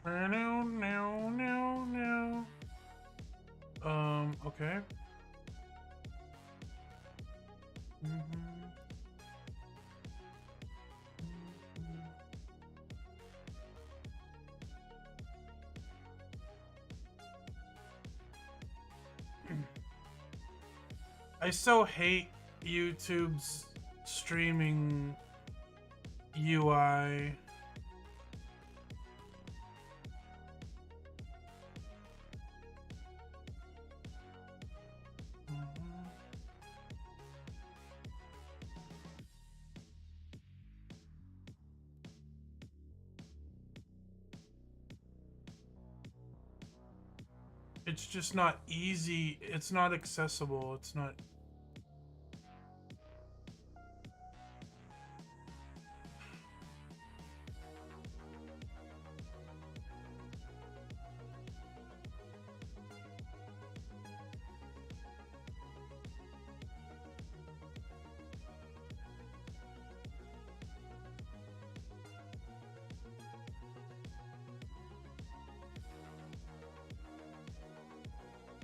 No, no, no, no. Okay. I so hate YouTube's streaming UI. It's just not easy. It's not accessible. It's not.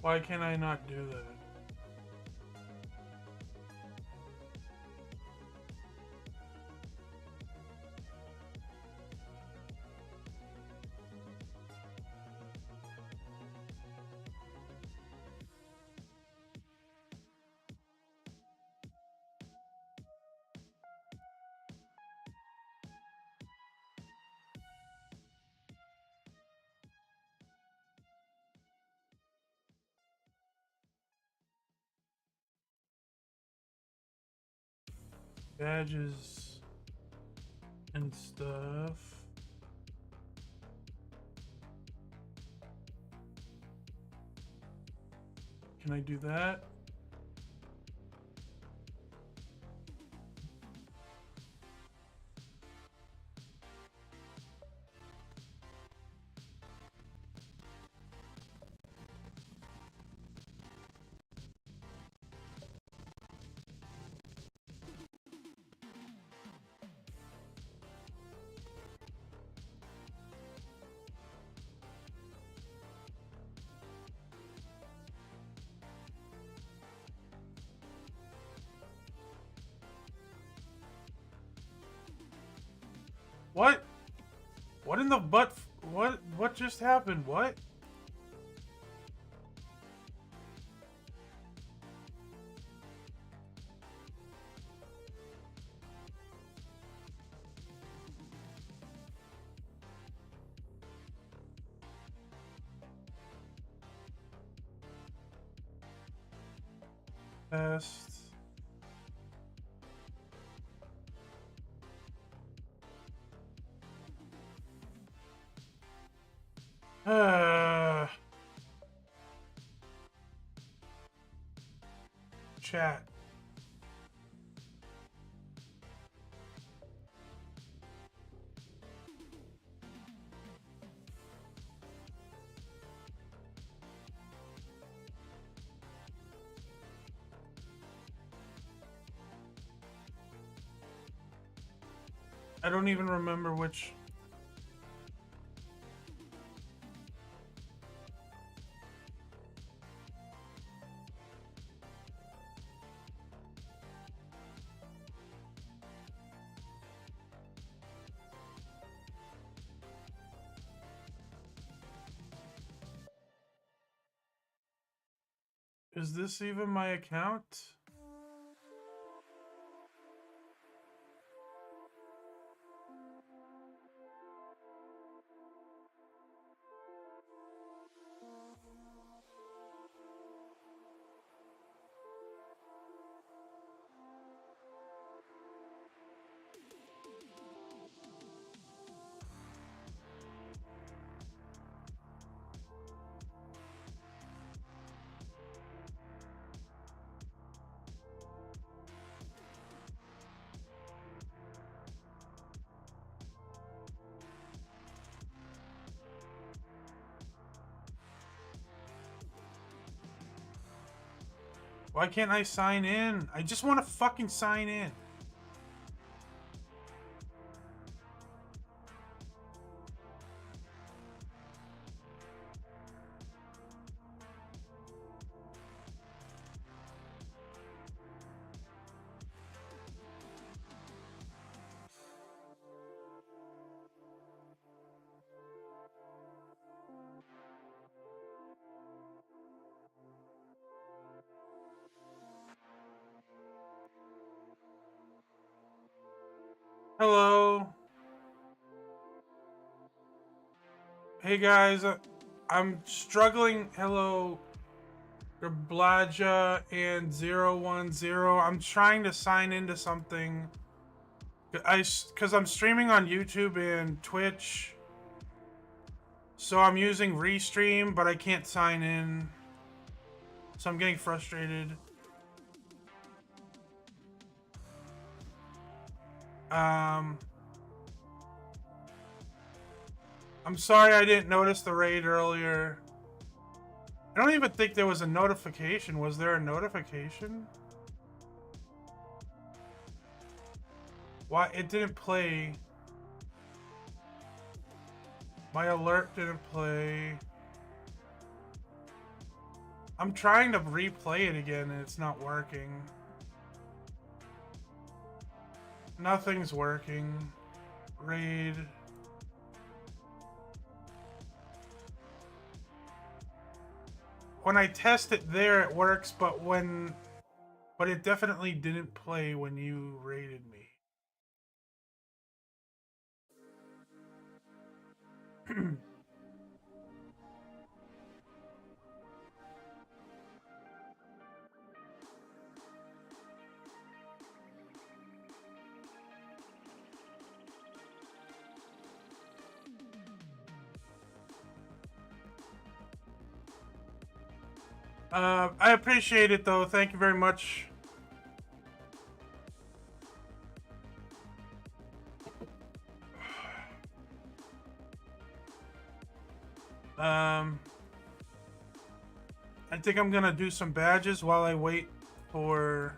Why can I not do that? Badges and stuff. Can I do that? What? What in the butt? What just happened? What? Test. Chat. I don't even remember which. Is this even my account? Why can't I sign in? I just want to fucking sign in. Hey guys, I'm struggling. Hello, Gablaja and 010. I'm trying to sign into something. Because I'm streaming on YouTube and Twitch. So I'm using Restream, but I can't sign in. So I'm getting frustrated. I'm sorry I didn't notice the raid earlier. I don't even think there was a notification. Was there a notification? Why? It didn't play. My alert didn't play. I'm trying to replay it again and it's not working. Nothing's working. Raid. When I test it there, it works, but it definitely didn't play when you raided me. I appreciate it though. Thank you very much. I think I'm gonna do some badges while I wait for...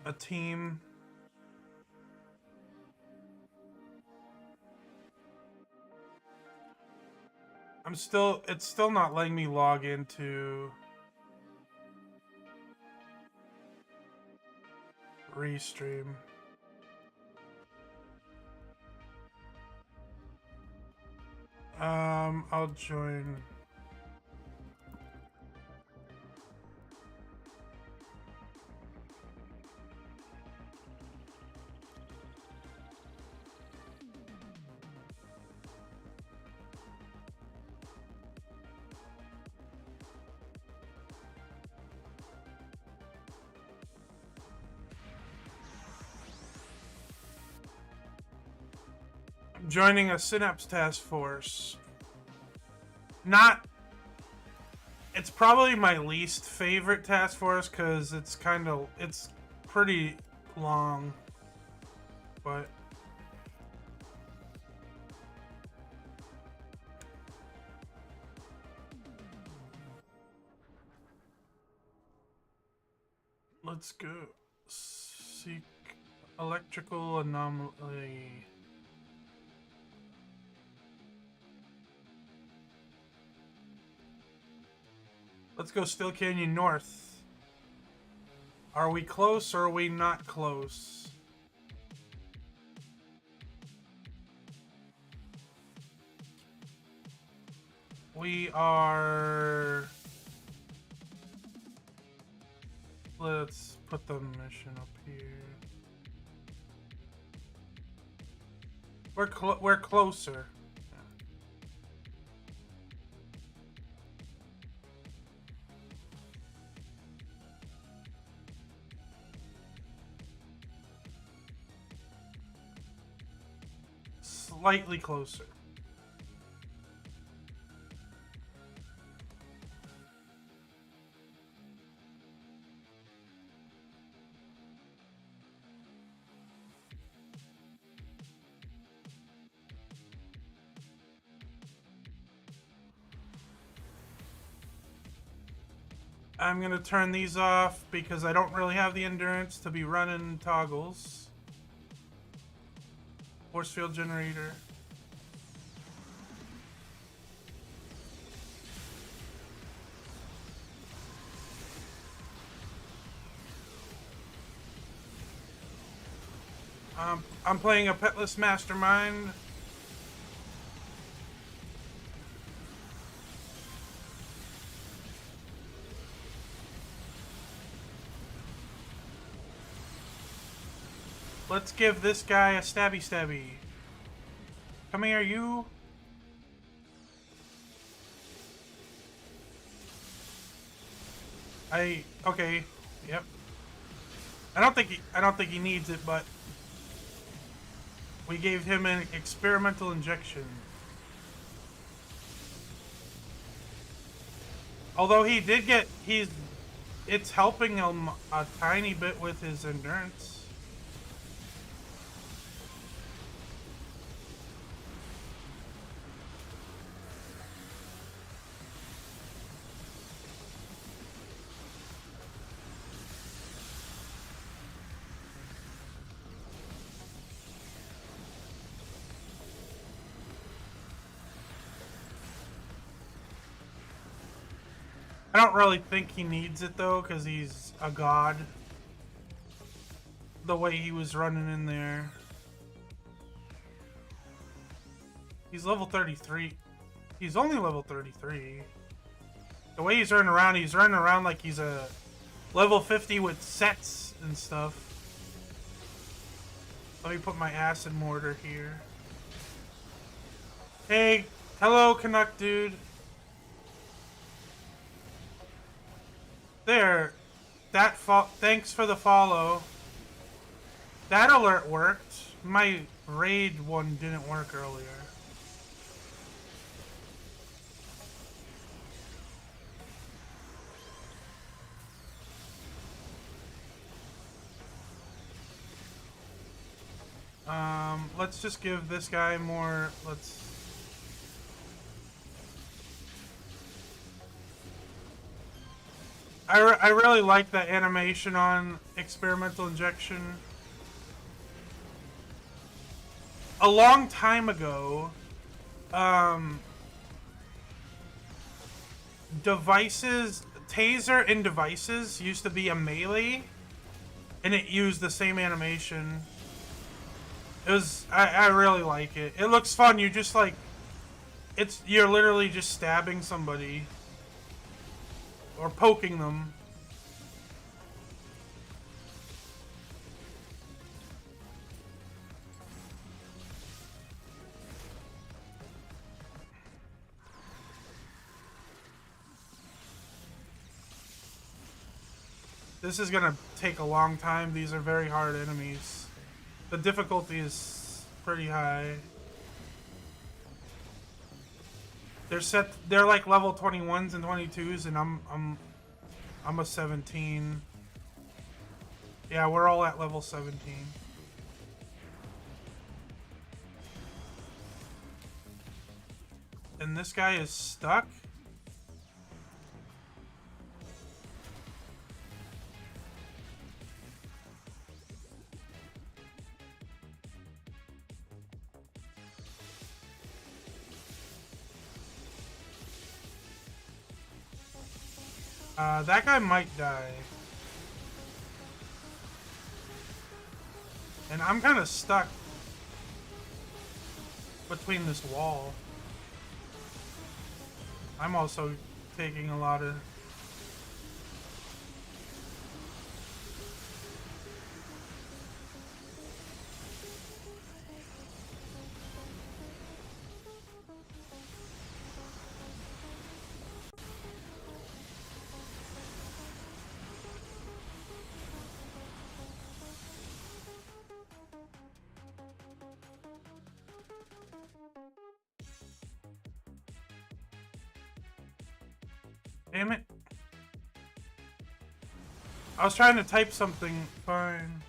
a team. It's still not letting me log into Restream. I'll join. Joining a Synapse task force. It's probably my least favorite task force because it's pretty long, but let's go. Seek electrical anomaly. Let's go Still Canyon North. Are we close or are we not close? We are... Let's put the mission up here. We're closer. Slightly closer. I'm gonna turn these off because I don't really have the endurance to be running toggles. Force field generator. I'm playing a Petless Mastermind. Let's give this guy a stabby stabby. Come here, you. Okay. Yep. I don't think he needs it, but we gave him an experimental injection. Although he did get, it's helping him a tiny bit with his endurance. I don't really think he needs it though, because he's a god. The way he was running in there. He's level 33. He's only level 33. The way he's running around like he's a level 50 with sets and stuff. Let me put my acid mortar here. Hey, hello Canuck dude. There. Thanks for the follow. That alert worked. My raid one didn't work earlier. Let's just give this guy more, I really like that animation on experimental injection. A long time ago, taser in devices used to be a melee, and it used the same animation. I really like it. It looks fun. You just like, you're literally just stabbing somebody. Or poking them. This is gonna take a long time. These are very hard enemies. The difficulty is pretty high. They're like level 21s and 22s, and I'm a 17. Yeah, we're all at level 17. And this guy is stuck? That guy might die. And I'm kind of stuck between this wall. I'm also taking a lot of... Damn it. I was trying to type something. Fine.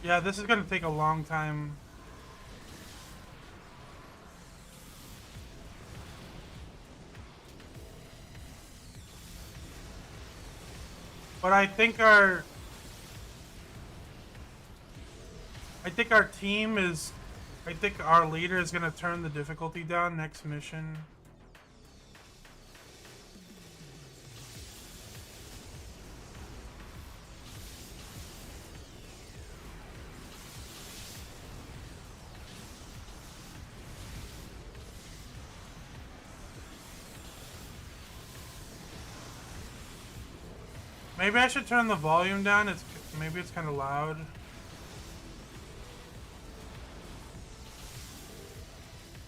Yeah, this is gonna take a long time. But I think our team is... I think our leader is gonna turn the difficulty down next mission. Maybe I should turn the volume down. Maybe it's kind of loud.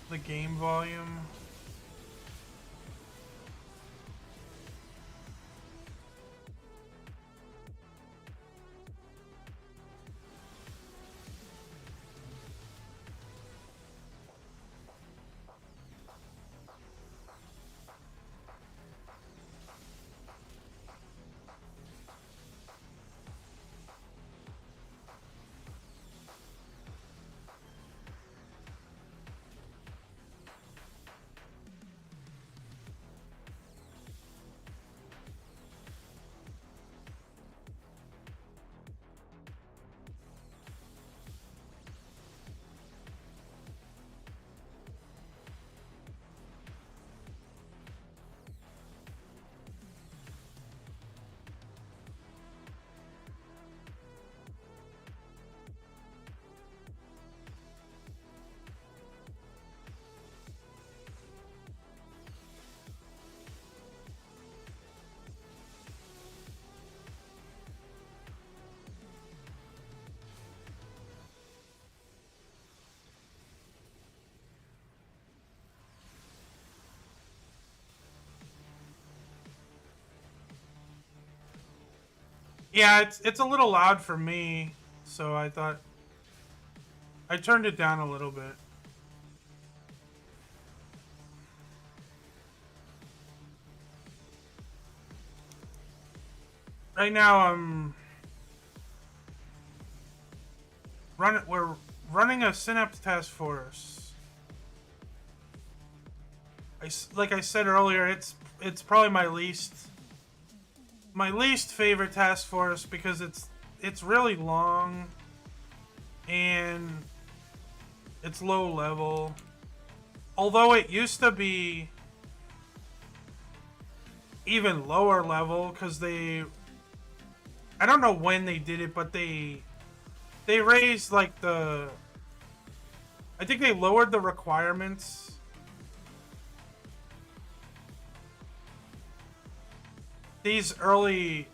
The game volume. Yeah, it's a little loud for me, so I thought I turned it down a little bit. Right now we're running a Synapse task force. Like I said earlier, it's probably my least favorite task force because it's really long and it's low level. Although it used to be even lower level because I don't know when they did it, but they raised like I think they lowered the requirements. These early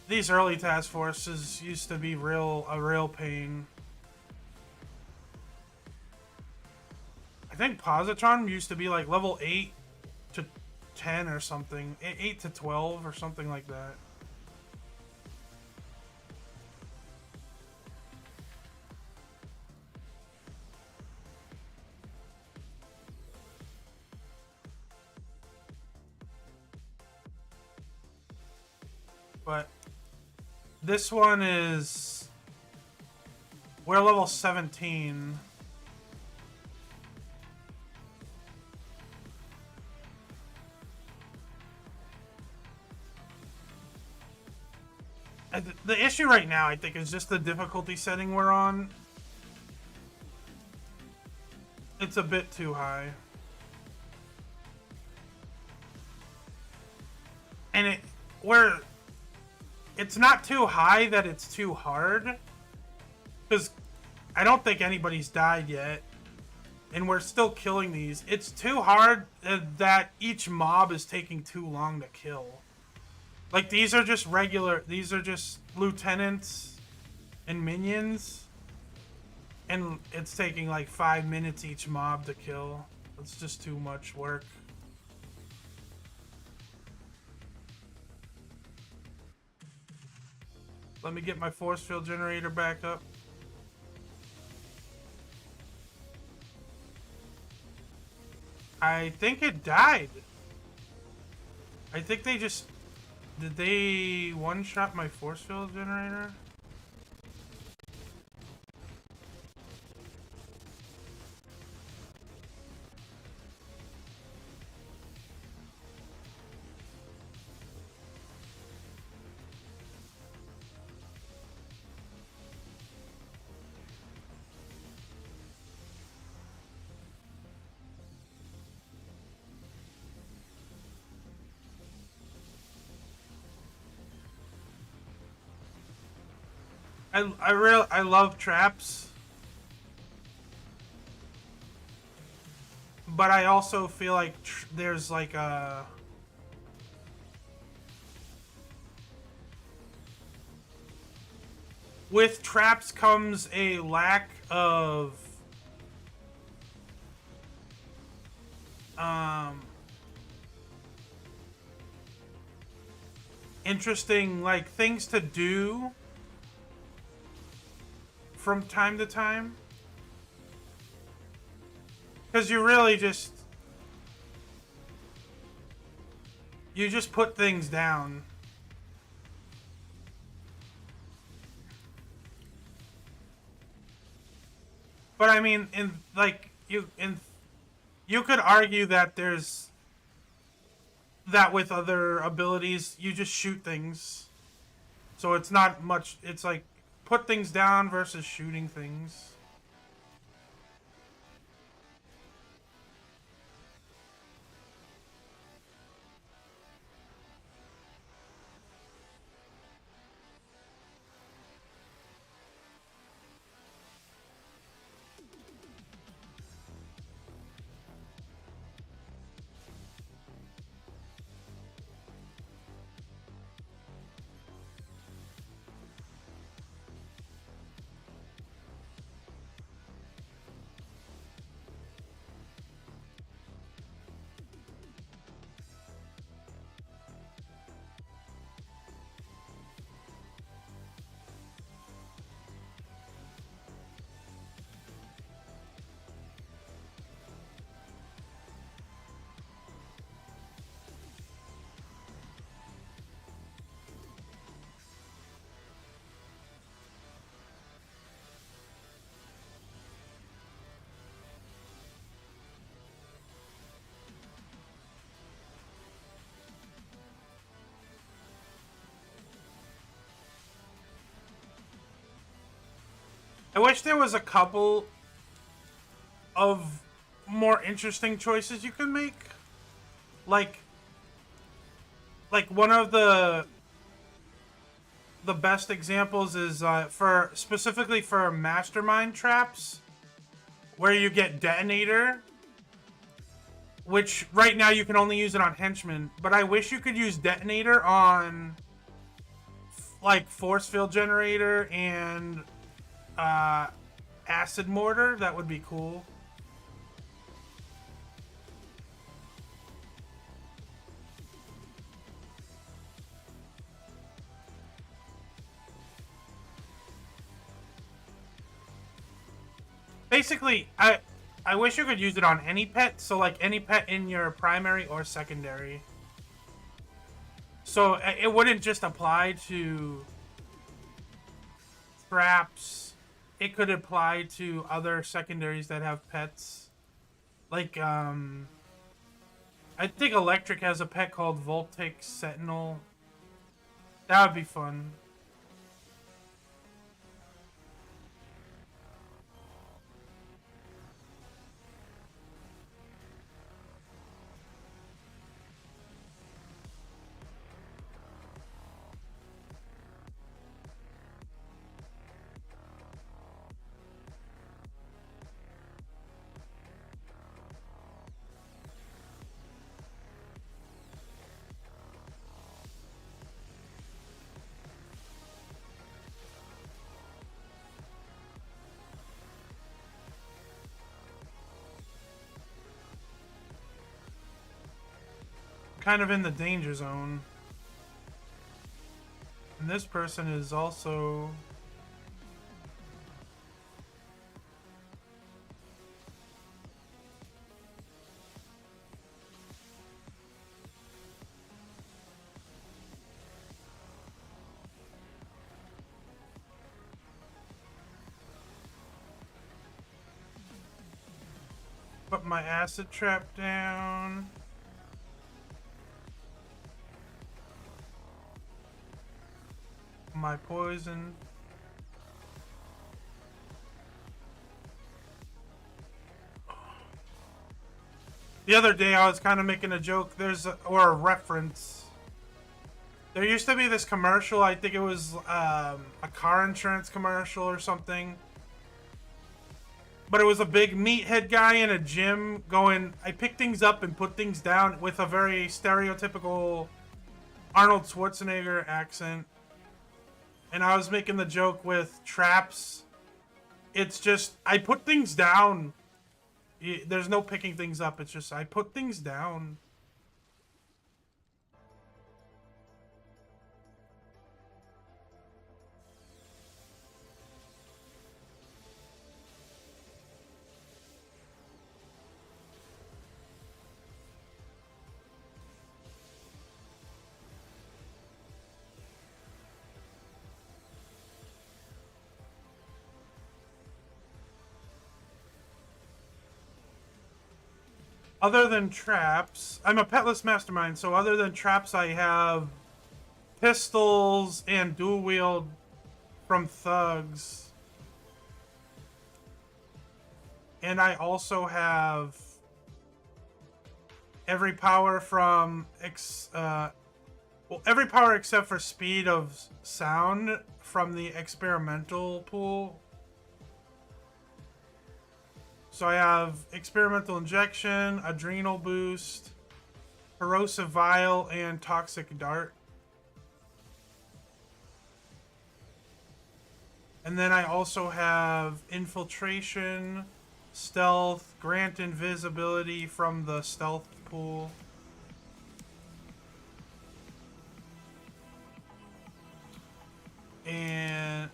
task forces used to be a real pain. I think Positron used to be like level 8 to 10 or something. 8 to 12 or something like that. But this one we're level 17. The issue right now, I think, is just the difficulty setting we're on. It's a bit too high. And it's not too high that it's too hard. Because I don't think anybody's died yet. And we're still killing these. It's too hard that each mob is taking too long to kill. Like, these are just lieutenants and minions. And it's taking like 5 minutes each mob to kill. It's just too much work. Let me get my force field generator back up. I think it died. I think they just... Did they one-shot my force field generator? I love traps, but I also feel like there's like with traps comes a lack of interesting like things to do from time to time, because you really just put things down. But I mean, you could argue that there's that with other abilities, you just shoot things. So it's not much, it's like put things down versus shooting things. I wish there was a couple of more interesting choices you can make. Like one of the best examples is for specifically for mastermind traps, where you get detonator, which right now you can only use it on henchmen, but I wish you could use detonator on like force field generator and acid mortar. That would be cool. Basically, I wish you could use it on any pet, so like any pet in your primary or secondary. So it wouldn't just apply to traps. It could apply to other secondaries that have pets. Like, I think Electric has a pet called Voltic Sentinel. That would be fun. Kind of in the danger zone. And this person is also... Put my acid trap down. My poison. The other day I was kind of making a joke, or a reference. There used to be this commercial, I think it was a car insurance commercial or something. But it was a big meathead guy in a gym going, I pick things up and put things down, with a very stereotypical Arnold Schwarzenegger accent. And I was making the joke with traps. It's just, I put things down. There's no picking things up. It's just, I put things down. Other than traps, I'm a petless mastermind, so other than traps, I have pistols and dual wield from thugs. And I also have every power from every power except for speed of sound from the experimental pool. So I have experimental injection, adrenal boost, corrosive vial, and toxic dart. And then I also have infiltration, stealth, grant invisibility from the stealth pool. And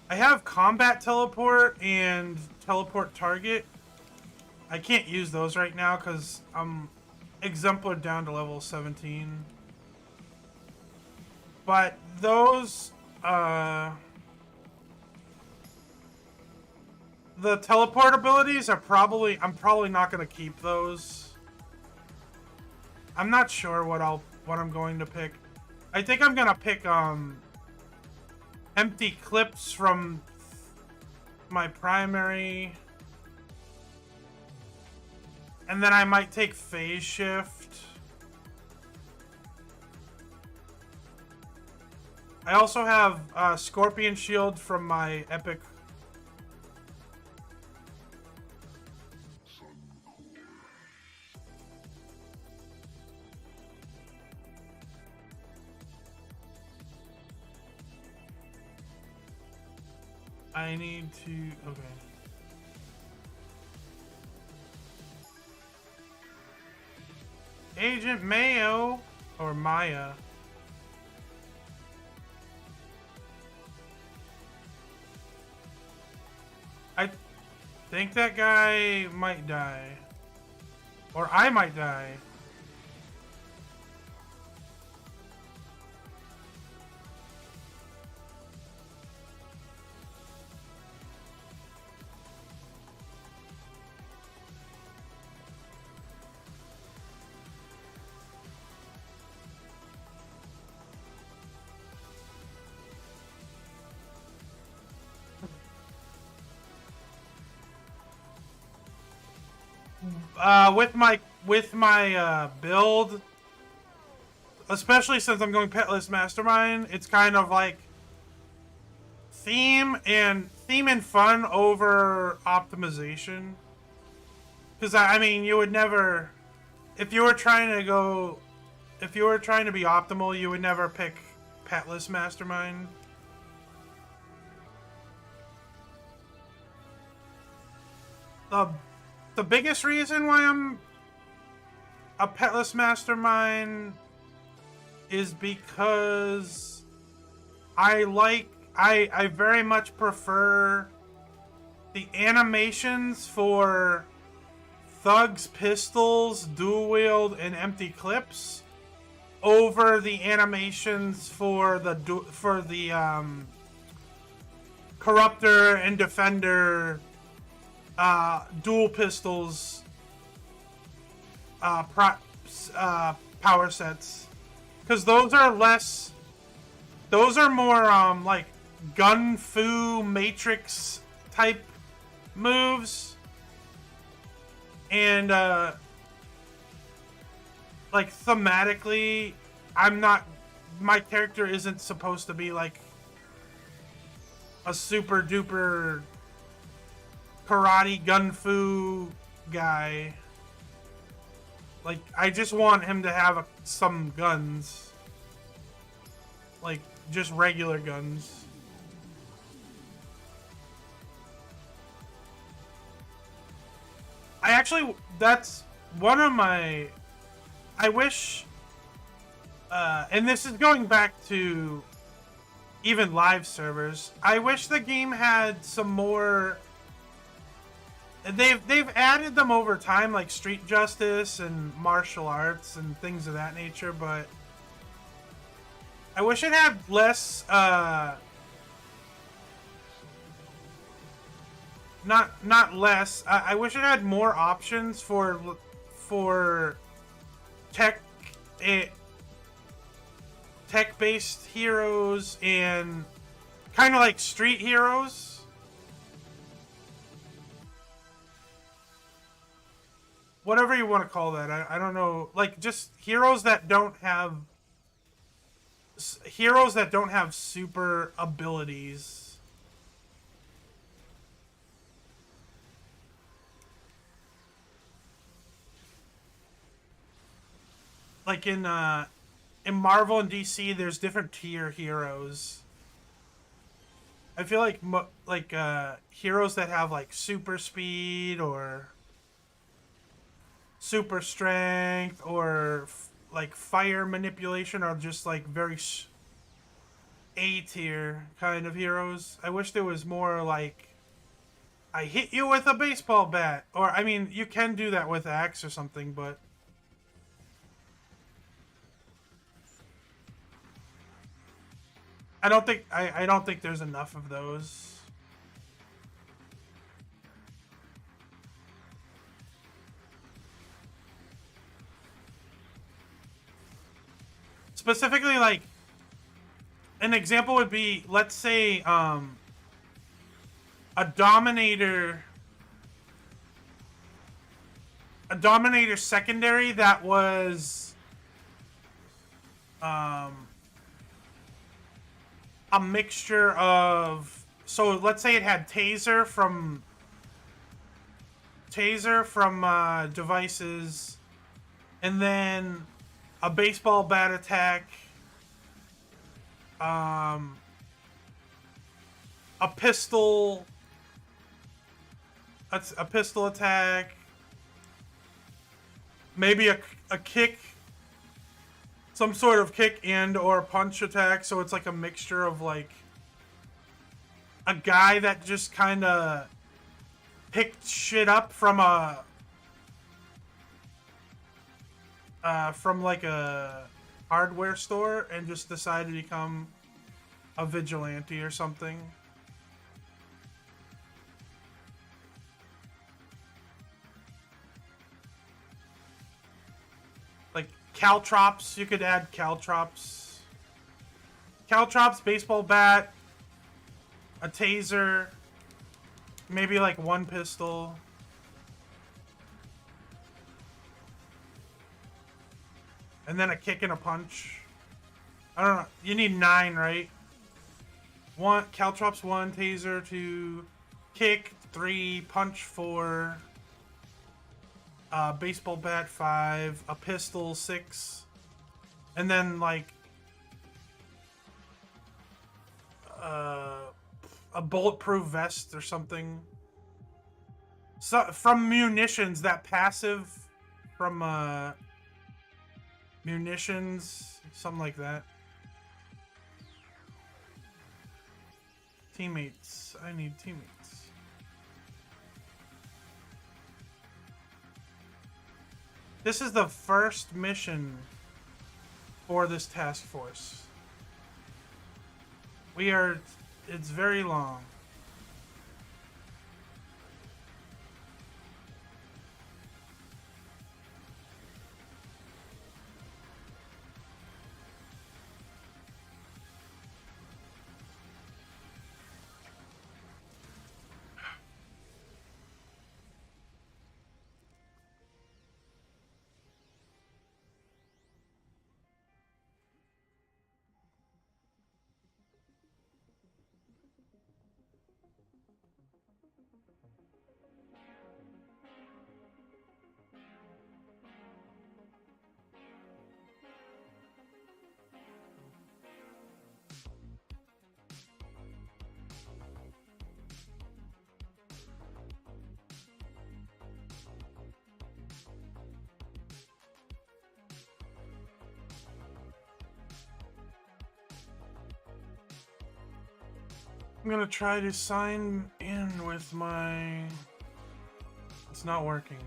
I have combat teleport and teleport target. I can't use those right now because I'm exemplar down to level 17. But those, the teleport abilities are probably, I'm probably not going to keep those. I'm not sure what I'm going to pick. I think I'm going to pick, empty clips from my primary. And then I might take phase shift. I also have scorpion shield from my epic. I need to, okay. Agent Mayo, or Maya. I think that guy might die. Or I might die. With my build, especially since I'm going petless mastermind, it's kind of like theme and fun over optimization. Because I mean, you would never, if you were trying to be optimal, you would never pick petless mastermind. The biggest reason why I'm a petless mastermind is because I very much prefer the animations for thugs, pistols, dual wield, and empty clips over the animations for the corruptor and defender dual pistols power sets, because those are more like gun fu matrix type moves, and like thematically my character isn't supposed to be like a super duper karate gun fu guy. Like, I just want him to have some guns. Like, just regular guns. Actually, that's one of my... I wish... and this is going back to even live servers. I wish the game had some more... They've added them over time, like Street Justice and martial arts and things of that nature, but I wish it had less, not less. I wish it had more options for tech-based heroes and kind of like street heroes. Whatever you want to call that, I don't know. Like, just heroes that don't have super abilities. Like in Marvel and DC, there's different tier heroes. I feel like heroes that have like super speed or super strength or like fire manipulation are just like very A tier kind of heroes. I wish there was more like, I hit you with a baseball bat, or I mean you can do that with axe or something, but I don't think there's enough of those. Specifically, like, an example would be, let's say, a Dominator secondary that was, a mixture of, so let's say it had Taser from devices, and then a baseball bat attack, a pistol attack, maybe a kick, some sort of kick and or punch attack, so it's like a mixture of like a guy that just kind of picked shit up from like a hardware store and just decided to become a vigilante or something. Like Caltrops, you could add Caltrops. Caltrops, baseball bat, a taser, maybe like one pistol. And then a kick and a punch. I don't know. You need 9, right? 1, Caltrops 1, taser 2, kick 3, punch 4, baseball bat 5, a pistol 6, and then like a bulletproof vest or something. So from munitions, that passive from munitions, something like that. Teammates. I need teammates. This is the first mission for this task force. It's very long. I'm gonna try to sign in with my... It's not working.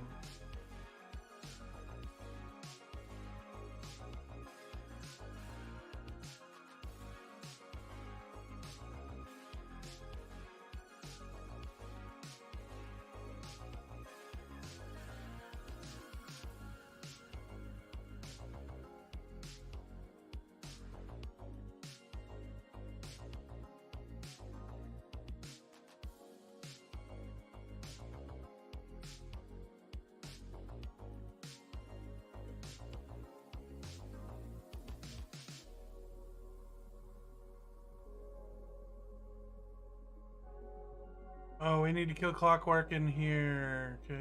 Oh, we need to kill Clockwork in here. Okay.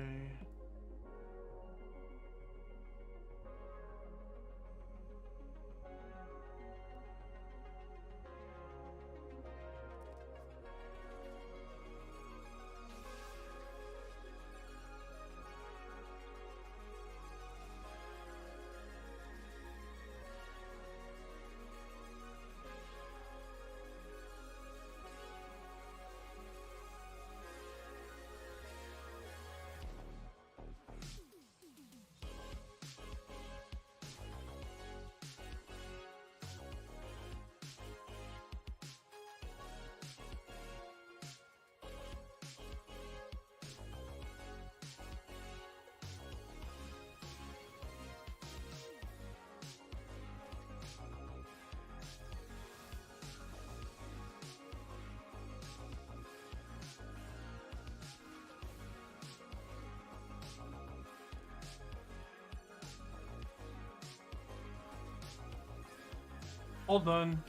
All done.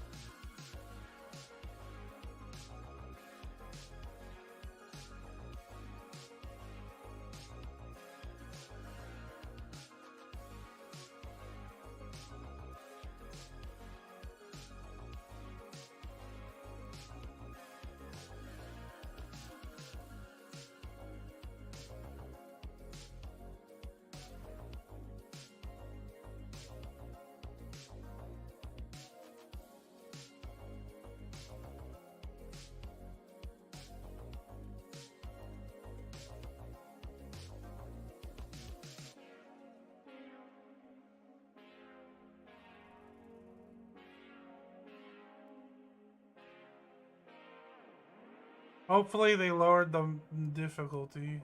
Hopefully they lowered the difficulty.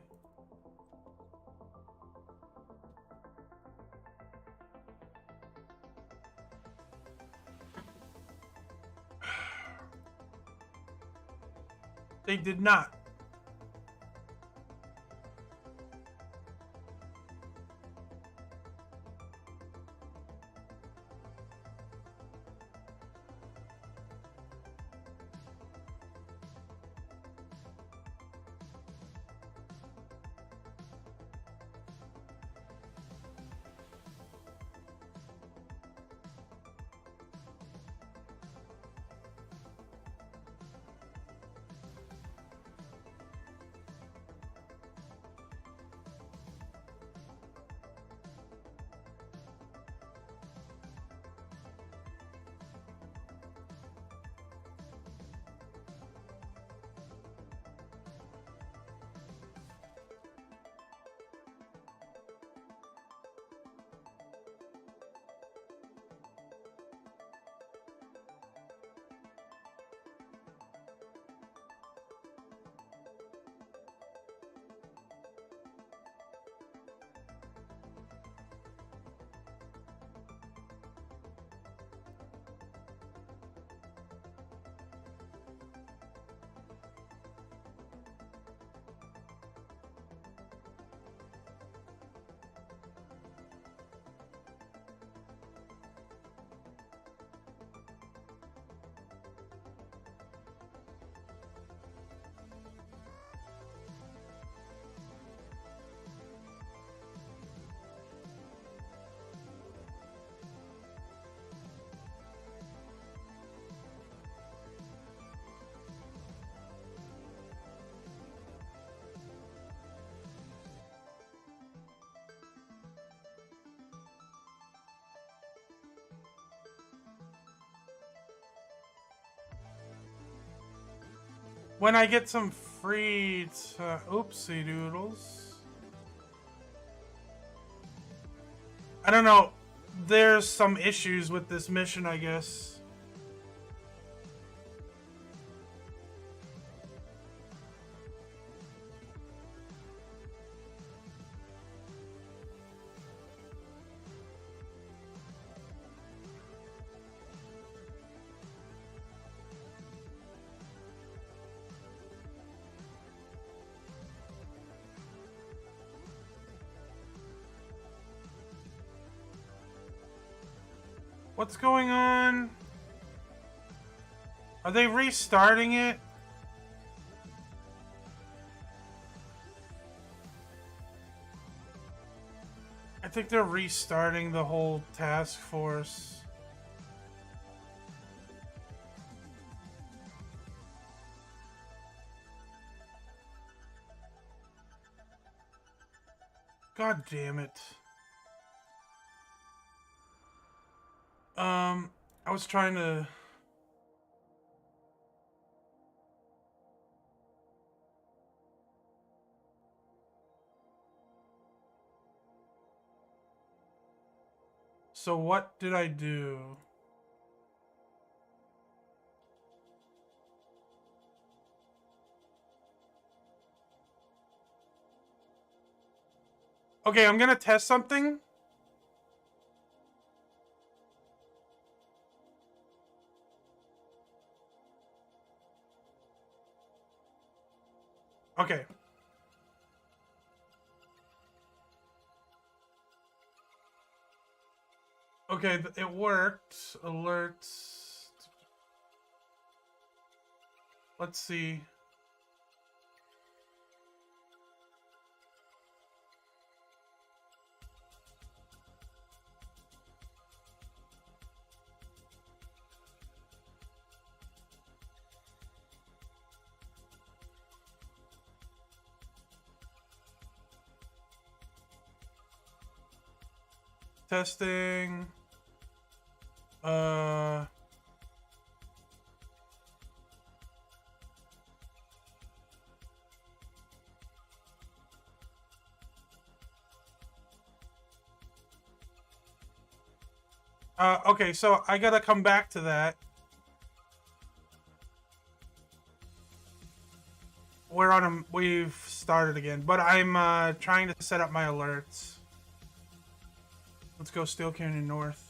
They did not. When I get some free... oopsie doodles. I don't know. There's some issues with this mission, I guess. What's going on? Are they restarting it? I think they're restarting the whole task force. God damn it. I was trying to... So what did I do? Okay, I'm gonna test something. Okay. Okay, it worked. Alerts. Let's see. Testing. Okay, so I gotta come back to that. We've started again, but I'm trying to set up my alerts. Let's go Steel Canyon North.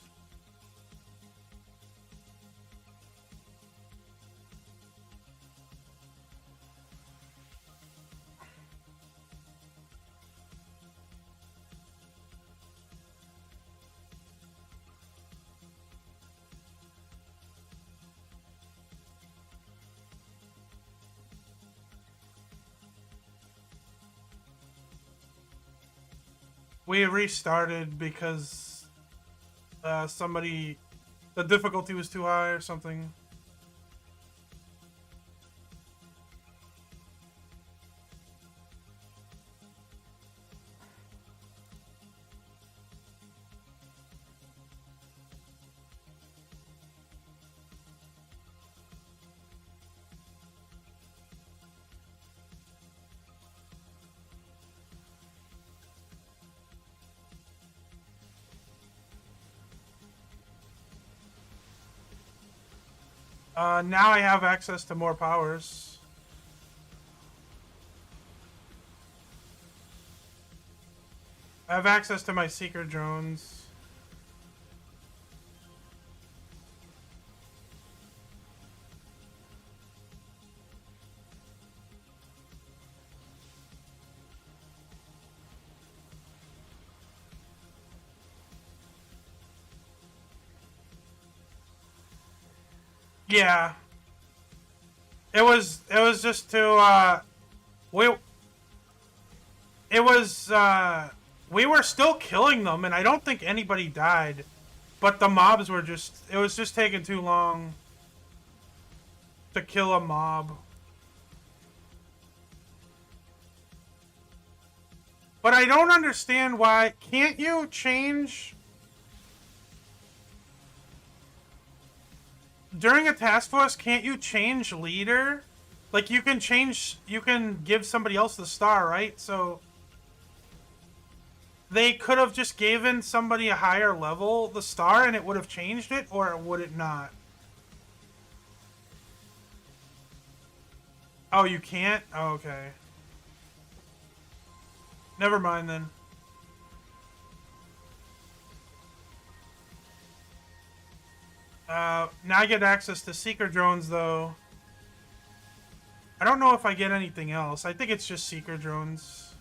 We restarted because the difficulty was too high or something. Now I have access to more powers. I have access to my seeker drones. Yeah. It was just to we were still killing them and I don't think anybody died. But the mobs were it was just taking too long to kill a mob. But I don't understand why can't you change during a task force, can't you change leader? Like, you can give somebody else the star, right? So they could have just given somebody a higher level the star and it would have changed it, or would it not? Oh, you can't? Oh, okay. Never mind then. Now I get access to seeker drones, though. I don't know if I get anything else. I think it's just seeker drones.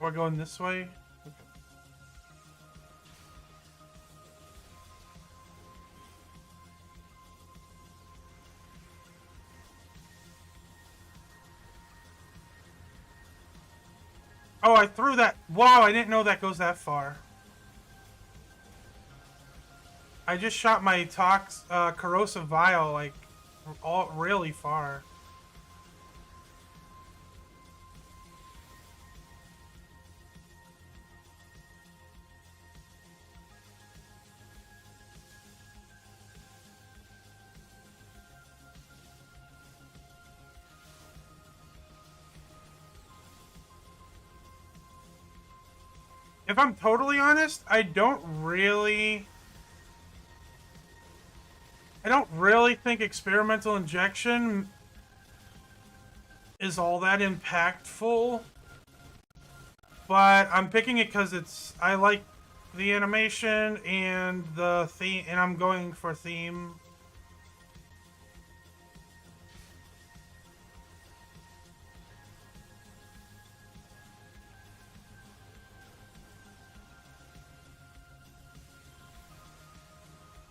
We're going this way? Okay. Oh, I threw that. Wow, I didn't know that goes that far. I just shot my corrosive vial, like, really far. If I'm totally honest, I don't really think experimental injection is all that impactful. But I'm picking it because I like the animation and the theme, and I'm going for theme.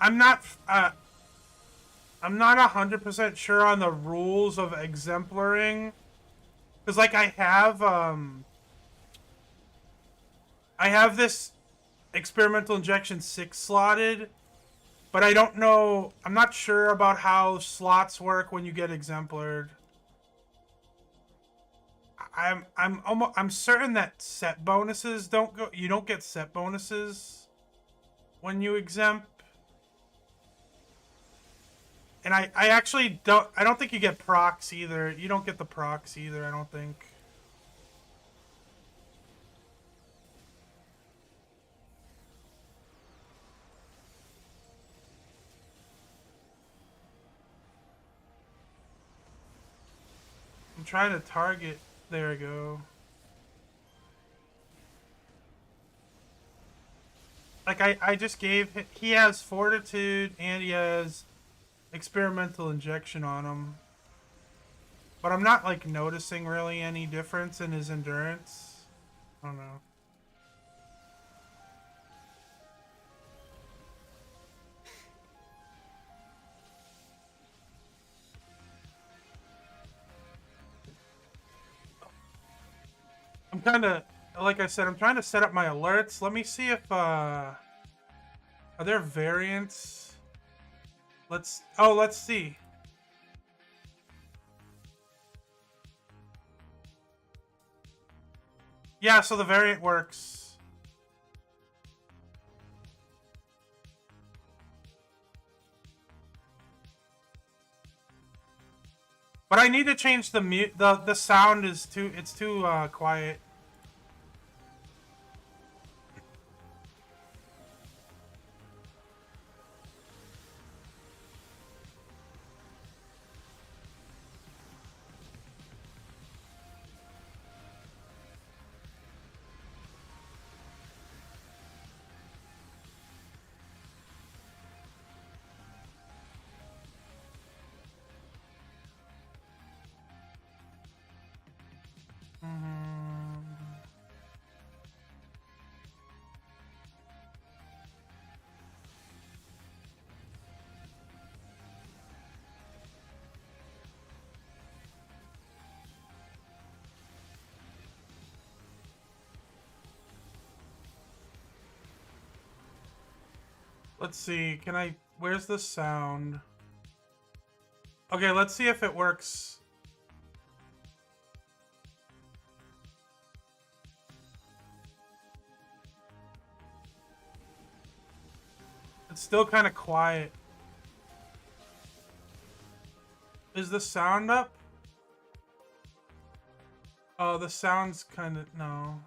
I'm not 100% sure on the rules of exemplaring, because like I have this experimental injection 6 slotted, but I don't know. I'm not sure about how slots work when you get exemplared. I'm certain that set bonuses don't go. You don't get set bonuses when you exempt. And I actually don't. I don't think you get procs either. You don't get the procs either, I don't think. I'm trying to target. There we go. Like, I just gave him. He has fortitude and he has experimental injection on him. But I'm not, like, noticing really any difference in his endurance. I don't know. I'm kind of, like I said, I'm trying to set up my alerts. Let me see if, are there variants? Let's see. Yeah, so the variant works. But I need to change the sound is too, it's too quiet. Let's see. Can I... Where's the sound? Okay, let's see if it works. It's still kind of quiet. Is the sound up? Oh, the sound's kind of... No.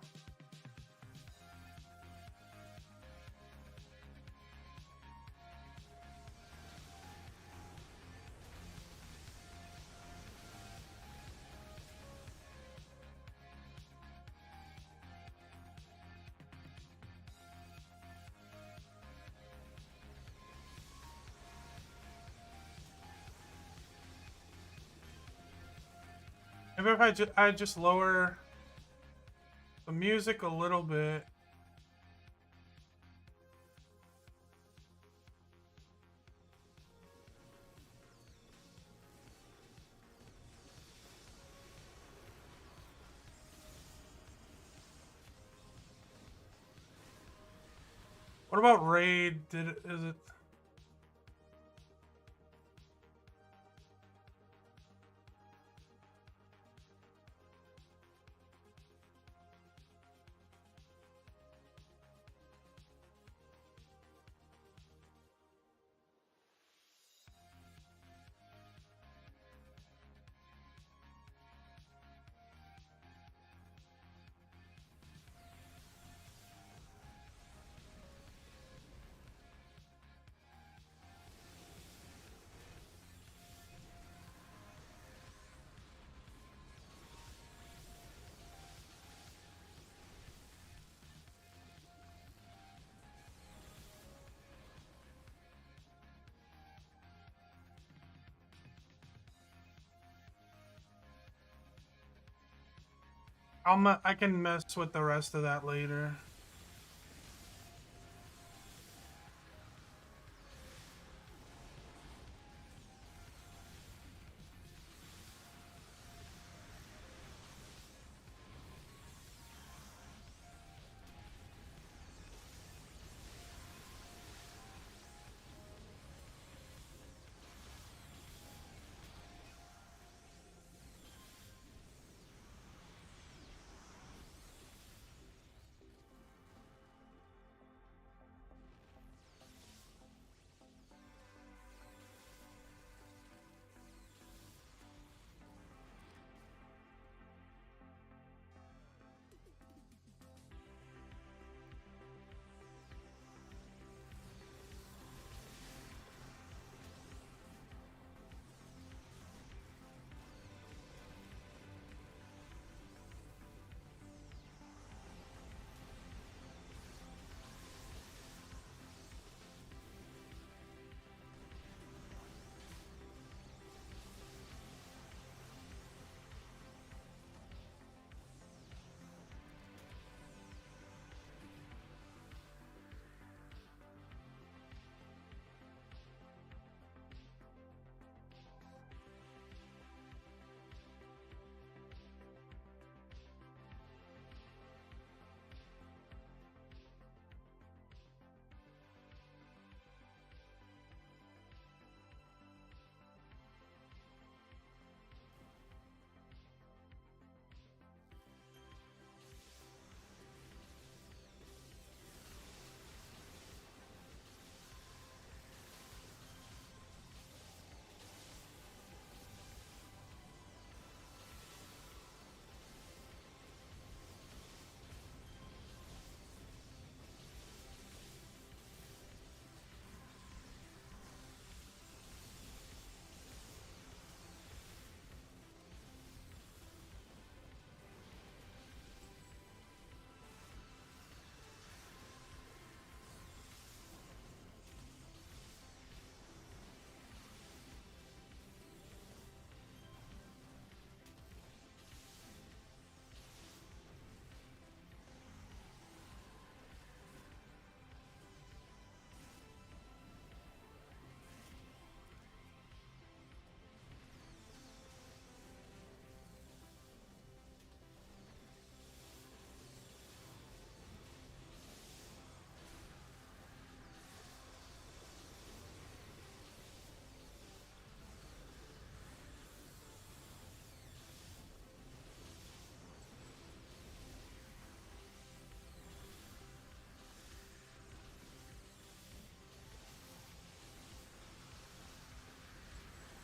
Maybe if I just lower the music a little bit. What about raid? Is it? I can mess with the rest of that later.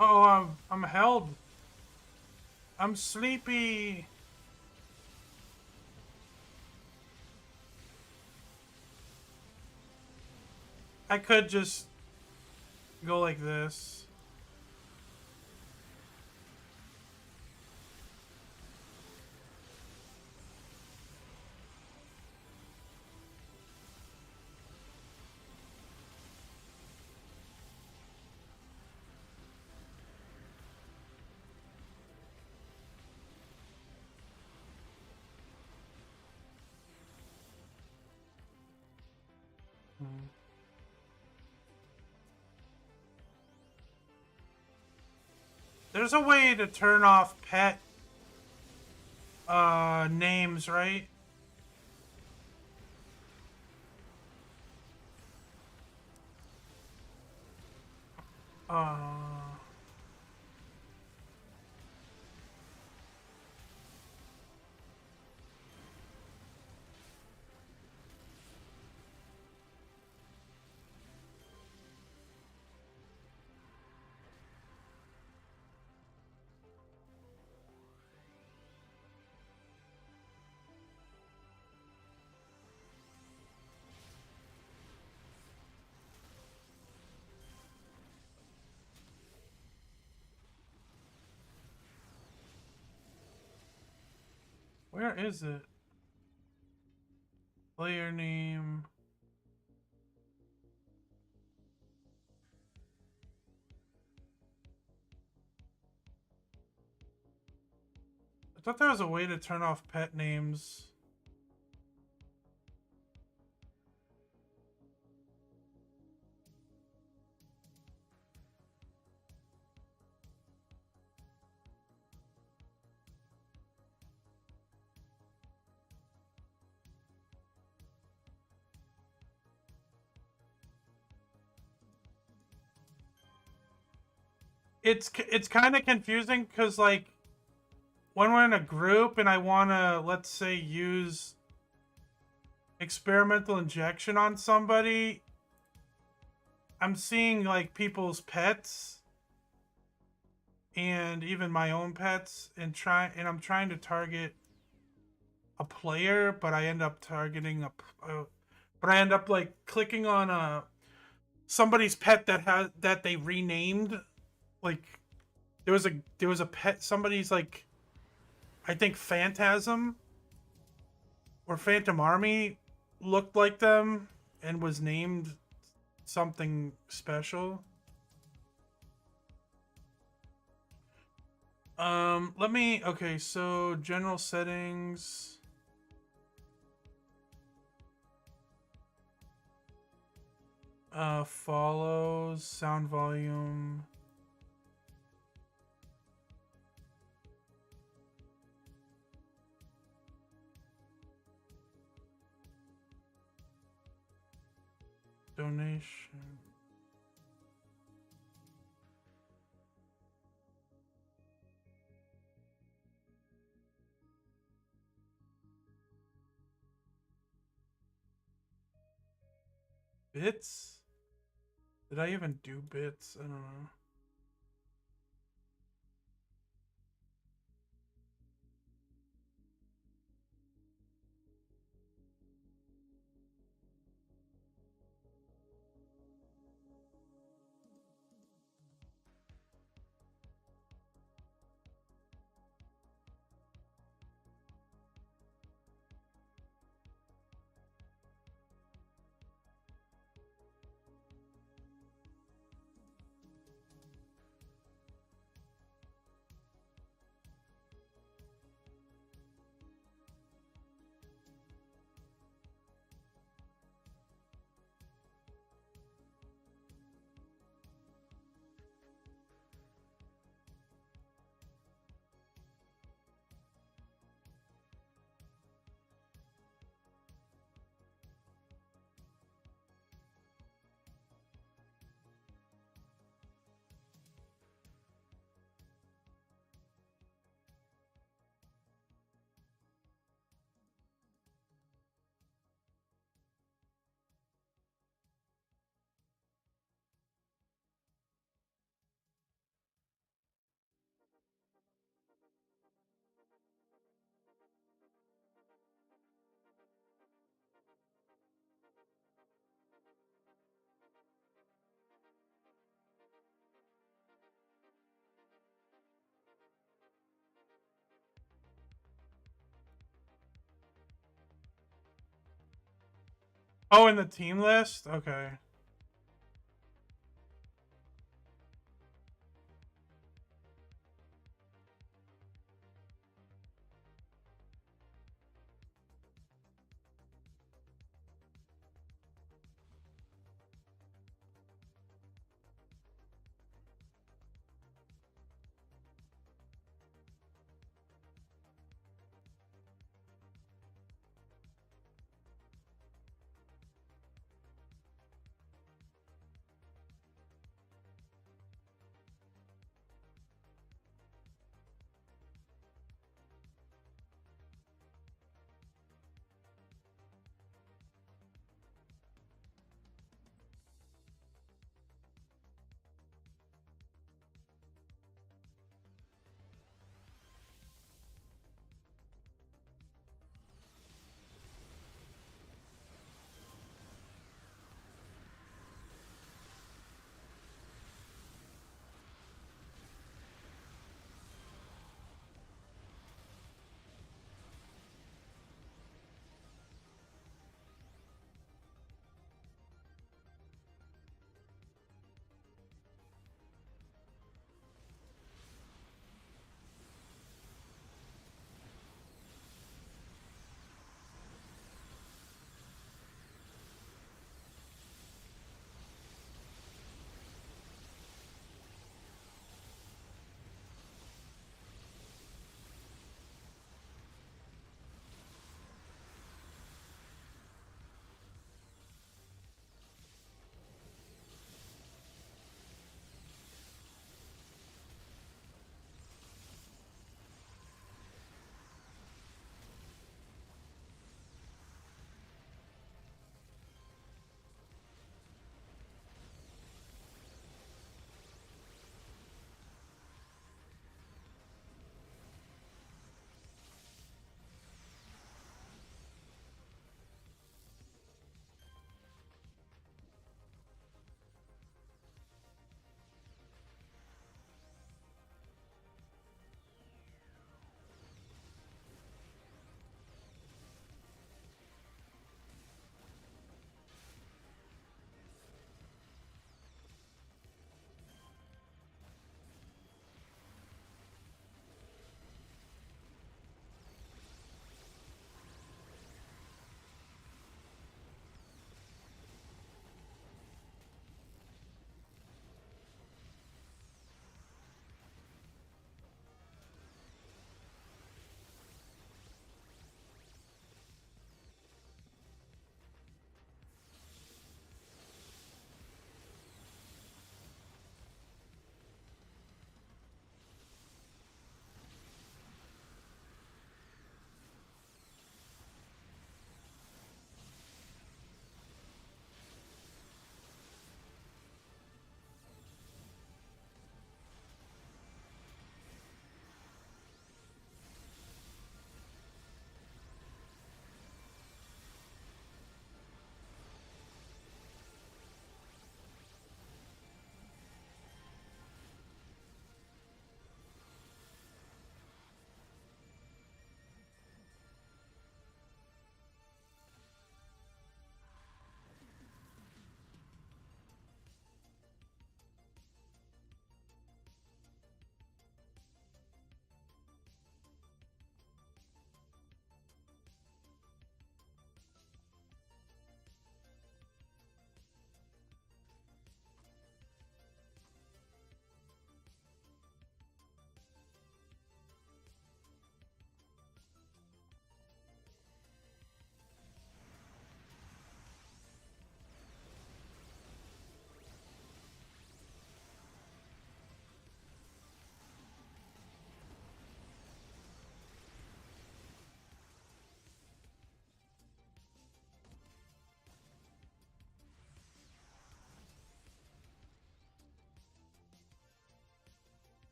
Oh, I'm held. I'm sleepy. I could just go like this. There's a way to turn off pet names, right? Uh where is it? Player name. I thought there was a way to turn off pet names. It's kind of confusing because like when we're in a group and I want to, let's say, use experimental injection on somebody, I'm seeing like people's pets and even my own pets and I'm trying to target a player, but I end up targeting but I end up like clicking on somebody's pet that they renamed. Like there was a pet, somebody's like, I think Phantasm or Phantom Army looked like them and was named something special. Let me, okay, so general settings. Follows, sound volume. Donation. Bits? Did I even do bits? I don't know. Oh, in the team list? Okay.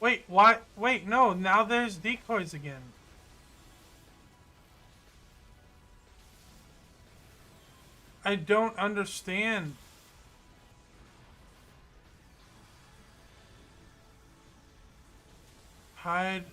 Wait, what? Wait, no, now there's decoys again. I don't understand. Hide.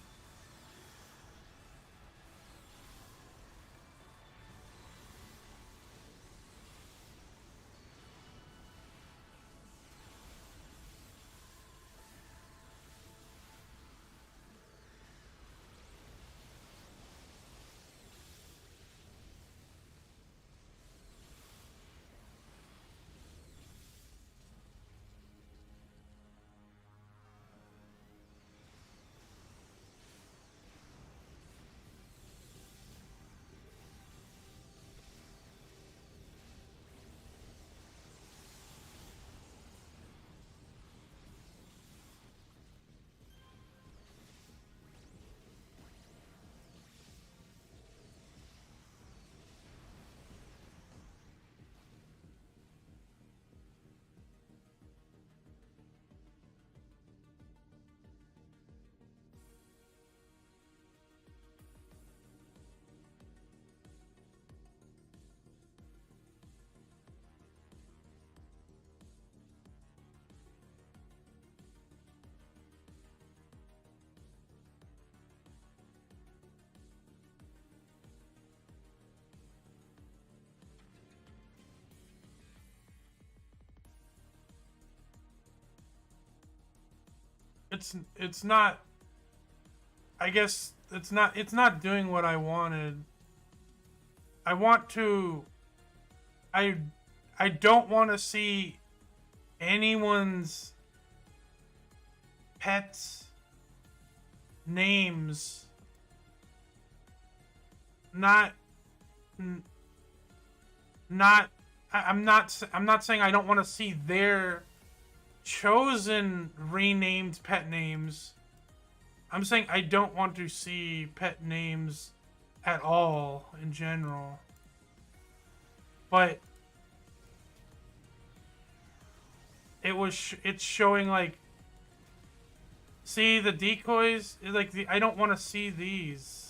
It's not. I guess it's not doing what I wanted. I want to. I I don't want to see anyone's pets names not not I'm not saying I don't want to see their chosen renamed pet names. I'm saying I don't want to see pet names at all in general. But it's showing like, see the decoys, like I don't want to see these.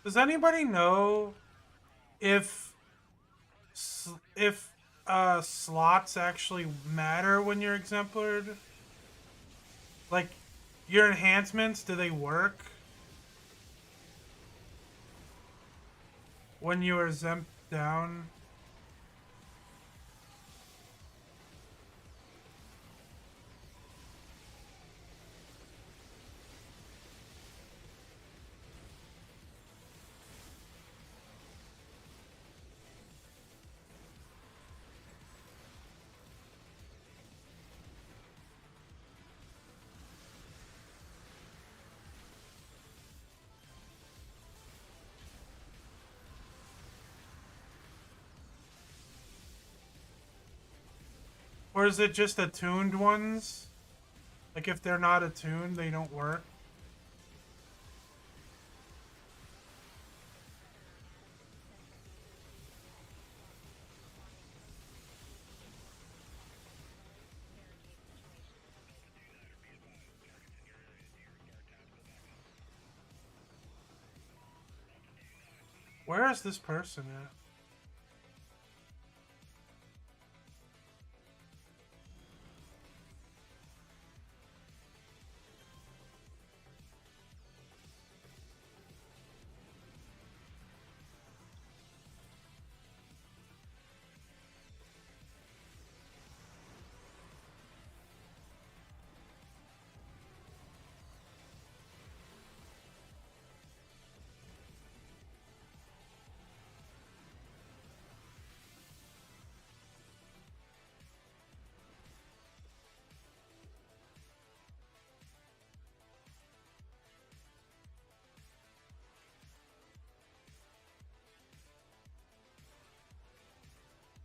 Does anybody know if slots actually matter when you're exemplared? Like, your enhancements, do they work when you are exempt down? Or is it just attuned ones? Like, if they're not attuned, they don't work? Where is this person at?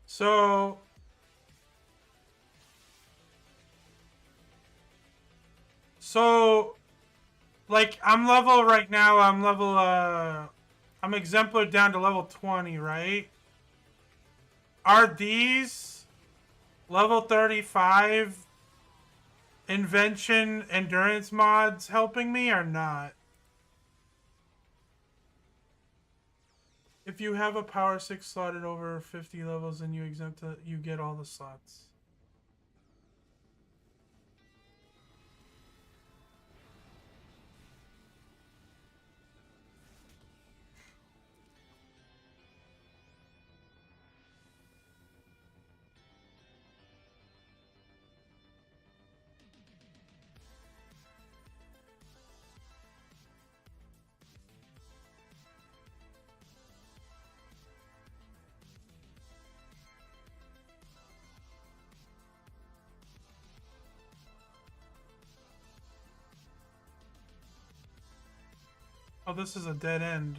So, so, like, I'm level right now, I'm exemplar down to level 20, right? Are these level 35 invention endurance mods helping me or not? If you have a power 6 slotted over 50 levels and you get all the slots. Oh, this is a dead end.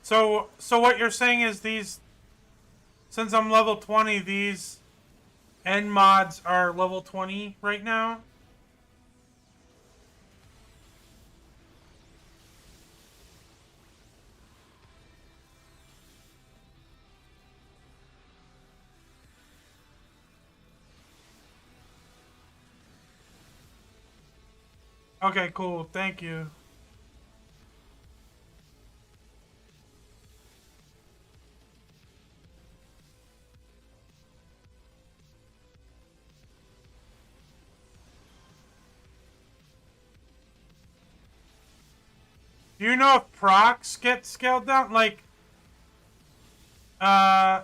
So what you're saying is since I'm level 20, these end mods are level 20 right now? Okay, cool. Thank you. Do you know if procs get scaled down? Uh,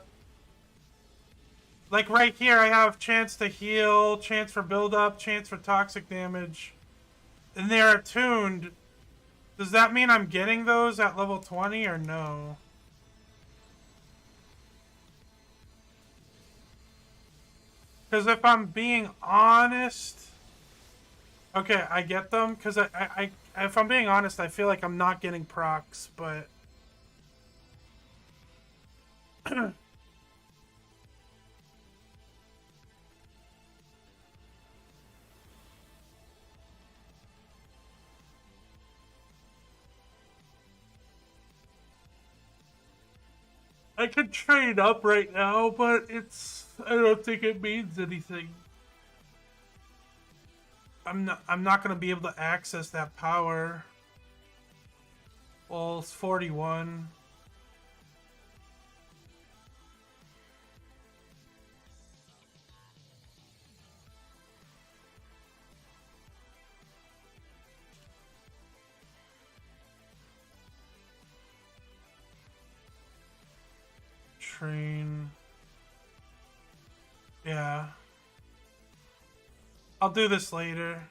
like right here, I have chance to heal, chance for build up, chance for toxic damage, and they're attuned. Does that mean I'm getting those at level 20 or no? Because if I'm being honest, okay, I get them. Because if I'm being honest, I feel like I'm not getting procs, but I could trade up right now, but I don't think it means anything. I'm not gonna be able to access that power. Well, it's 41. Train. Yeah. I'll do this later.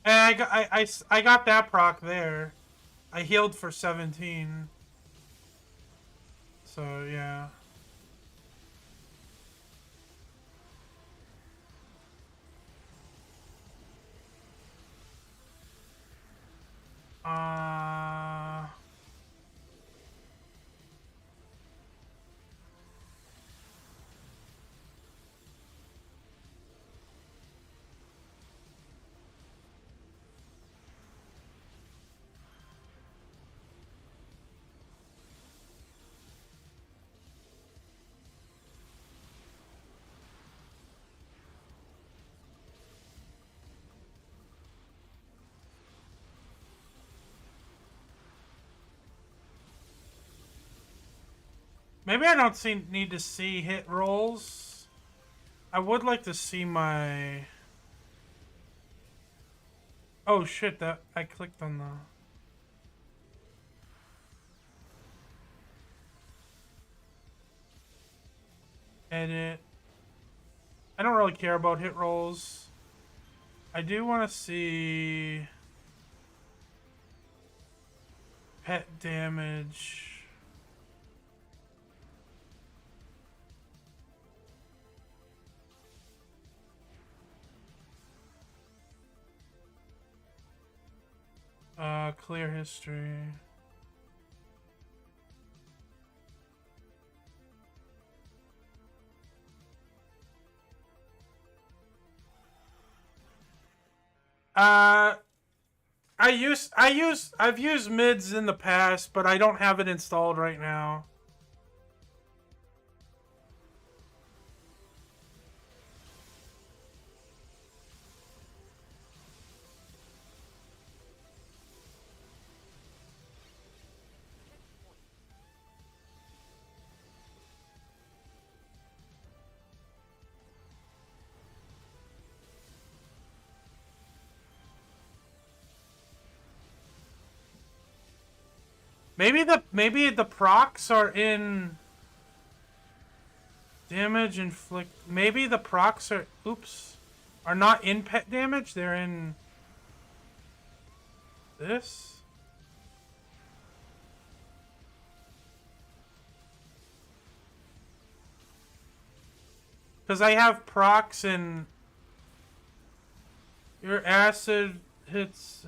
And I got that proc there. I healed for 17. So, yeah. Uh... Maybe I don't need to see hit rolls. I would like to see my... Oh shit, that I clicked on the... Edit. I don't really care about hit rolls. I do want to see... Pet damage... Clear history. I've used mids in the past, but I don't have it installed right now. Maybe the procs are in damage inflict. Maybe the procs are are not in pet damage. They're in this. Because I have procs and your acid hits.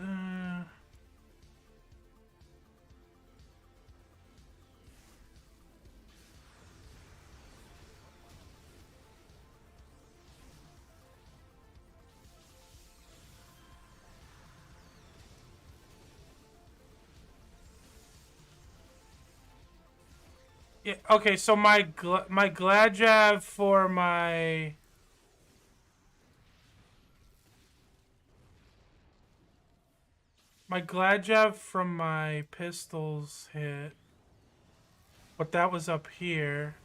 Yeah. Okay. So my Gladjav for my Gladjav from my pistols hit, but that was up here.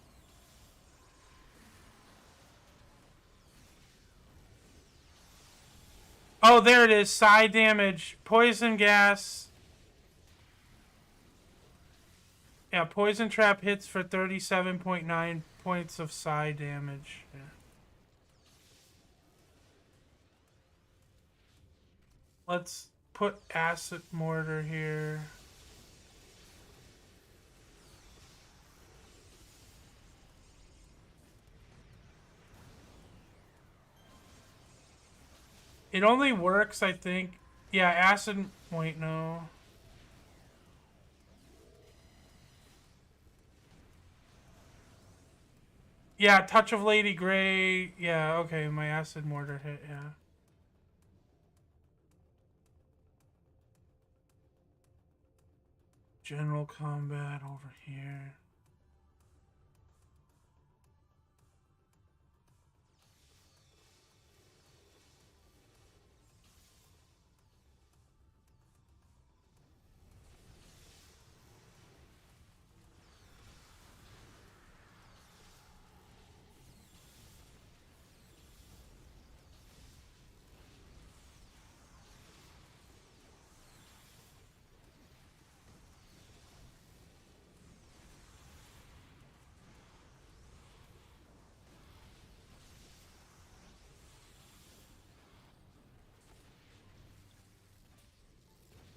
Oh, there it is. Psi damage, poison gas. Yeah, poison trap hits for 37.9 points of psi damage. Yeah. Let's put acid mortar here. It only works, I think. Yeah, acid. Wait, no. Yeah, touch of Lady Grey. Yeah, okay, my acid mortar hit. Yeah. General combat over here.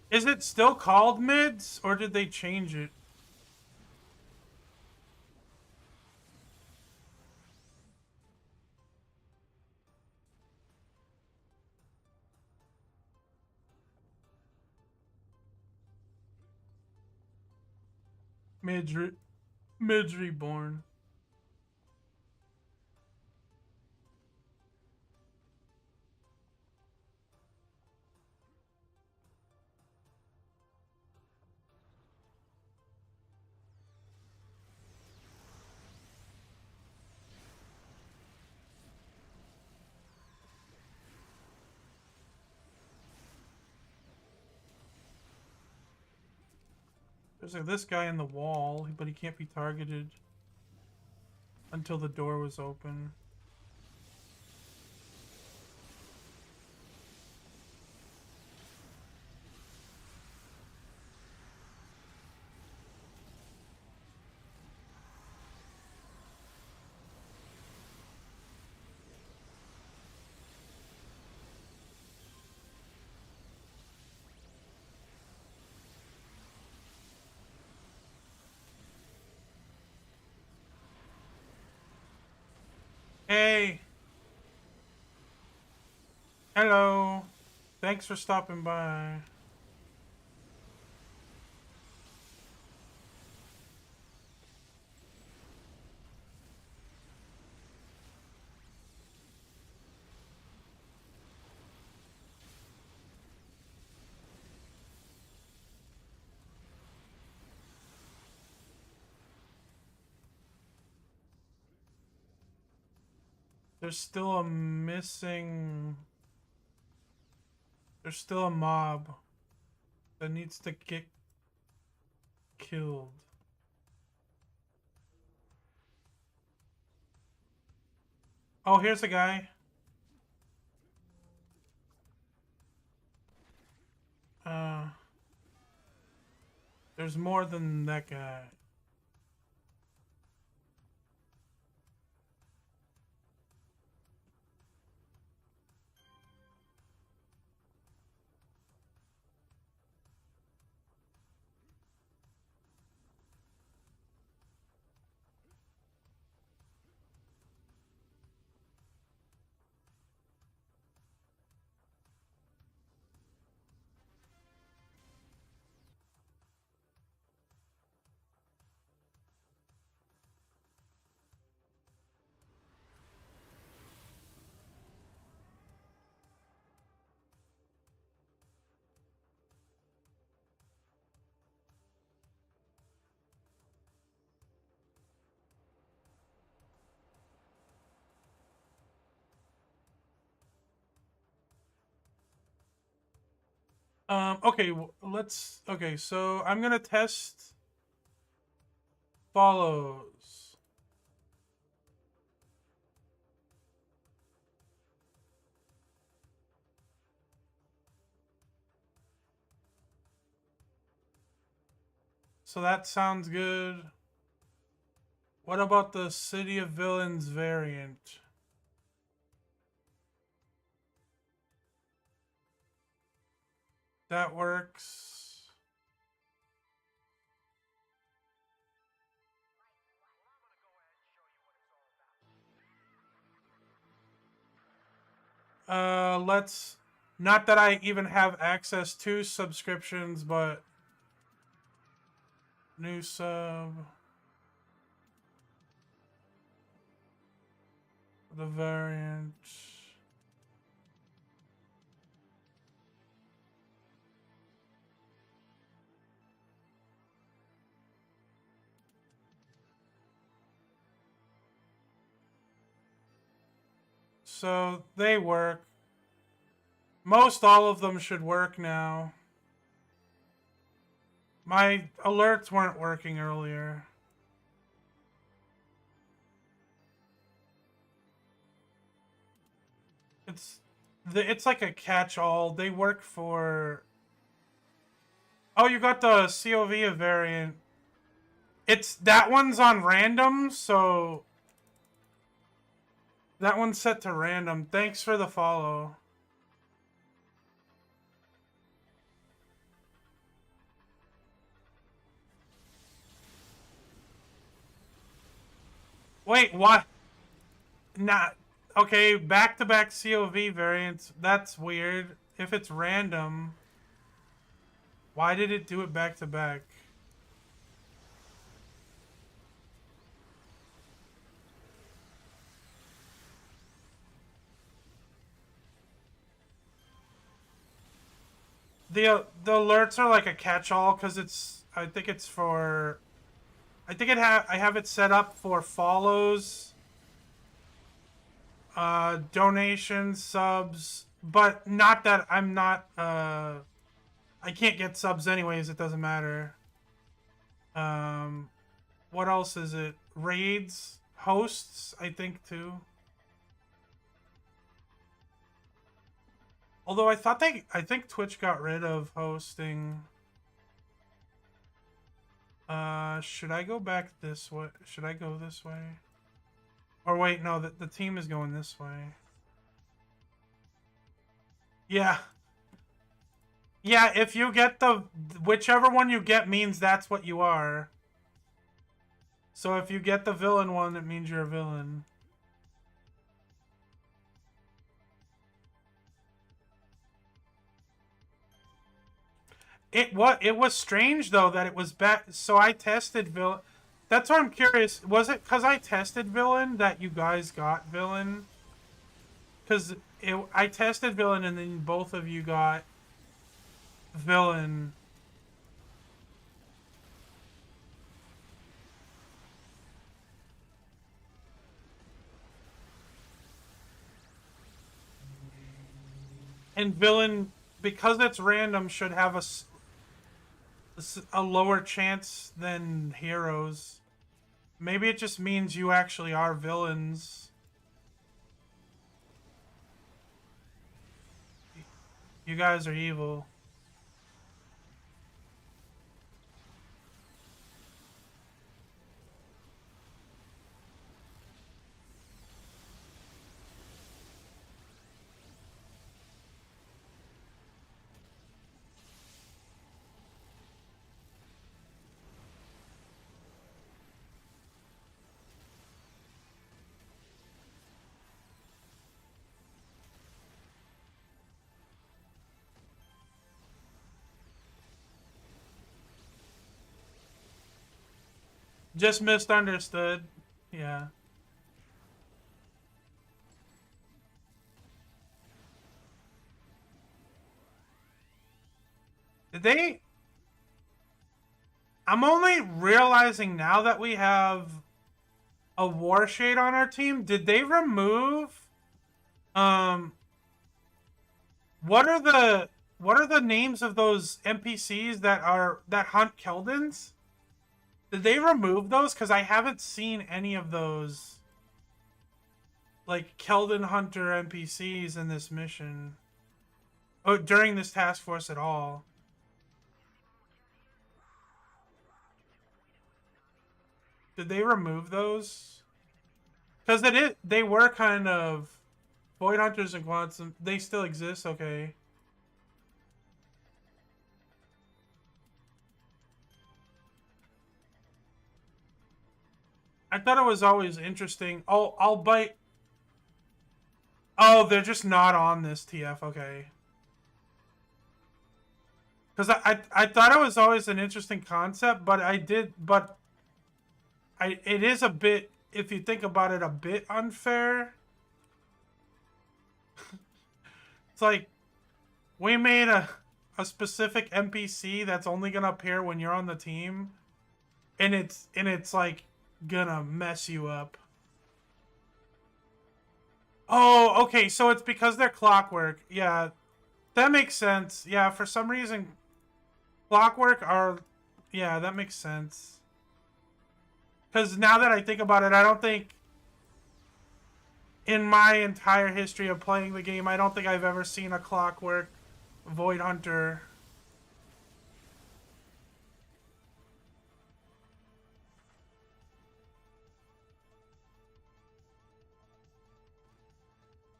Is it still called mids, or did they change it? Mids, mids reborn. There's like this guy in the wall, but he can't be targeted until the door was open. Hey! Hello! Thanks for stopping by. There's still a missing... There's still a mob that needs to get killed. Oh, here's a guy. There's more than that guy. Okay, let's. Okay, so I'm gonna test follows. So that sounds good. What about the City of Villains variant? That works. Let's. Not that I even have access to subscriptions, but new sub. The variant. So they work. Most all of them should work now. My alerts weren't working earlier. It's like a catch-all. They work for. Oh, you got the COV variant. It's that one's on random, so that one's set to random. Thanks for the follow. Wait, what? Not okay. Back-to-back COV variants. That's weird. If it's random, why did it do it back-to-back? The alerts are like a catch-all because it's. I think it's for. I think I have it set up for follows, donations, subs, but not that I'm not. I can't get subs anyways. It doesn't matter. What else is it? Raids, hosts, I think too. Although I think Twitch got rid of hosting. Should I go back this way? Should I go this way? Or wait, no, the team is going this way. Yeah. Yeah, if you get whichever one you get means that's what you are. So if you get the villain one, it means you're a villain. It was strange though that it was back. So I tested villain. That's why I'm curious. Was it because I tested villain that you guys got villain? Because I tested villain and then both of you got villain. And villain, because it's random, should have a lower chance than heroes. Maybe it just means you actually are villains. You guys are evil. Just misunderstood. Yeah. Did they? I'm only realizing now that we have a war shade on our team. Did they remove? What are the what are the names of those NPCs that hunt Keldons? Did they remove those? Because I haven't seen any of those, like, Keldon Hunter NPCs in this mission. Oh, during this task force at all. Did they remove those? Because they were kind of Void Hunters and Quantum. They still exist, okay. I thought it was always interesting. Oh, I'll bite. Oh, they're just not on this TF, okay. Because I thought it was always an interesting concept, but it is a bit, if you think about it, a bit unfair. It's like, we made a specific NPC that's only gonna appear when you're on the team, and it's like gonna mess you up. Oh, okay, so it's because they're clockwork. Yeah, that makes sense. Yeah, for some reason, clockwork are... Yeah, that makes sense. Because now that I think about it, I don't think... In my entire history of playing the game, I don't think I've ever seen a clockwork Void Hunter.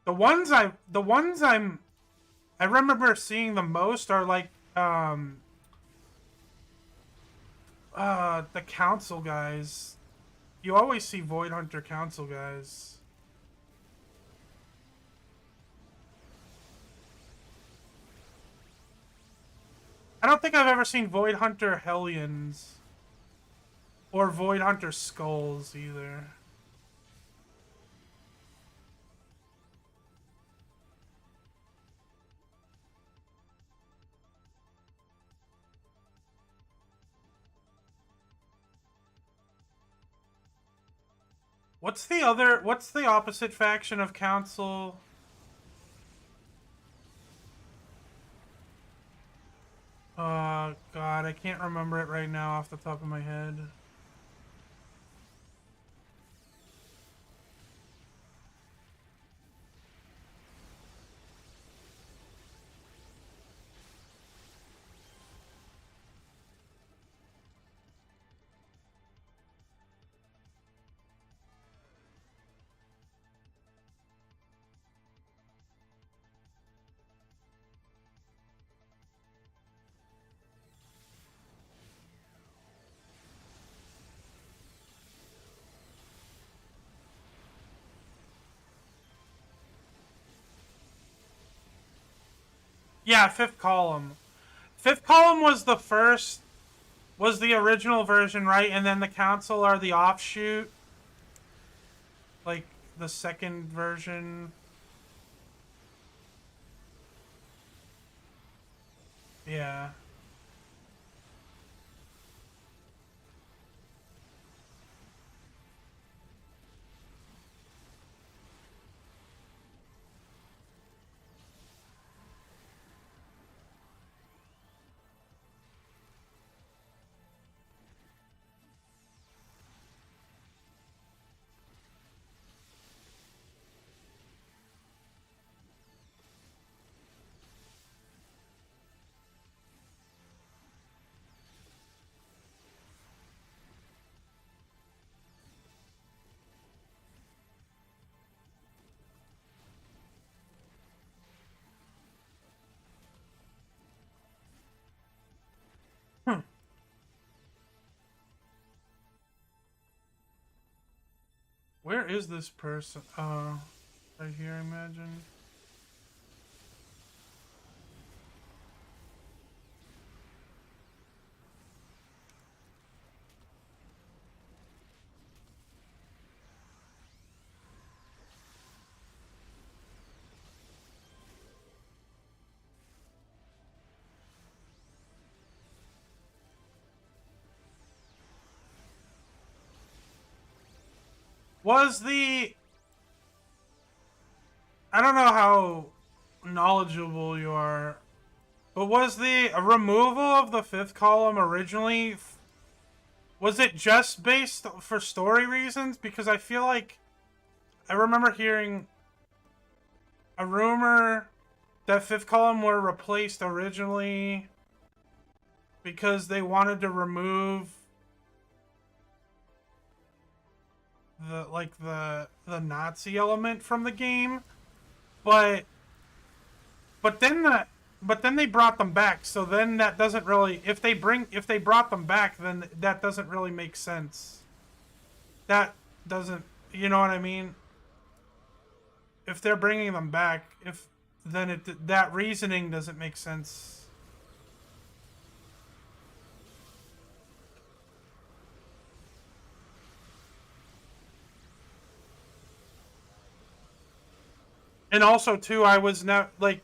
I remember seeing the most are like the council guys. You always see Void Hunter council guys. I don't think I've ever seen Void Hunter Hellions or Void Hunter Skulls either. What's the opposite faction of council? God, I can't remember it right now off the top of my head. Yeah, fifth column. Fifth column was the original version, right? And then the council are the offshoot, like the second version. Yeah. Hmm. Where is this person? Right here, I imagine. Was the... I don't know how knowledgeable you are, But was the removal of the fifth column originally, was it just based for story reasons? Because I feel like I remember hearing a rumor that fifth column were replaced originally because they wanted to remove the Nazi element from the game, but then they brought them back. So then that doesn't really, if they brought them back, then that doesn't really make sense. That doesn't, you know what I mean? If they're bringing them back, then that reasoning doesn't make sense. And also too, I was not like,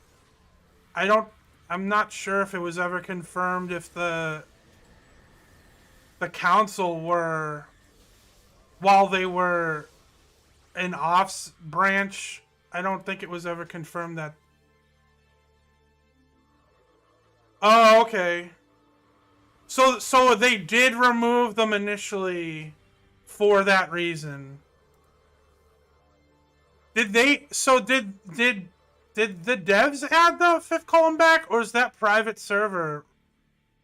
I'm not sure if it was ever confirmed if the council were, while they were an ops branch, I don't think it was ever confirmed that. Oh, okay. So they did remove them initially for that reason. Did they? So did the devs add the fifth column back, or is that private server?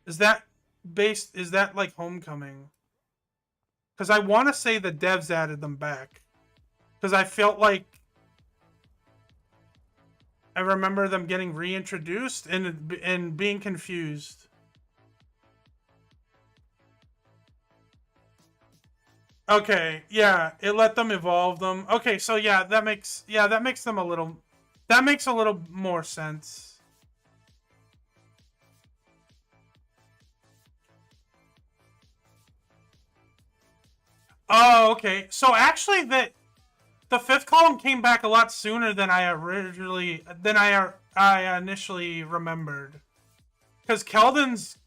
Is that like Homecoming? Because I want to say the devs added them back. Because I felt like I remember them getting reintroduced and being confused. Okay, yeah, it let them evolve them. Okay, so yeah, that makes them a little, that makes a little more sense. Oh, okay. So actually, the fifth column came back a lot sooner than I initially remembered. Because Keldon's,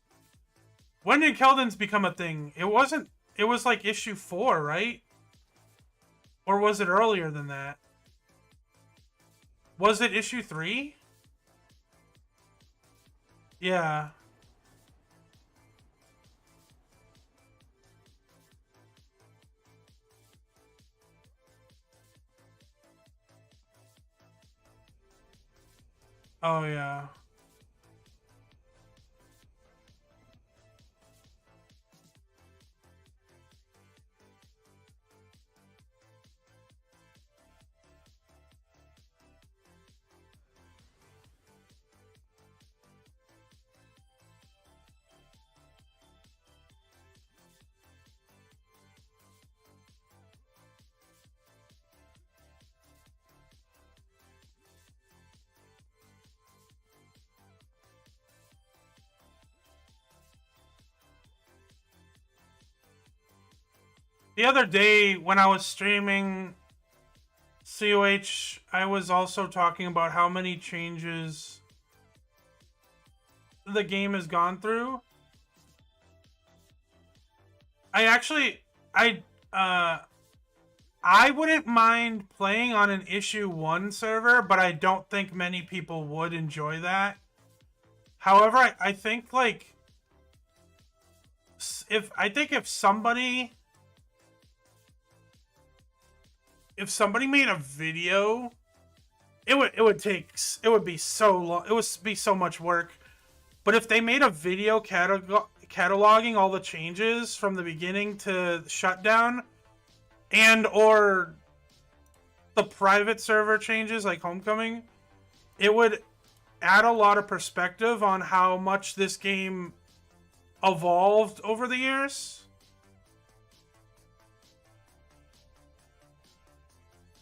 when did Keldon's become a thing? It wasn't. It was like issue 4, right? Or was it earlier than that? Was it issue 3? Yeah. Oh, yeah. The other day when I was streaming COH, I was also talking about how many changes the game has gone through. I wouldn't mind playing on an issue 1 server, but I don't think many people would enjoy that. However, I think like if somebody made a video, it would be so long. It would be so much work. But if they made a video cataloging all the changes from the beginning to shutdown, and or the private server changes like Homecoming, it would add a lot of perspective on how much this game evolved over the years.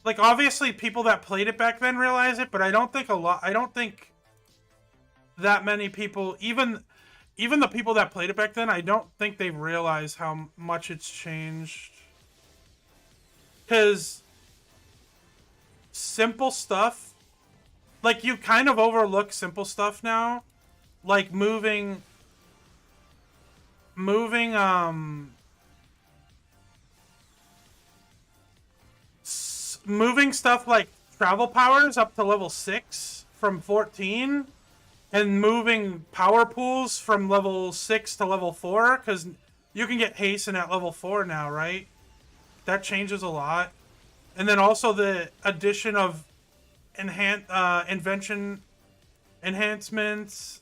Like, obviously, people that played it back then realize it, but I don't think that many people, even the people that played it back then, I don't think they realize how much it's changed. Because simple stuff, like, you kind of overlook simple stuff now, like moving stuff like travel powers up to level 6 from 14 and moving power pools from level 6 to level 4, because you can get hasten at level 4 now, right? That changes a lot. And then also the addition of invention enhancements,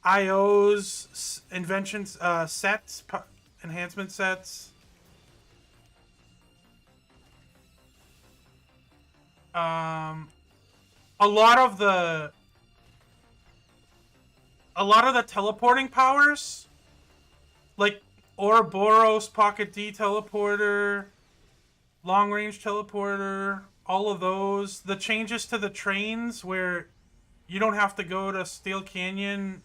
IOs, inventions, sets, enhancement sets. A lot of the teleporting powers, like Ouroboros, Pocket D teleporter, long range teleporter, all of those. The changes to the trains where you don't have to go to Steel Canyon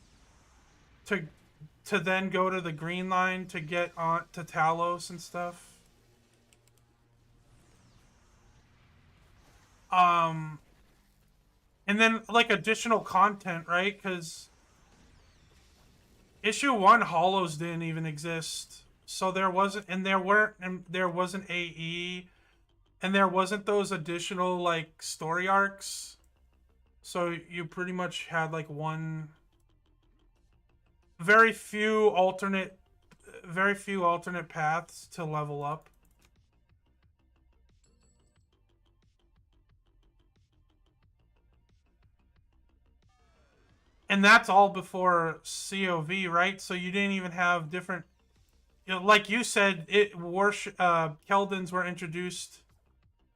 to then go to the Green Line to get on to Talos and stuff. And then like additional content, right? Because issue 1 hollows didn't even exist, so there wasn't AE, and there wasn't those additional like story arcs. So you pretty much had like very few alternate paths to level up. And that's all before COV, right? So you didn't even have different, like you said, Keldons were introduced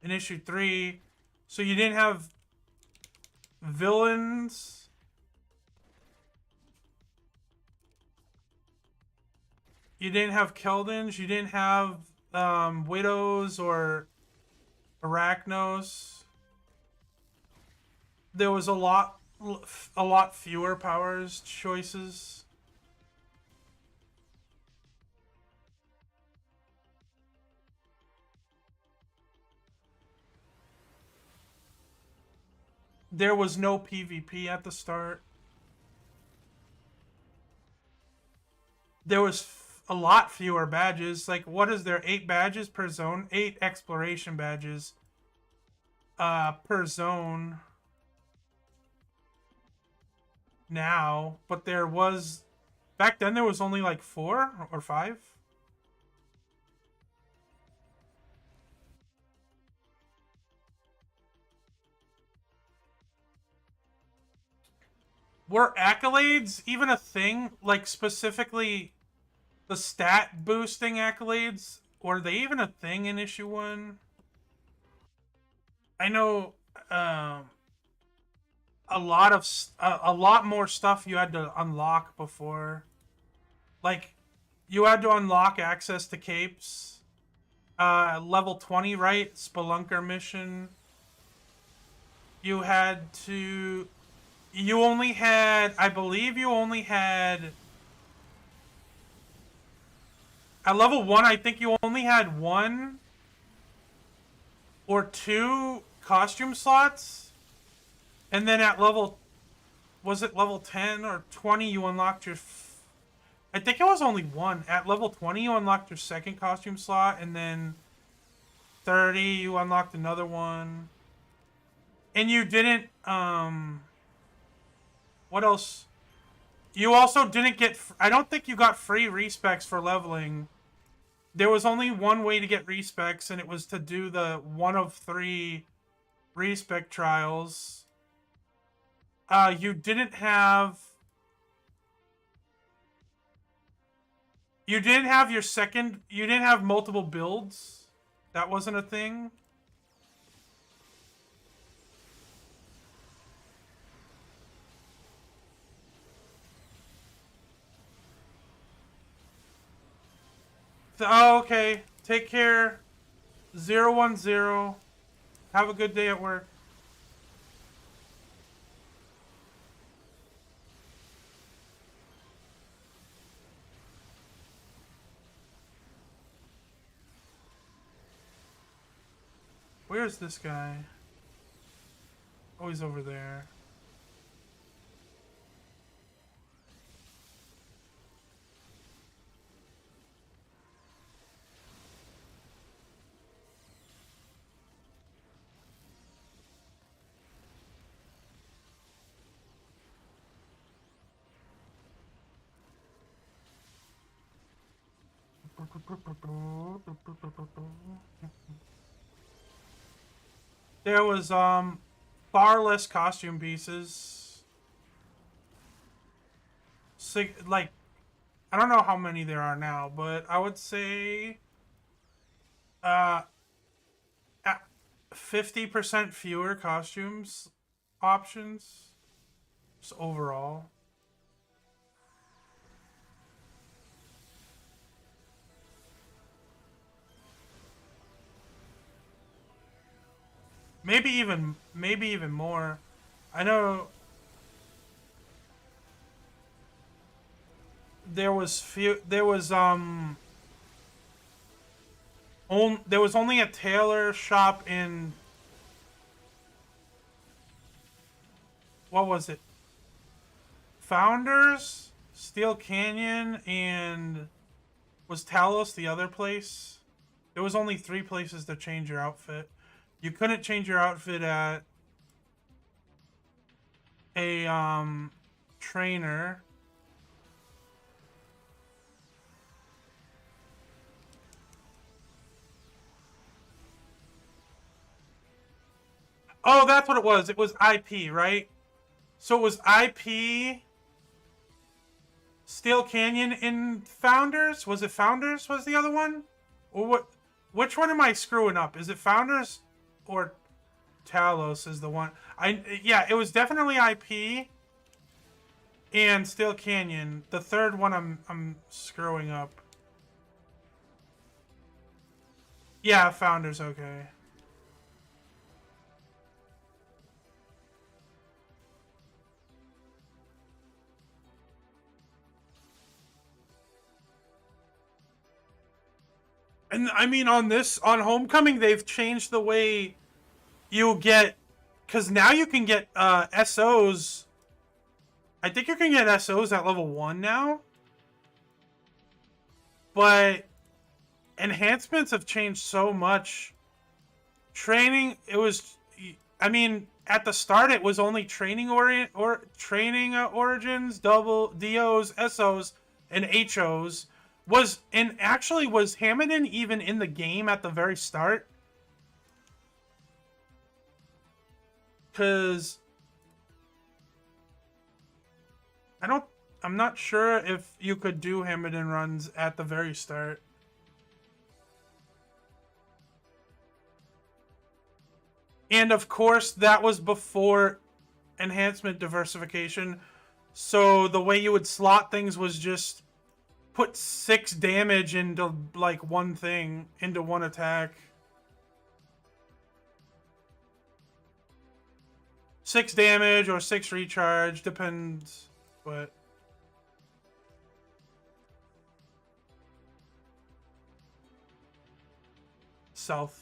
in issue 3, so you didn't have villains. You didn't have Keldons. You didn't have widows or arachnos. There was a lot fewer powers choices. There was no PvP at the start. There was a lot fewer badges. Like, what is there? 8 badges per zone? 8 exploration badges per zone now. But there was, back then there was only like 4 or 5. Were accolades even a thing? Like, specifically the stat boosting accolades? Were they even a thing in issue 1? I know a lot more stuff you had to unlock before. Like, you had to unlock access to capes. Level 20, right? Spelunker mission. You had to... You only had... I believe you only had... At level 1, I think you only had 1 or 2 costume slots. And then at level... Was it level 10 or 20 you unlocked your... I think it was only 1. At level 20 you unlocked your second costume slot, and then 30 you unlocked another one. And you didn't... What else? You also didn't get... I don't think you got free respecs for leveling. There was only one way to get respecs, and it was to do the 1 of 3 respec trials. You didn't have... You didn't have your second... You didn't have multiple builds. That wasn't a thing. Oh, okay. Take care. 010. Have a good day at work. Where's this guy? Oh, he's over there. There was far less costume pieces. Like, I don't know how many there are now, but I would say 50% fewer costumes options just overall. Maybe even more. I know there was only a tailor shop in, what was it? Founders, Steel Canyon, and was Talos the other place? There was only 3 places to change your outfit. You couldn't change your outfit at a trainer. Oh, that's what it was. It was IP, right? So it was IP, Steel Canyon, in Founders? Was it Founders was the other one? Or what? Which one am I screwing up? Is it Founders or Talos is the one? Yeah, it was definitely IP and Steel Canyon. The third one I'm screwing up. Yeah, Founders, okay. And I mean, on Homecoming, they've changed the way you get, because now you can get SOs. I think you can get SOs at level 1 now. But enhancements have changed so much. Training, it was, I mean, at the start it was only training origins, double DOs, SOs, and HOs. Was Hammondon even in the game at the very start? Because I'm not sure if you could do Hammondon runs at the very start. And of course, that was before enhancement diversification. So the way you would slot things was just put 6 damage into like one thing, into one attack. 6 damage or 6 recharge, depends, but south.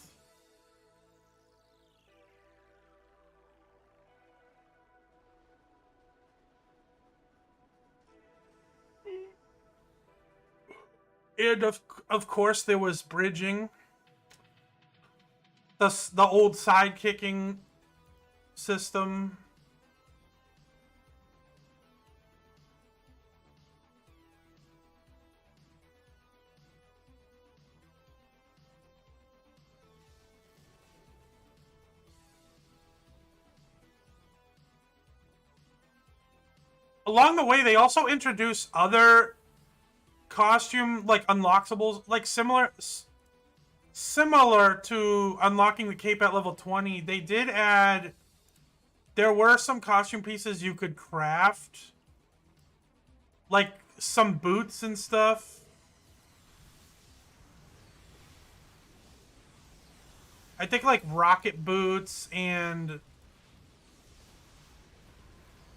And of course there was bridging. The old side kicking system. Along the way, they also introduced other costume, like, unlockables, like similar to unlocking the cape at level 20. They did add, there were some costume pieces you could craft, like some boots and stuff. I think like rocket boots and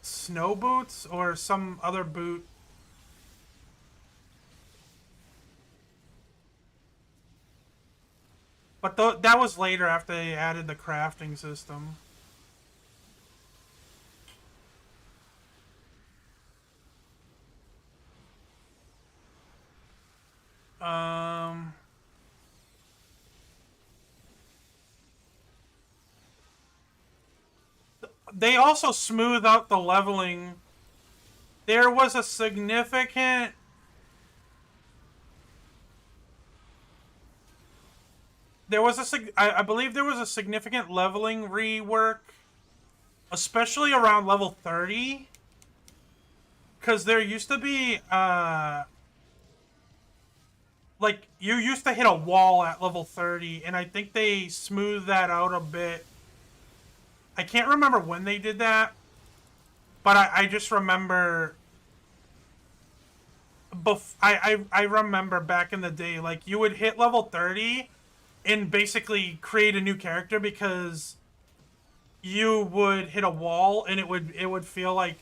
snow boots or some other boot. But that was later after they added the crafting system. They also smooth out the leveling. There was a significant I believe there was a significant leveling rework, especially around level 30, because there used to be like you used to hit a wall at level 30, and I think they smoothed that out a bit. I can't remember when they did that, but I just remember I remember back in the day, like, you would hit level 30 and basically create a new character because you would hit a wall and it would feel like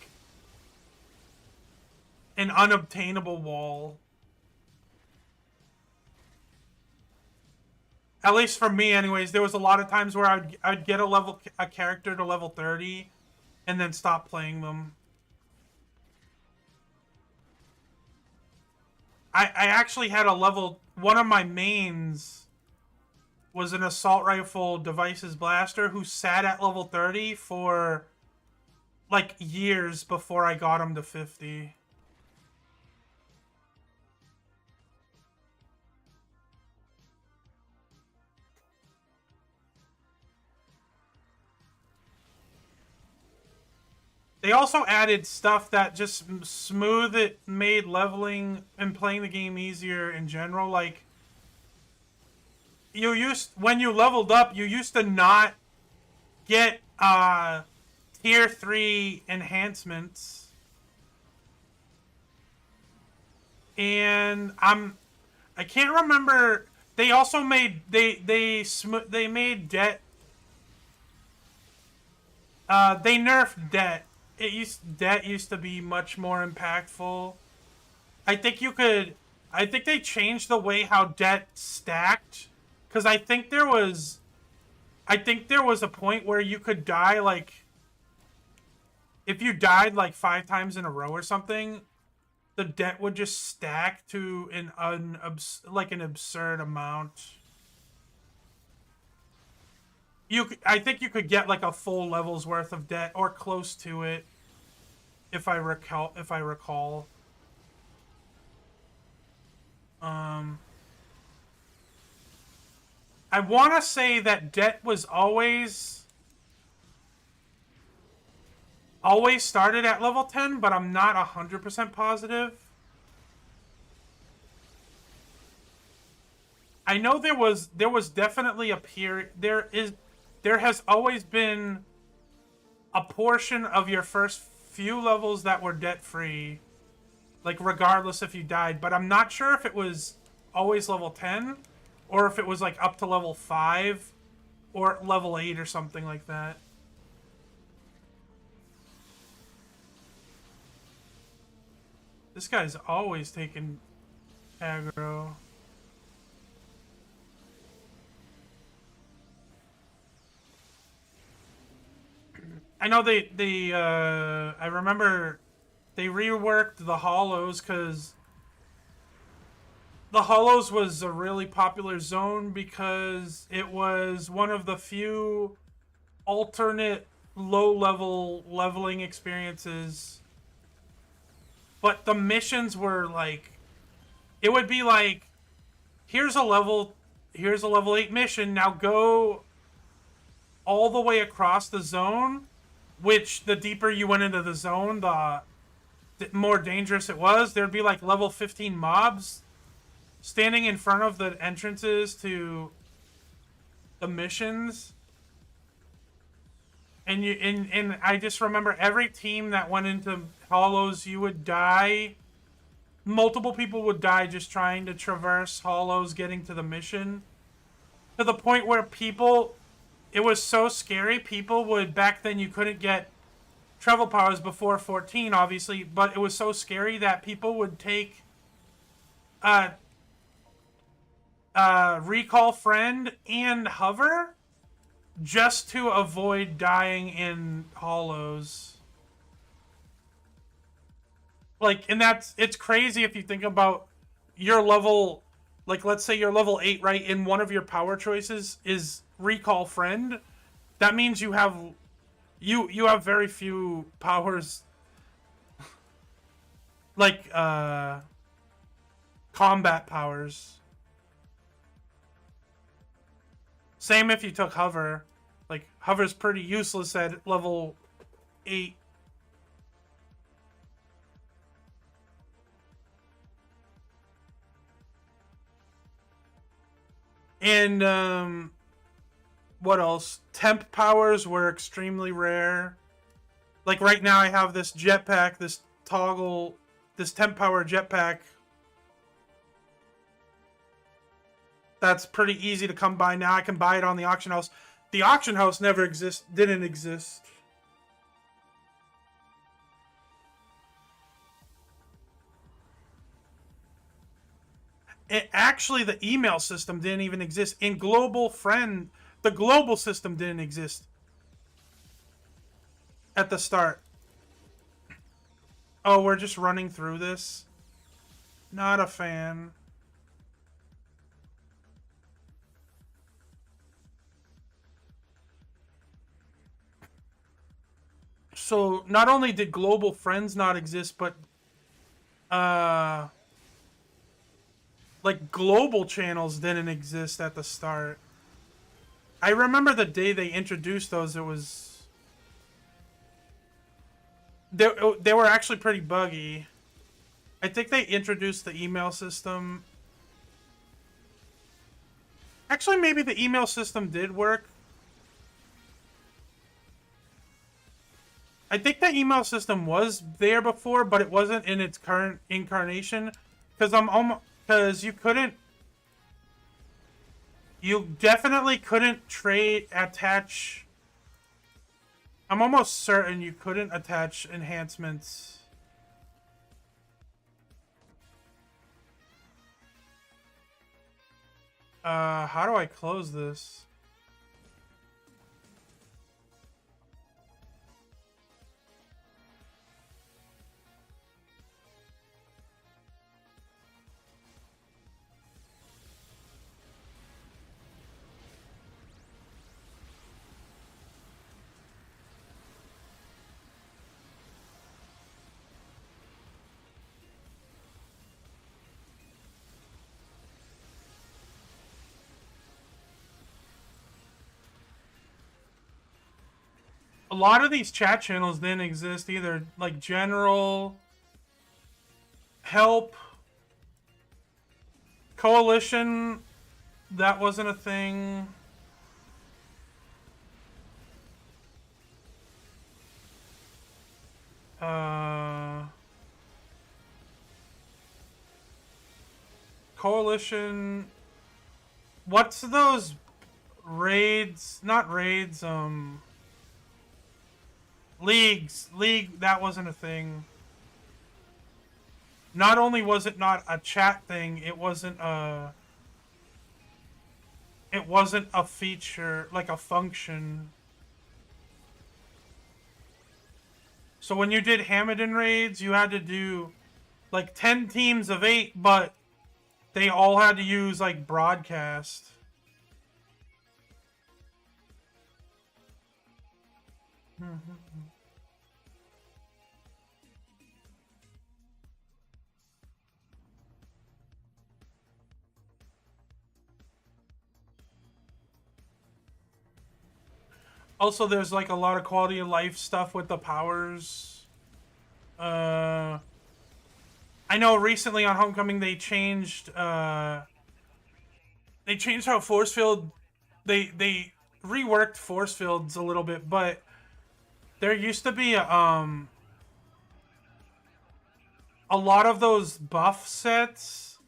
an unobtainable wall. At least for me, anyways, there was a lot of times where I'd get a character to level 30 and then stop playing them. I actually had one of my mains was an assault rifle devices blaster who sat at level 30 for like years before I got him to 50. They also added stuff that just made leveling and playing the game easier in general. Like, when you leveled up, you used to not get tier 3 enhancements. And I can't remember. They also made they made debt. They nerfed debt. Debt used to be much more impactful. I think they changed the way how debt stacked, because I think there was a point where you could die, like, if you died like 5 times in a row or something, the debt would just stack to an absurd amount. I think you could get like a full level's worth of debt or close to it, if I recall. I want to say that debt was always started at level 10, but I'm not 100% positive. I know there was definitely a period. There has always been a portion of your first few levels that were debt-free, like, regardless if you died, but I'm not sure if it was always level 10 or if it was like up to level 5 or level 8 or something like that. This guy's always taking aggro. I know I remember they reworked the Hollows, because the Hollows was a really popular zone because it was one of the few alternate low-level leveling experiences. But the missions were like, it would be like, here's a level 8 mission, now go all the way across the zone, which the deeper you went into the zone, the more dangerous it was. There'd be like level 15 mobs standing in front of the entrances to the missions. And I just remember every team that went into Hollows, you would die. Multiple people would die just trying to traverse Hollows, getting to the mission. To the point where it was so scary, people would, back then you couldn't get travel powers before 14, obviously, but it was so scary that people would take recall friend and hover just to avoid dying in Hollows. Like, and it's crazy if you think about your level, like, let's say you're level 8, right, and one of your power choices is recall friend. That means you have very few powers, like combat powers. Same if you took hover. Like, hover's pretty useless at level 8. And, what else? Temp powers were extremely rare. Like, right now I have this jetpack, this toggle, this temp power jetpack. That's pretty easy to come by now. I can buy it on the auction house. The auction house didn't exist. Actually, the email system didn't even exist. In the global system didn't exist at the start. Oh, we're just running through this? Not a fan. So, not only did global friends not exist, but like, global channels didn't exist at the start. I remember the day they introduced those, it was... They were actually pretty buggy. I think they introduced the email system. Actually, maybe the email system did work. I think the email system was there before, but it wasn't in its current incarnation. Because you definitely couldn't attach. I'm almost certain you couldn't attach enhancements. How do I close this? A lot of these chat channels didn't exist either. Like, general, help, coalition, that wasn't a thing. Coalition. What's those raids? Not raids, League, that wasn't a thing. Not only was it not a chat thing, it wasn't a feature, like a function. So when you did Hamadin raids, you had to do like 10 teams of 8, but they all had to use like broadcast. Also, there's like a lot of quality of life stuff with the powers. I know recently on Homecoming they changed how force field. They reworked force fields a little bit, but there used to be a lot of those buff sets,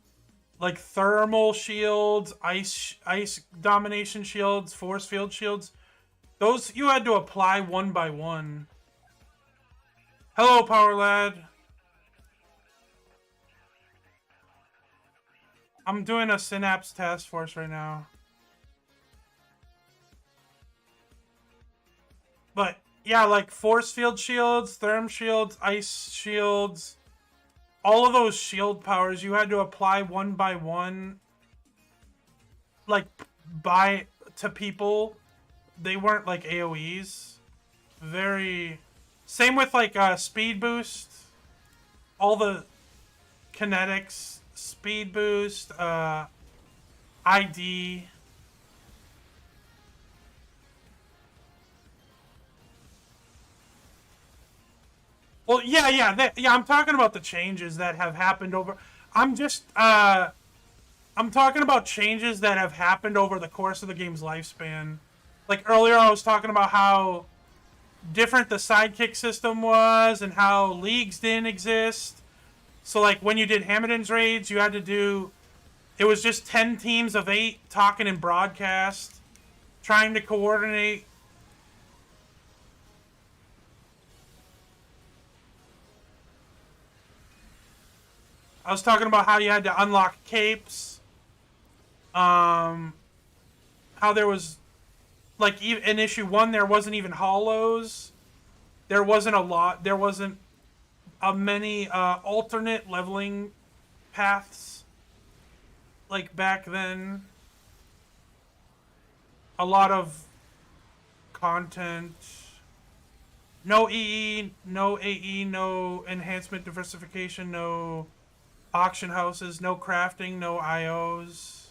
like thermal shields, ice domination shields, force field shields. Those you had to apply one by one. Hello, Power Lad. I'm doing a Synapse task force right now. But yeah, like force field shields, therm shields, ice shields, all of those shield powers you had to apply one by one, like to people. They weren't like AoEs. Same with like speed boost. All the kinetics, speed boost, ID. Well, yeah. I'm talking about the changes that have happened over. I'm just I'm talking about changes that have happened over the course of the game's lifespan. Like earlier, I was talking about how different the sidekick system was and how leagues didn't exist. So, like, when you did Hammondon's raids, you had to do. It was just 10 teams of 8 talking in broadcast, trying to coordinate. I was talking about how you had to unlock capes. How there was, like, in issue 1, there wasn't even hollows. There wasn't a lot. There wasn't many alternate leveling paths like back then. A lot of content. No EE, no AE, no enhancement diversification, no auction houses, no crafting, no IOs.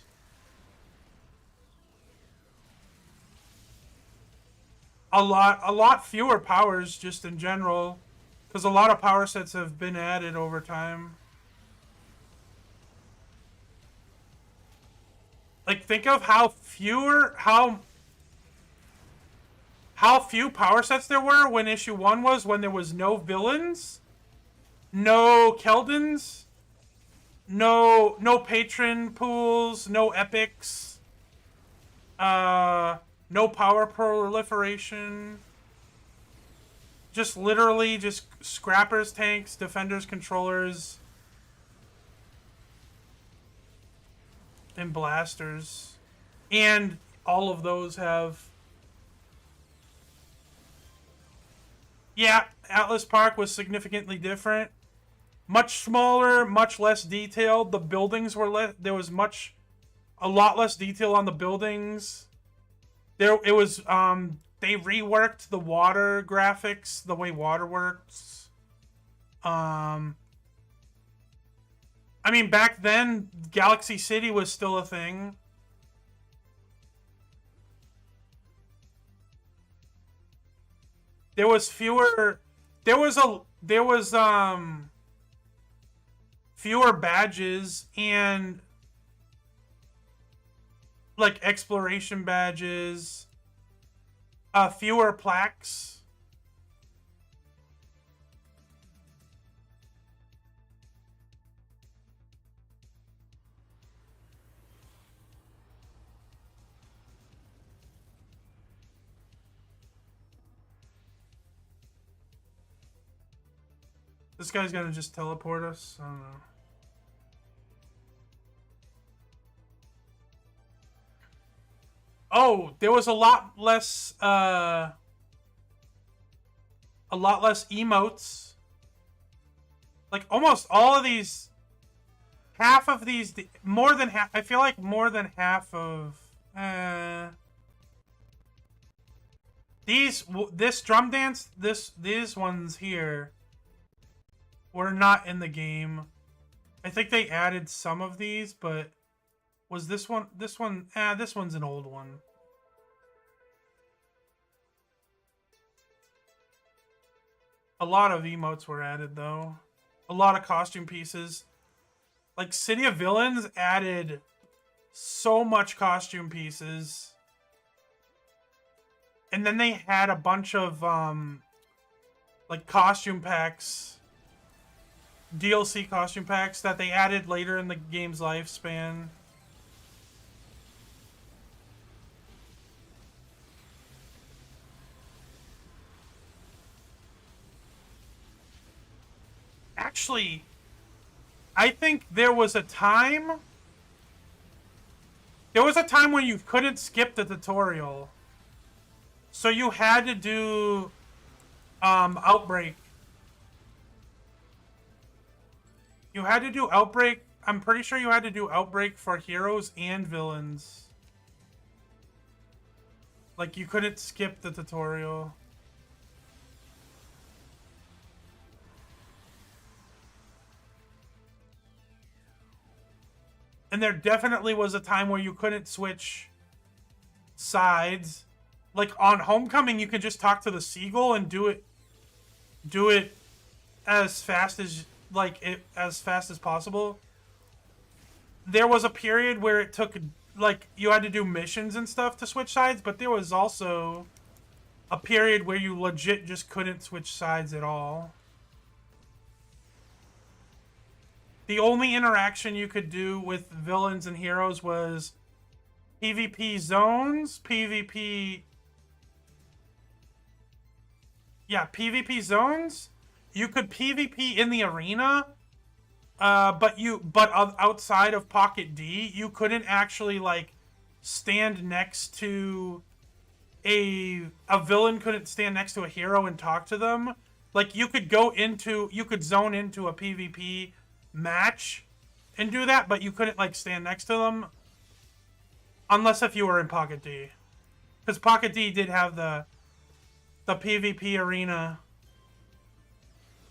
A lot fewer powers just in general, because a lot of power sets have been added over time. Like, think of how few power sets there were when issue 1 was, when there was no villains, no Keldons, no patron pools, no epics, no power proliferation. Just literally just scrappers, tanks, defenders, controllers, and blasters. And all of those have... Yeah, Atlas Park was significantly different. Much smaller, much less detailed. The buildings were there was a lot less detail on the buildings. It was they reworked the water graphics, the way water works. I mean, back then Galaxy City was still a thing. There was fewer fewer badges and, like, exploration badges, fewer plaques. This guy's gonna just teleport us? I don't know. Oh, there was a lot less emotes. Like, almost all of these, half of these, more than half, I feel like more than half of this drum dance, these ones here were not in the game. I think they added some of these, but was this one, this one's an old one. A lot of emotes were added, though. A lot of costume pieces. Like, City of Villains added so much costume pieces. And then they had a bunch of, like, costume packs. DLC costume packs that they added later in the game's lifespan. Actually, I think there was a time when you couldn't skip the tutorial. So you had to do Outbreak. You had to do Outbreak. I'm pretty sure you had to do Outbreak for heroes and villains. Like, you couldn't skip the tutorial. And there definitely was a time where you couldn't switch sides. Like, on Homecoming, you could just talk to the Seagull and do it as fast as as fast as possible. There was a period where it took like you had to do missions and stuff to switch sides, but there was also a period where you legit just couldn't switch sides at all. The only interaction you could do with villains and heroes was PvP zones, PvP. Yeah, PvP zones. You could PvP in the arena, but outside of Pocket D, you couldn't actually like stand next to a villain. Couldn't stand next to a hero and talk to them. Like you could zone into a PvP match and do that, but you couldn't like stand next to them unless if you were in Pocket D, because Pocket D did have the PvP arena.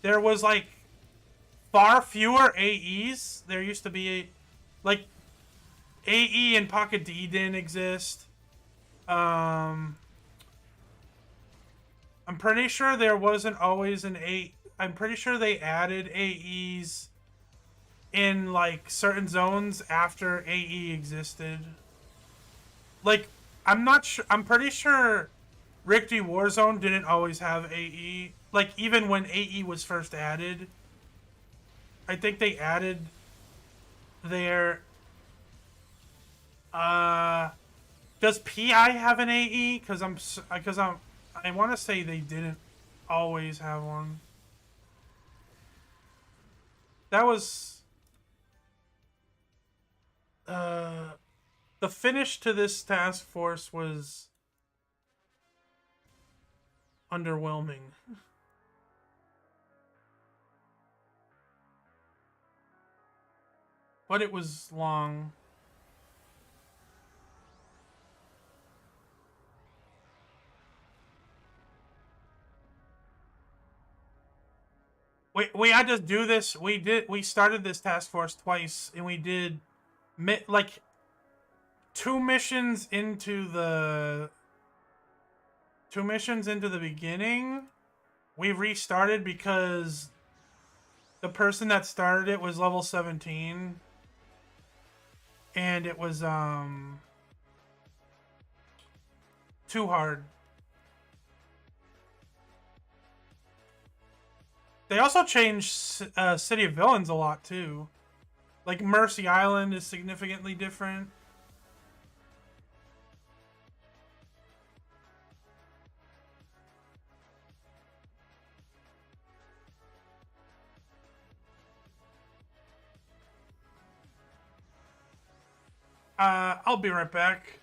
There was like far fewer AEs. There used to be like AE and Pocket D didn't exist. I'm pretty sure there wasn't always an A. I'm pretty sure they added AEs in like certain zones after AE existed. Like I'm not sure. I'm pretty sure Rick Warzone didn't always have AE. Like even when AE was first added, I think they added their. Does PI have an AE? I want to say they didn't always have one. That was the finish to this task force was underwhelming. But it was long. We had to do this. We started this task force twice, and we did like 2 missions into the beginning. We restarted because the person that started it was level 17, and it was too hard. They also changed City of Villains a lot too. Like Mercy Island is significantly different. I'll be right back.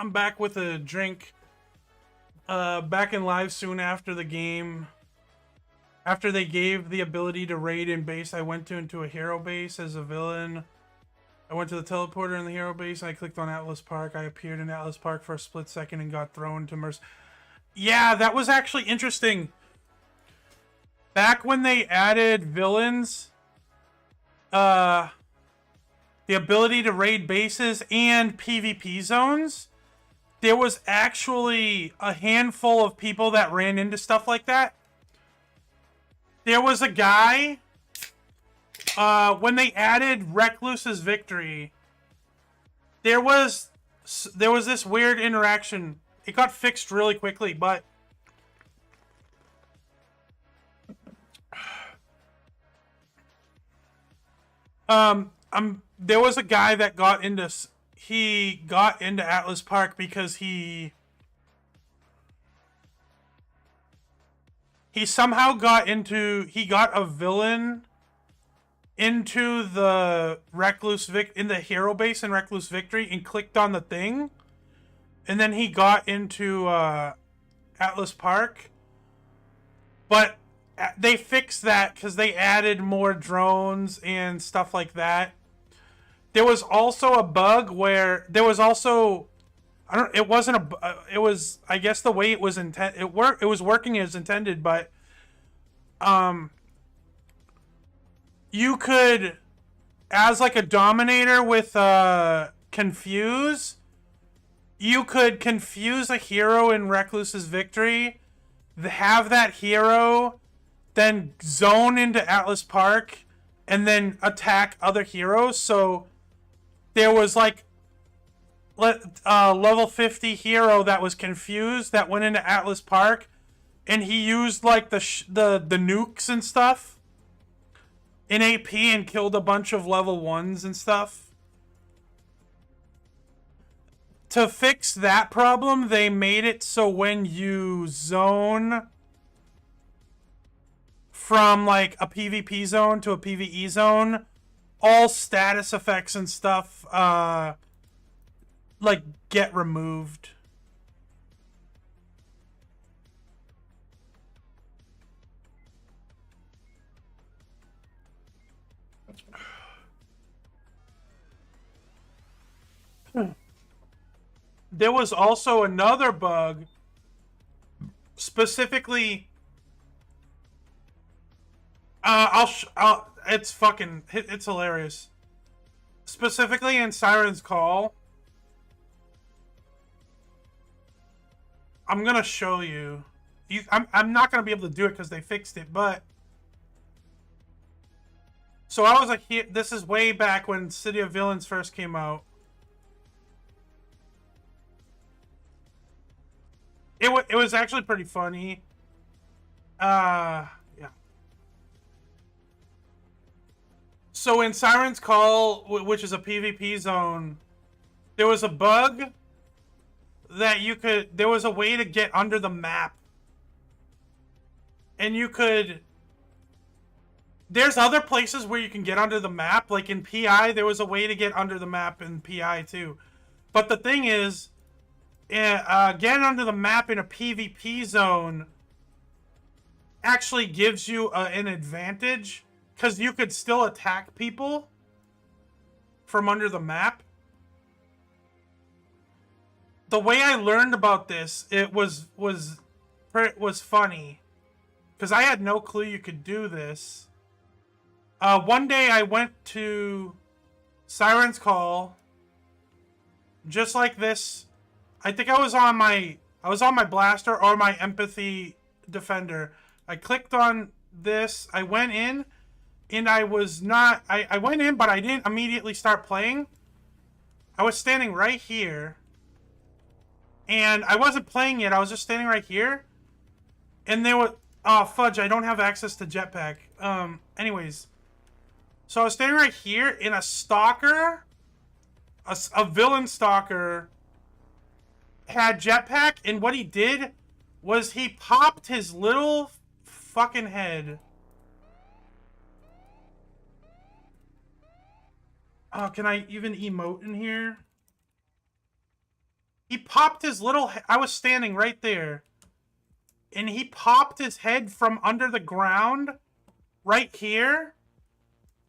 I'm back with a drink. Back in live soon after the game. After they gave the ability to raid in base, I went into a hero base as a villain. I went to the teleporter in the hero base, and I clicked on Atlas Park. I appeared in Atlas Park for a split second and got thrown to Mercy. Yeah, that was actually interesting. Back when they added villains, the ability to raid bases and PvP zones, there was actually a handful of people that ran into stuff like that. There was a guy, when they added Recluse's Victory, there was this weird interaction. It got fixed really quickly, but there was a guy that got into Atlas Park because he somehow got a villain into the in the hero base in Recluse Victory and clicked on the thing, and then he got into Atlas Park. But they fixed that because they added more drones and stuff like that. There was also a bug where there was also, it wasn't it was, I guess the way it was intended, it was working as intended, but you could, as like a dominator with confuse, you could confuse a hero in Recluse's Victory, have that hero then zone into Atlas Park and then attack other heroes. So there was like level 50 hero that was confused that went into Atlas Park, and he used like the nukes and stuff in AP and killed a bunch of level 1s and stuff. To fix that problem, they made it so when you zone from like a PvP zone to a PvE zone, all status effects and stuff like get removed. There was also another bug, specifically. It's hilarious. Specifically in Siren's Call, I'm gonna show you. I'm not gonna be able to do it because they fixed it, but. So I was like, this is way back when City of Villains first came out. It was actually pretty funny. Yeah. So in Siren's Call, which is a PvP zone, there was a bug that there was a way to get under the map. And there's other places where you can get under the map. Like in PI, there was a way to get under the map in PI too. But the thing is, getting under the map in a PvP zone actually gives you an advantage, because you could still attack people from under the map. The way I learned about this, it was funny, because I had no clue you could do this. One day I went to Siren's Call, just like this. I think I was on my blaster or my empathy defender. I clicked on this. I went in, and I went in, but I didn't immediately start playing. I was standing right here, and I wasn't playing yet. I was just standing right here, and there was, oh fudge, I don't have access to jetpack. Anyways, so I was standing right here, and a stalker, a villain stalker, had jetpack, and what he did was he popped his little fucking head. Oh, can I even emote in here? He popped his little... I was standing right there. And he popped his head from under the ground right here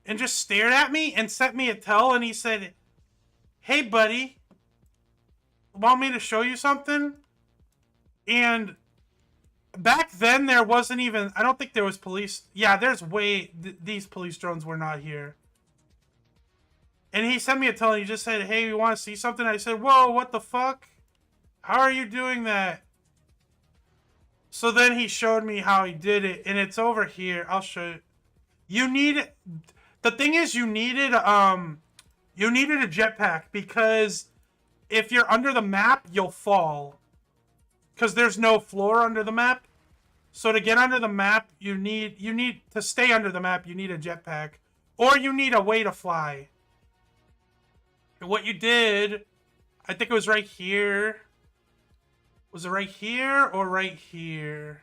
and just stared at me and sent me a tell, and he said, "Hey, buddy, want me to show you something?" And back then, there wasn't even... I don't think there was police... Yeah, there's way... these police drones were not here. And he sent me a tell, and he just said, "Hey, you want to see something?" I said, "Whoa, what the fuck? How are you doing that?" So then he showed me how he did it, and it's over here. I'll show you. You need... The thing is, you needed a jetpack, because if you're under the map, you'll fall. Because there's no floor under the map. So to get under the map, you need to stay under the map, you need a jetpack. Or you need a way to fly. And what you did, I think it was right here. Was it right here or right here?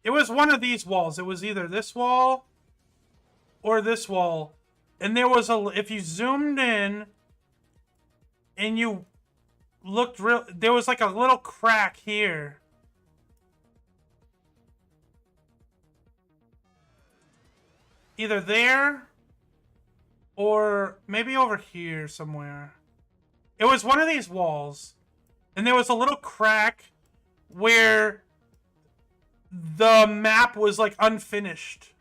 It was one of these walls. It was either this wall or this wall. And there was a... If you zoomed in and you looked real... There was like a little crack here. Either there or maybe over here somewhere. It was one of these walls. And there was a little crack where the map was like unfinished.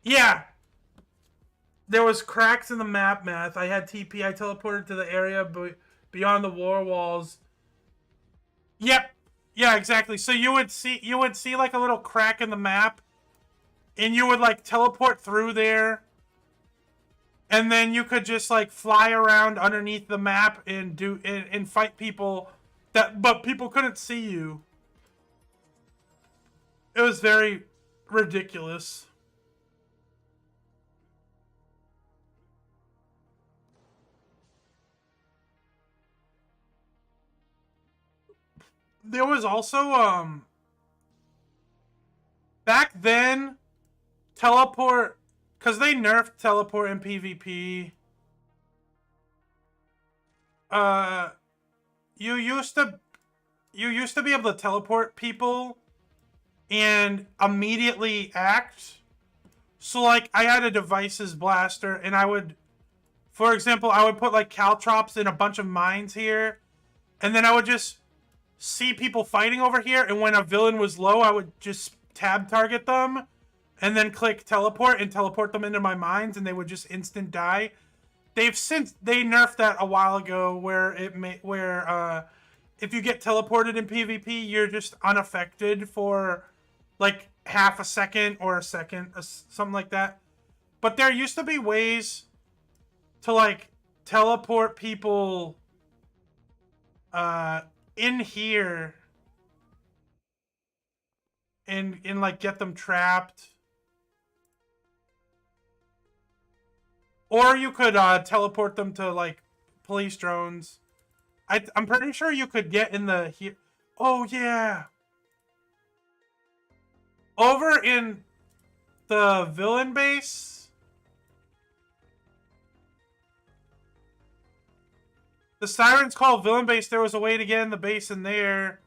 Yeah. There was cracks in the map, Math. I had TP. I teleported to the area beyond the war walls. Yep. Yeah, exactly. So you would see like a little crack in the map, and you would like teleport through there. And then you could just like fly around underneath the map and and fight people but people couldn't see you. It was very ridiculous. There was also back then teleport, because they nerfed teleport in PvP. You used to be able to teleport people and immediately act. So like I had a devices blaster, and I would, for example, I would put like caltrops in a bunch of mines here, and then I would just see people fighting over here, and when a villain was low, I would just tab target them and then click teleport and teleport them into my mines, and they would just instant die. They nerfed that a while ago, where if you get teleported in PvP, you're just unaffected for like half a second or a second, something like that. But there used to be ways to like teleport people in here and like get them trapped. Or you could teleport them to like police drones. I'm pretty sure you could get in the here. Oh yeah. Over in the villain base, the Sirens Call villain base, there was a way to get in the base in there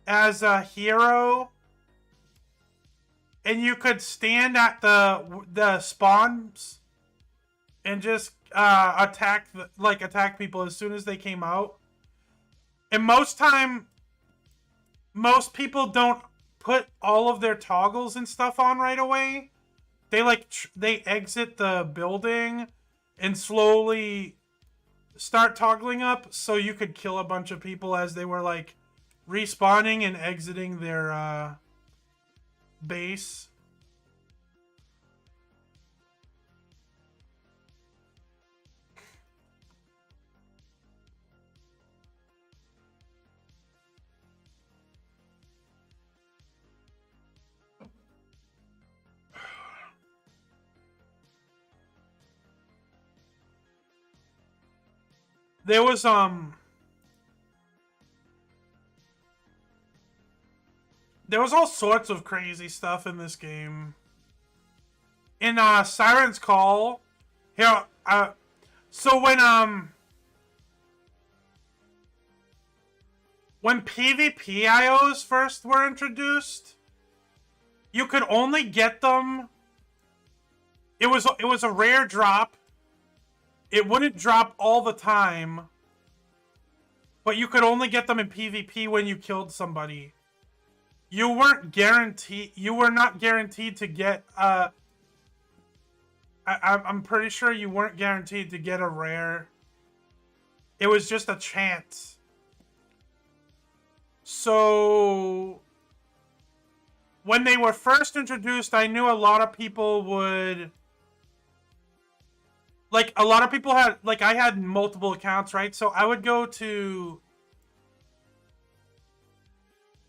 as a hero. And you could stand at the spawns and just attack people as soon as they came out. And most people don't put all of their toggles and stuff on right away. They exit the building and slowly start toggling up, so you could kill a bunch of people as they were like respawning and exiting their base. There was all sorts of crazy stuff in this game. In Siren's Call, Here, so when PvP IOs first were introduced, you could only get them. It was a rare drop. It wouldn't drop all the time, but you could only get them in PvP when you killed somebody. You weren't guaranteed. You were not guaranteed to get. I'm pretty sure you weren't guaranteed to get a rare. It was just a chance. So when they were first introduced, I knew a lot of people would. Like, a lot of people had, like, I had multiple accounts, right? So I would go to,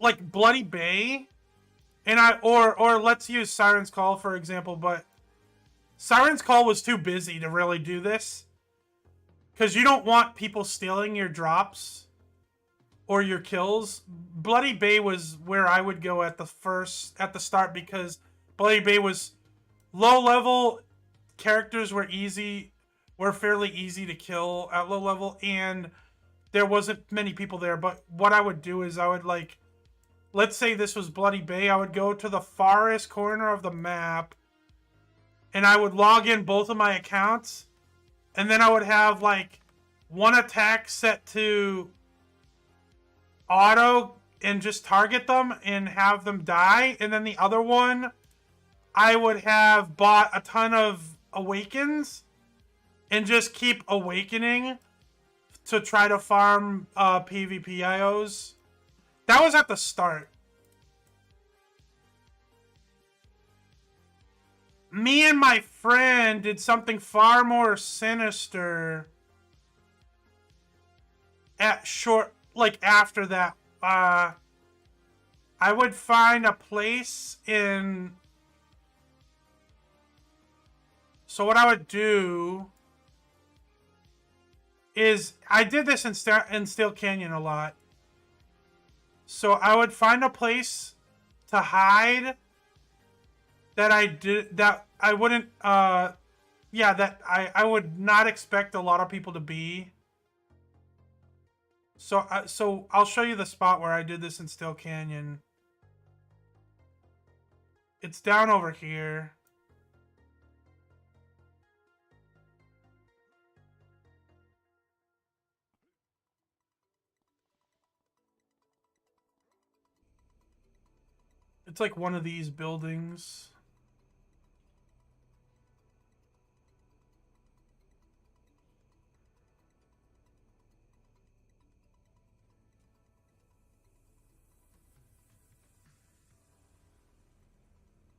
like, Bloody Bay, and or let's use Siren's Call, for example, but Siren's Call was too busy to really do this, because you don't want people stealing your drops or your kills. Bloody Bay was where I would go at the start, because Bloody Bay was low level. Characters were fairly easy to kill at low level, and there wasn't many people there. But what I would do is I would, like, let's say this was Bloody Bay, I would go to the farthest corner of the map, and I would log in both of my accounts, and then I would have, like, one attack set to auto and just target them and have them die, and then the other one I would have bought a ton of awakens and just keep awakening to try to farm PvP IOs. That was at the start. Me and my friend did something far more sinister after that. I would find a place in. So what I would do is, I did this in Steel Canyon a lot. So I would find a place to hide that I would not expect a lot of people to be. So I'll show you the spot where I did this in Steel Canyon. It's down over here. It's like one of these buildings.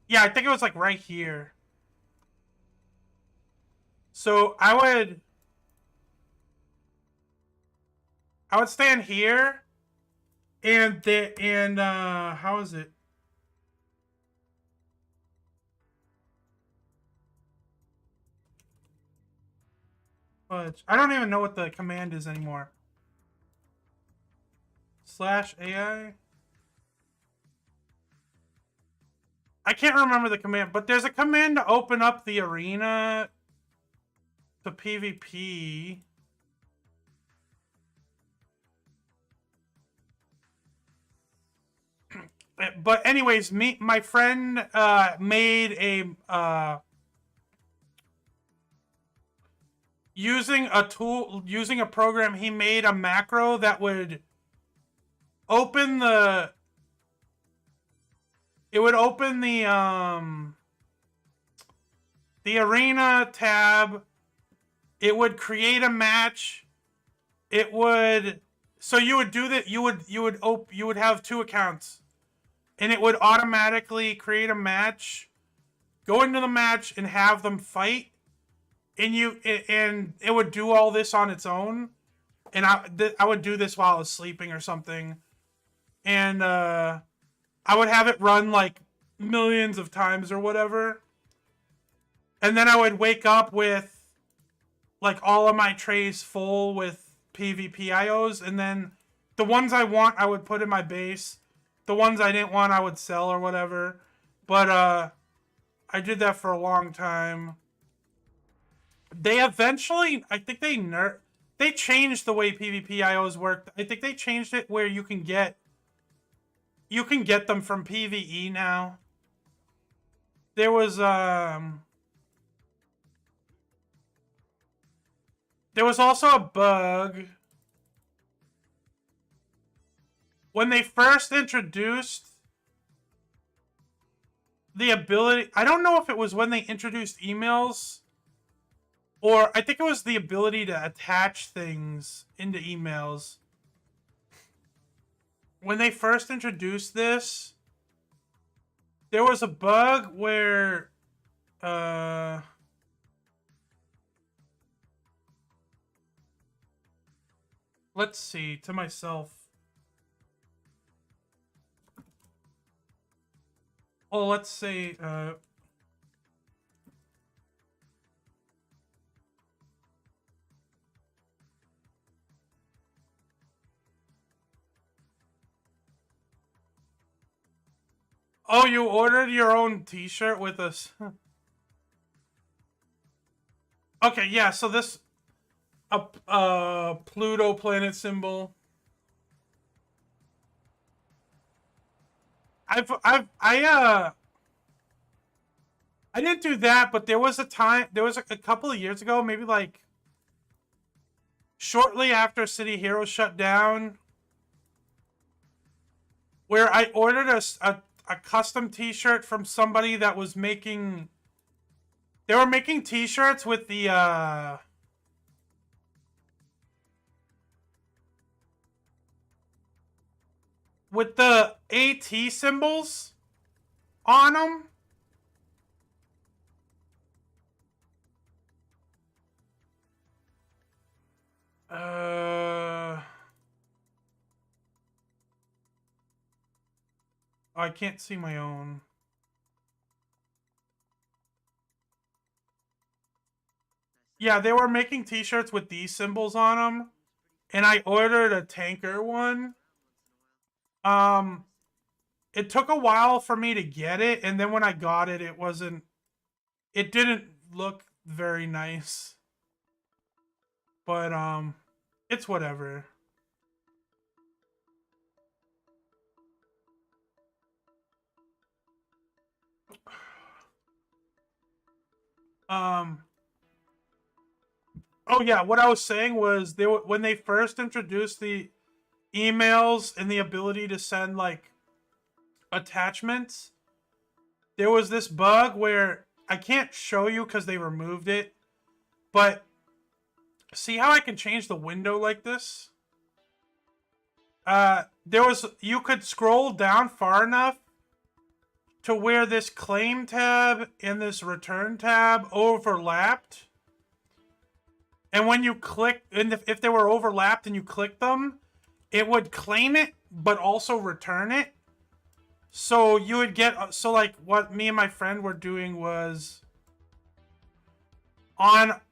Yeah, I think it was like right here. So I would stand here, and how is it? I don't even know what the command is anymore. /AI? I can't remember the command, but there's a command to open up the arena to PvP. But anyways, my friend made a using a program, he made a macro that would open the arena tab. It would create a match. So you would do that. You would have two accounts, and it would automatically create a match, go into the match, and have them fight. And it would do all this on its own. And I would do this while I was sleeping or something. And I would have it run like millions of times or whatever. And then I would wake up with like all of my trays full with PvP IOs. And then the ones I want, I would put in my base. The ones I didn't want, I would sell or whatever. But I did that for a long time. They eventually, I think they changed the way PvP IOs worked. I think they changed it where you can get them from PvE now. There was also a bug when they first introduced the ability. I don't know if it was when they introduced emails, or I think it was the ability to attach things into emails. When they first introduced this, there was a bug where let's see, to myself. Oh, let's say oh, you ordered your own t-shirt with us. Okay, yeah, so this Pluto planet symbol. I didn't do that, but there was a couple of years ago, maybe like shortly after City Heroes shut down, where I ordered a custom t-shirt from somebody that was making... They were making t-shirts with the AT symbols on them. I can't see my own. Yeah, they were making t-shirts with these symbols on them, and I ordered a tanker one. It took a while for me to get it, and then when I got it, it didn't look very nice. But, it's whatever. Oh yeah, what I was saying was when they first introduced the emails and the ability to send like attachments, there was this bug where I can't show you because they removed it, but see how I can change the window like this? You could scroll down far enough to where this claim tab and this return tab overlapped. And when you click, and if they were overlapped and you click them, it would claim it, but also return it. So you would get, so like what me and my friend were doing was,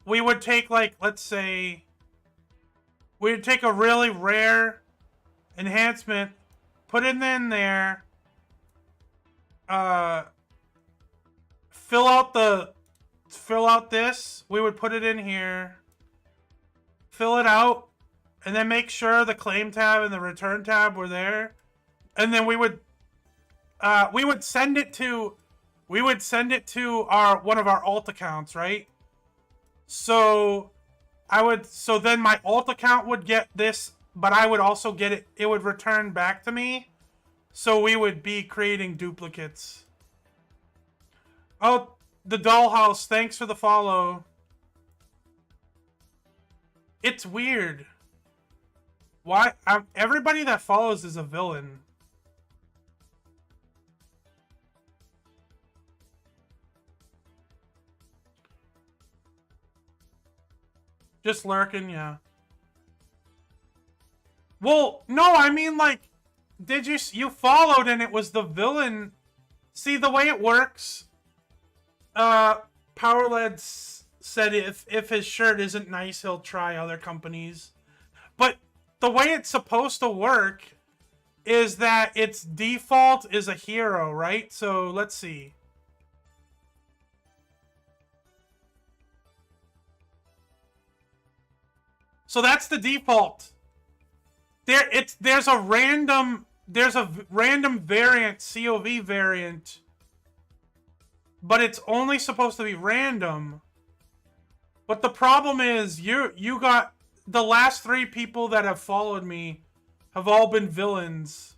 we would take like, let's say, we would take a really rare enhancement, put it in there, fill out this, we would put it in here, fill it out, and then make sure the claim tab and the return tab were there, and then we would send it to one of our alt accounts, right? So then my alt account would get this, but I would also get it. It would return back to me, so we would be creating duplicates. Oh, the dollhouse, thanks for the follow. It's weird. Why? Everybody that follows is a villain. Just lurking, yeah. Well, no, I mean, like, did you followed and it was the villain? See, the way it works, Powerled said if his shirt isn't nice, he'll try other companies. But the way it's supposed to work is that its default is a hero, right? So let's see. So that's the default. There's a random variant, COV variant, but it's only supposed to be random. But the problem is you got the last 3 people that have followed me have all been villains.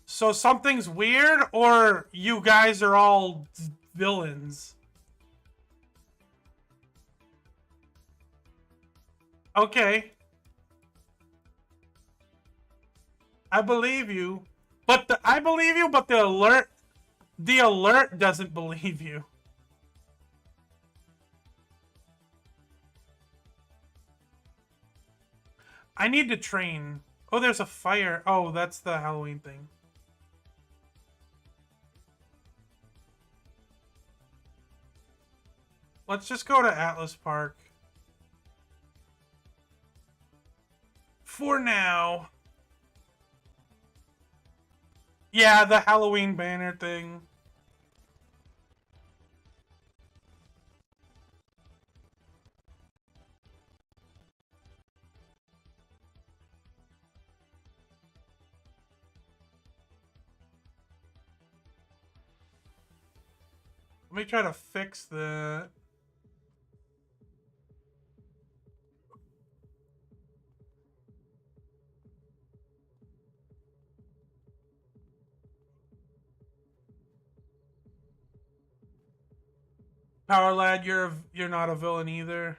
So something's weird, or you guys are all villains. Okay. I believe you. But the alert doesn't believe you. I need to train. Oh, there's a fire. Oh, that's the Halloween thing. Let's just go to Atlas Park. For now. Yeah, the Halloween banner thing. Let me try to fix that. Power Lad, you're not a villain either.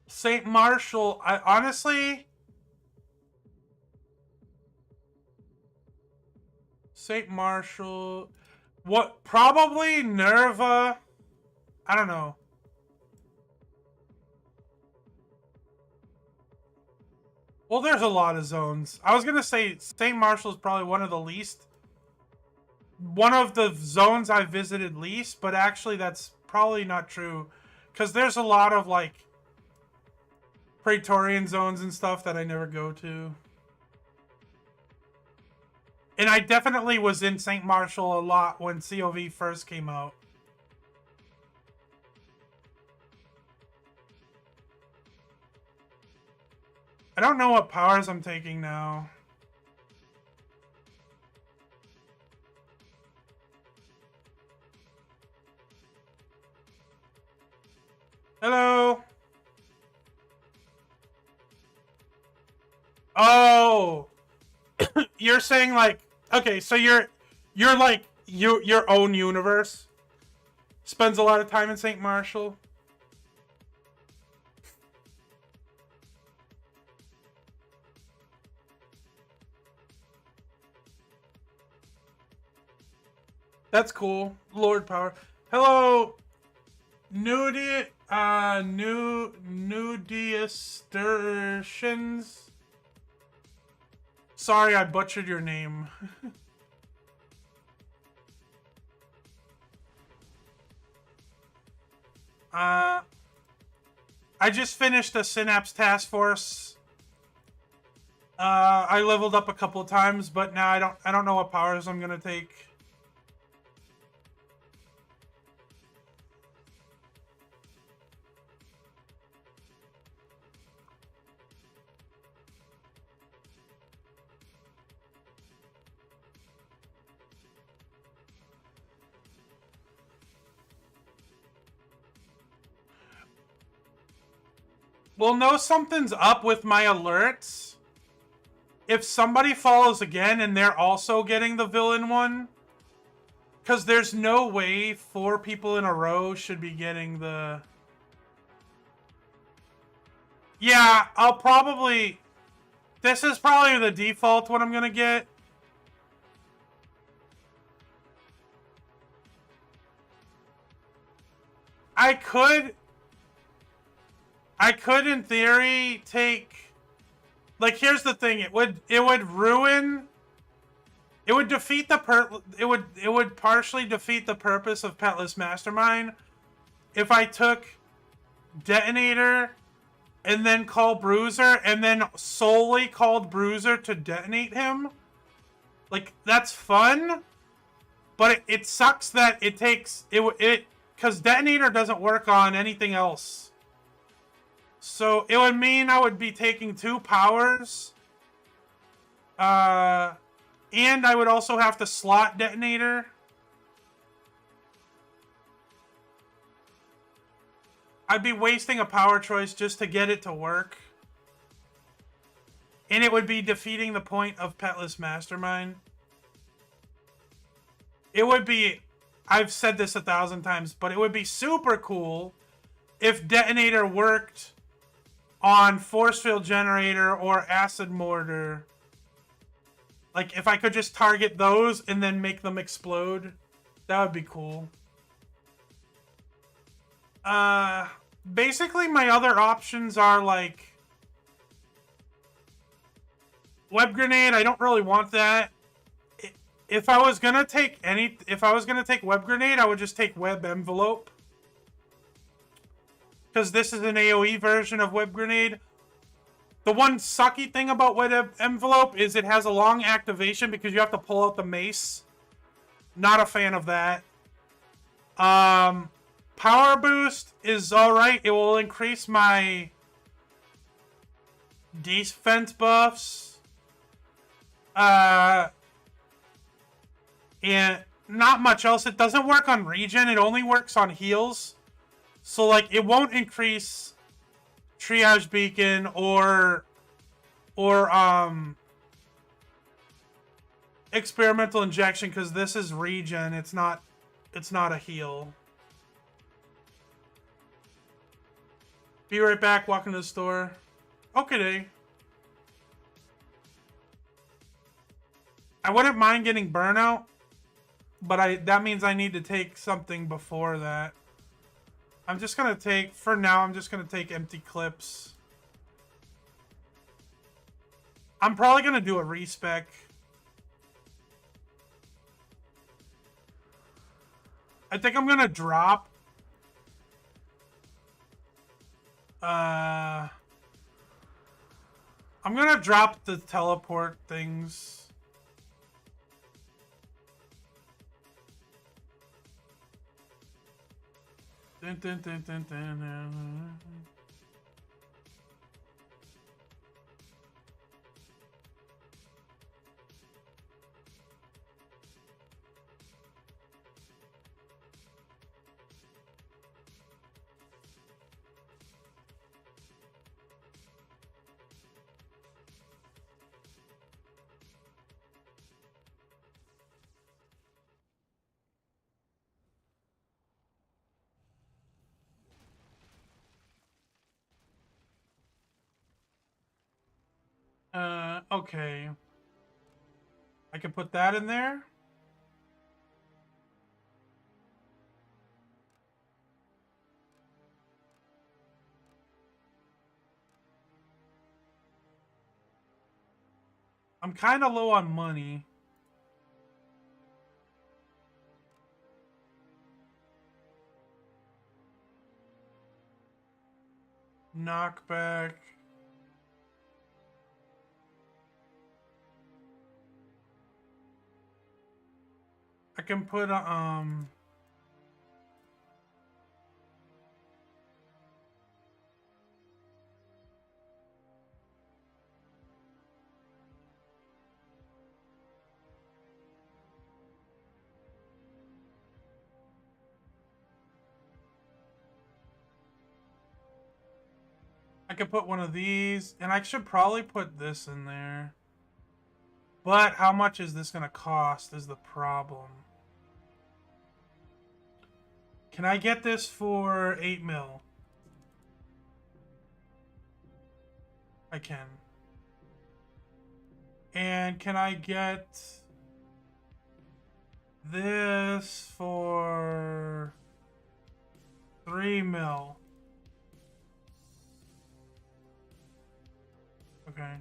St. Marshall, I honestly... St. Marshall... What? Probably Nerva... I don't know. Well, there's a lot of zones. I was gonna say St. Marshall is probably one of the zones I visited least, but actually that's probably not true. Because there's a lot of, like, Praetorian zones and stuff that I never go to. And I definitely was in St. Marshall a lot when COV first came out. I don't know what powers I'm taking now. Hello. Oh. You're saying like, okay, so you're like your own universe. Spends a lot of time in St. Marshall. That's cool. Lord Power. Hello, Nudiastertions. Sorry, I butchered your name. I just finished a Synapse Task Force. I leveled up a couple of times, but now I don't know what powers I'm gonna take. We'll know something's up with my alerts if somebody follows again and they're also getting the villain one. Because there's no way 4 people in a row should be getting the... Yeah, I'll probably... This is probably the default what I'm gonna get. I could in theory take, like, here's the thing, it would ruin, it would defeat the it would partially defeat the purpose of Petless Mastermind if I took Detonator and then call Bruiser and then solely called Bruiser to detonate him. Like, that's fun, but it sucks that it takes... Because detonator doesn't work on anything else. So, it would mean I would be taking 2 powers. And I would also have to slot detonator. I'd be wasting a power choice just to get it to work. And it would be defeating the point of Petless Mastermind. It would be... I've said this 1,000 times, but it would be super cool if detonator worked on force field generator or acid mortar. Like, if I could just target those and then make them explode, that would be cool. Basically, my other options are, like... Web grenade, I don't really want that. If I was gonna take web grenade, I would just take web envelope. Because this is an AoE version of web grenade. The one sucky thing about web envelope is it has a long activation because you have to pull out the mace. Not a fan of that. Power boost is alright. It will increase my defense buffs. And not much else. It doesn't work on regen. It only works on heals. So, like, it won't increase triage beacon or experimental injection because this is regen. It's not a heal. Be right back. Walking to the store. Okay. I wouldn't mind getting burnout, but that means I need to take something before that. I'm just gonna take, for now, I'm just gonna take empty clips. I'm probably gonna do a respec. I think I'm gonna drop. I'm gonna drop the teleport things. Dun, dun, dun, dun, dun, dun. Okay. I can put that in there. I'm kind of low on money. Knockback. I can put I could put one of these, and I should probably put this in there. But how much is this gonna cost is the problem. Can I get this for 8 mil? I can. And can I get this for 3 mil? Okay.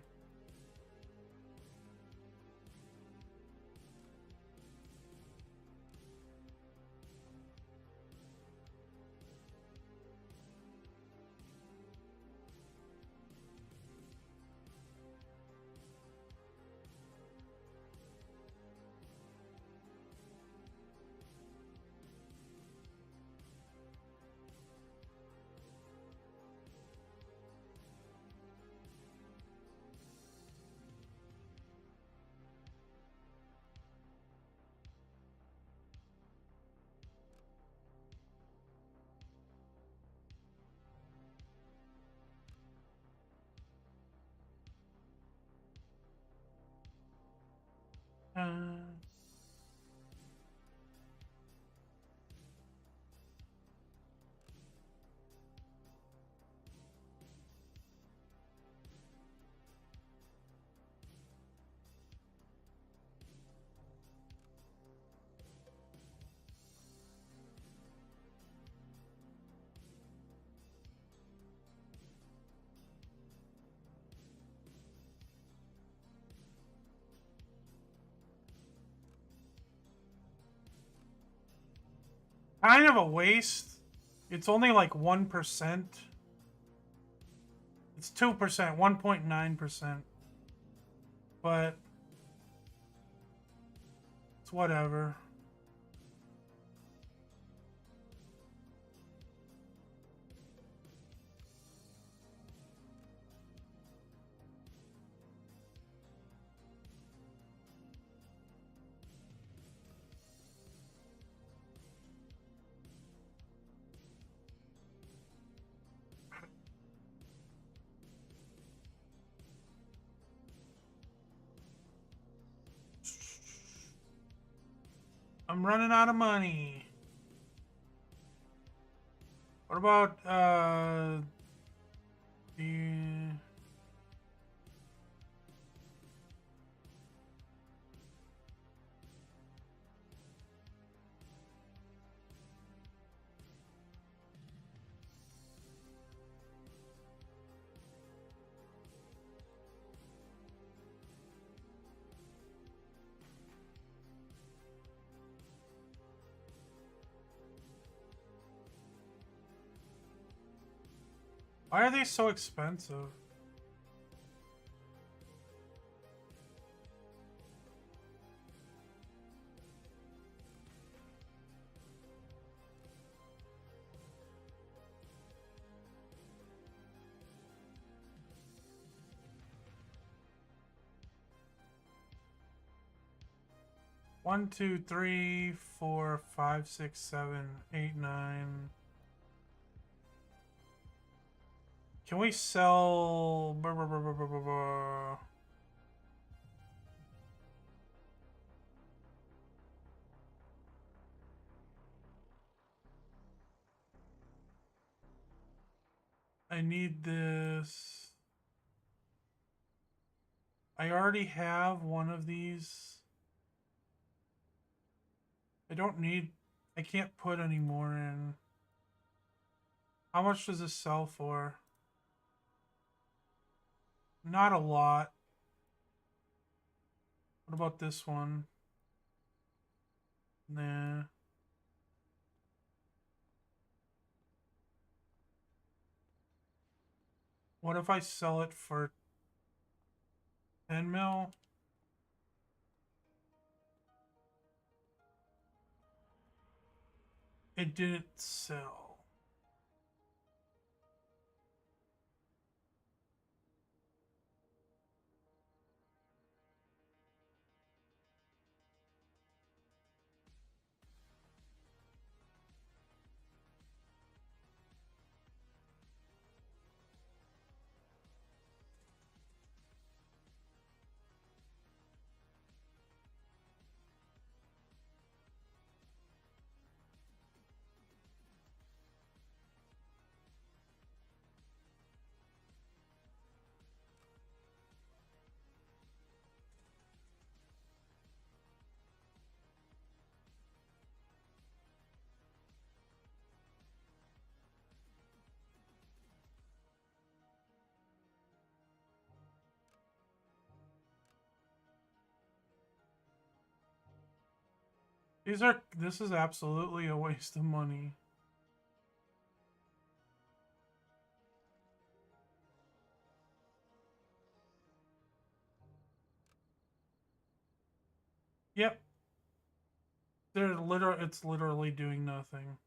Kind of a waste. It's only like 1%. It's 2%, 1.9%. But it's whatever. I'm running out of money. What about the why are they so expensive? One, two, three, 4, 5, 6, 7, 8, 9. Can we sell? I need this. I already have one of these. I don't need. I can't put any more in. How much does this sell for? Not a lot. What about this one? Nah. What if I sell it for 10 mil? It didn't sell. This is absolutely a waste of money. Yep. It's literally doing nothing.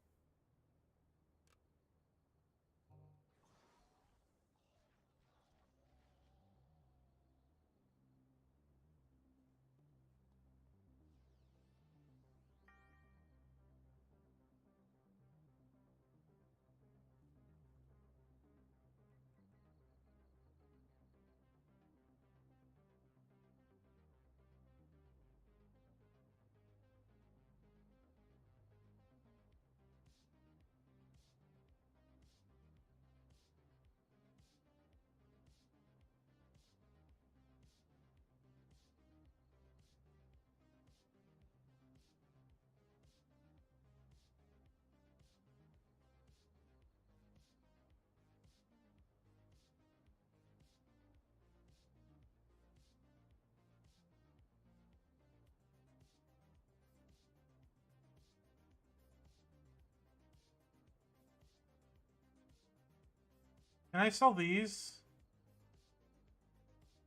Can I sell these?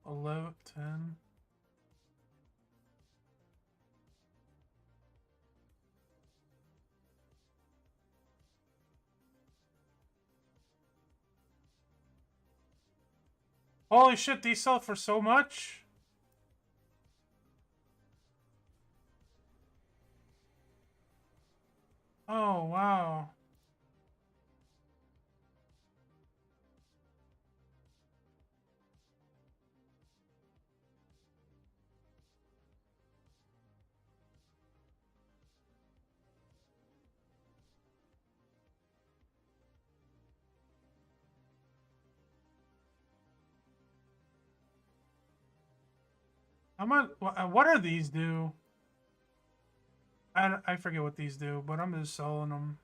11, 10. Holy shit, these sell for so much? Oh, wow. How much? What are these do? I forget what these do, but I'm just selling them.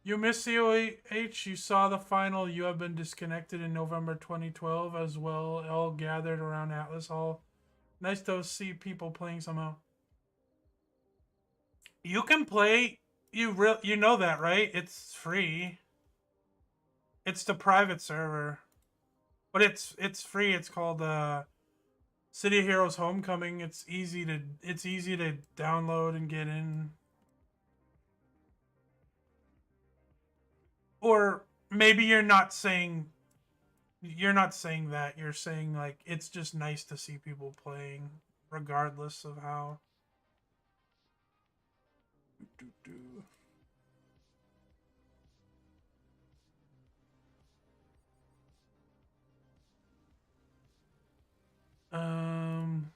You missed COH. You saw the final. You have been disconnected in November 2012 as well. All gathered around Atlas Hall. Nice to see people playing somehow. You can play. You know that, right? It's free. It's the private server, but it's free. It's called City of Heroes Homecoming. It's easy to download and get in. Or maybe you're not saying that. You're saying like it's just nice to see people playing regardless of how. Um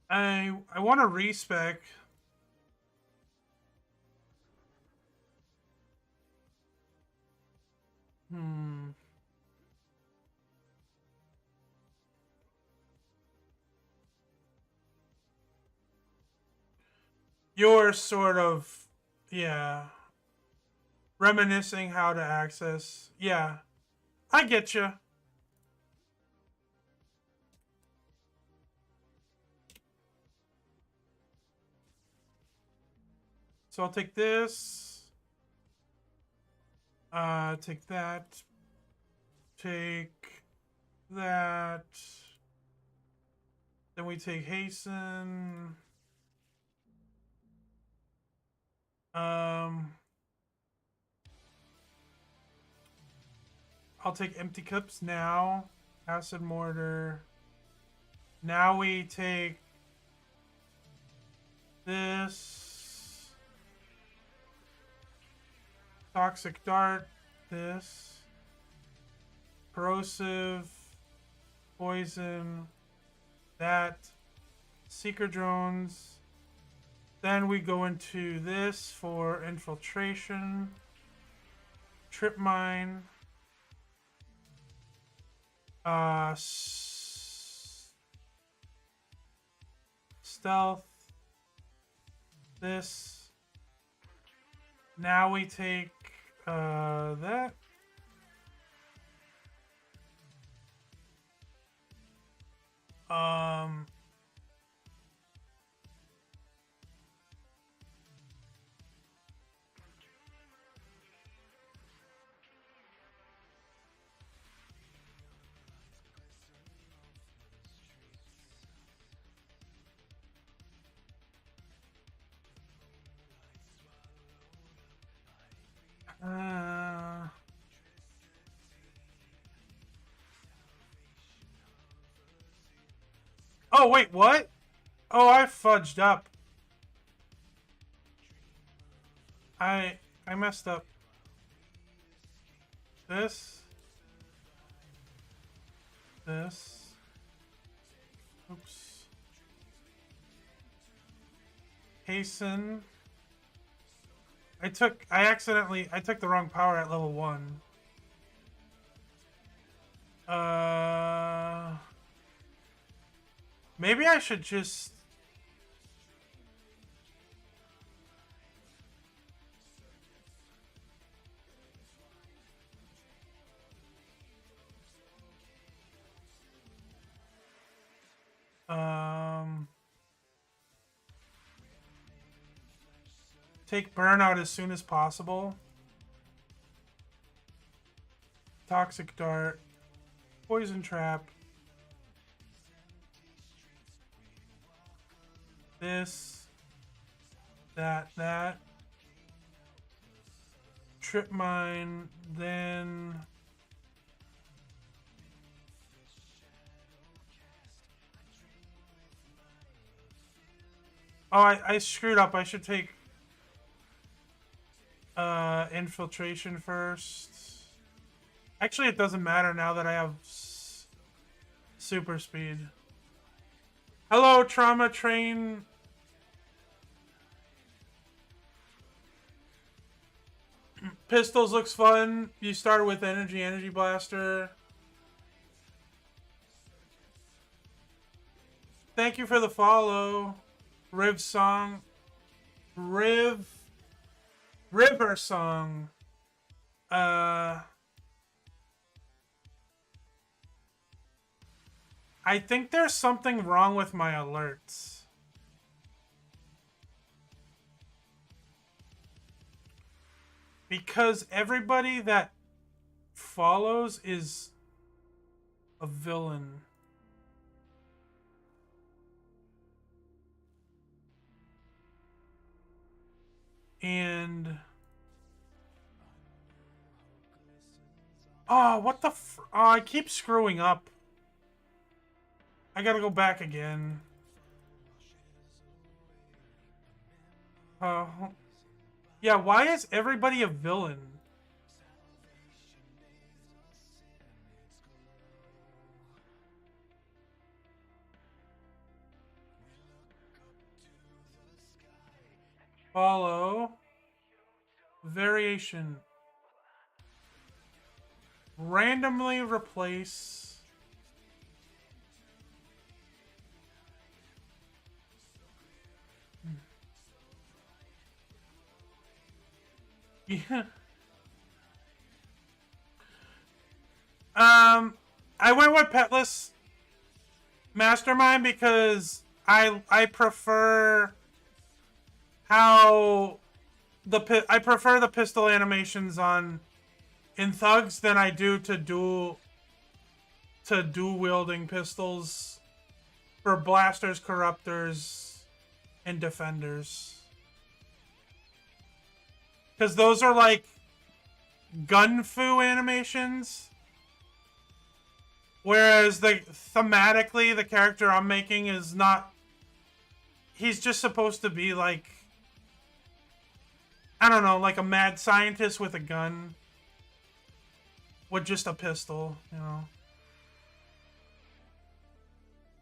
I want to respec. Hmm. You're sort of, yeah, reminiscing how to access. Yeah, I get you. So I'll take this. Take that. Take that. Then we take hasten. I'll take empty cups now. Acid mortar. Now we take this. Toxic dart. This. Corrosive. Poison. That. Seeker drones. Then we go into this for infiltration. Trip mine. Stealth. This. Now we take that. Oh, wait, what? Oh, I fudged up. I messed up. This. Oops. Hasten. I took the wrong power at level 1. Maybe I should just... take burnout as soon as possible. Toxic dart. Poison trap. This. That. Trip mine. Then... Oh, I screwed up. I should take infiltration first. Actually, it doesn't matter now that I have super speed. Hello, Trauma Train. Pistols looks fun. You start with Energy Blaster. Thank you for the follow. River Song. I think there's something wrong with my alerts. Because everybody that follows is a villain. And... oh, what the oh, I keep screwing up. I gotta go back again. Yeah, why is everybody a villain? Follow. Variation. Randomly replace. Yeah. I went with Petless Mastermind because I prefer how I prefer the pistol animations in thugs than I do to dual wielding pistols for blasters, corruptors, and defenders. Because those are like gun fu animations. Whereas thematically, the character I'm making is not... he's just supposed to be like... I don't know, like a mad scientist with a gun. With just a pistol, you know.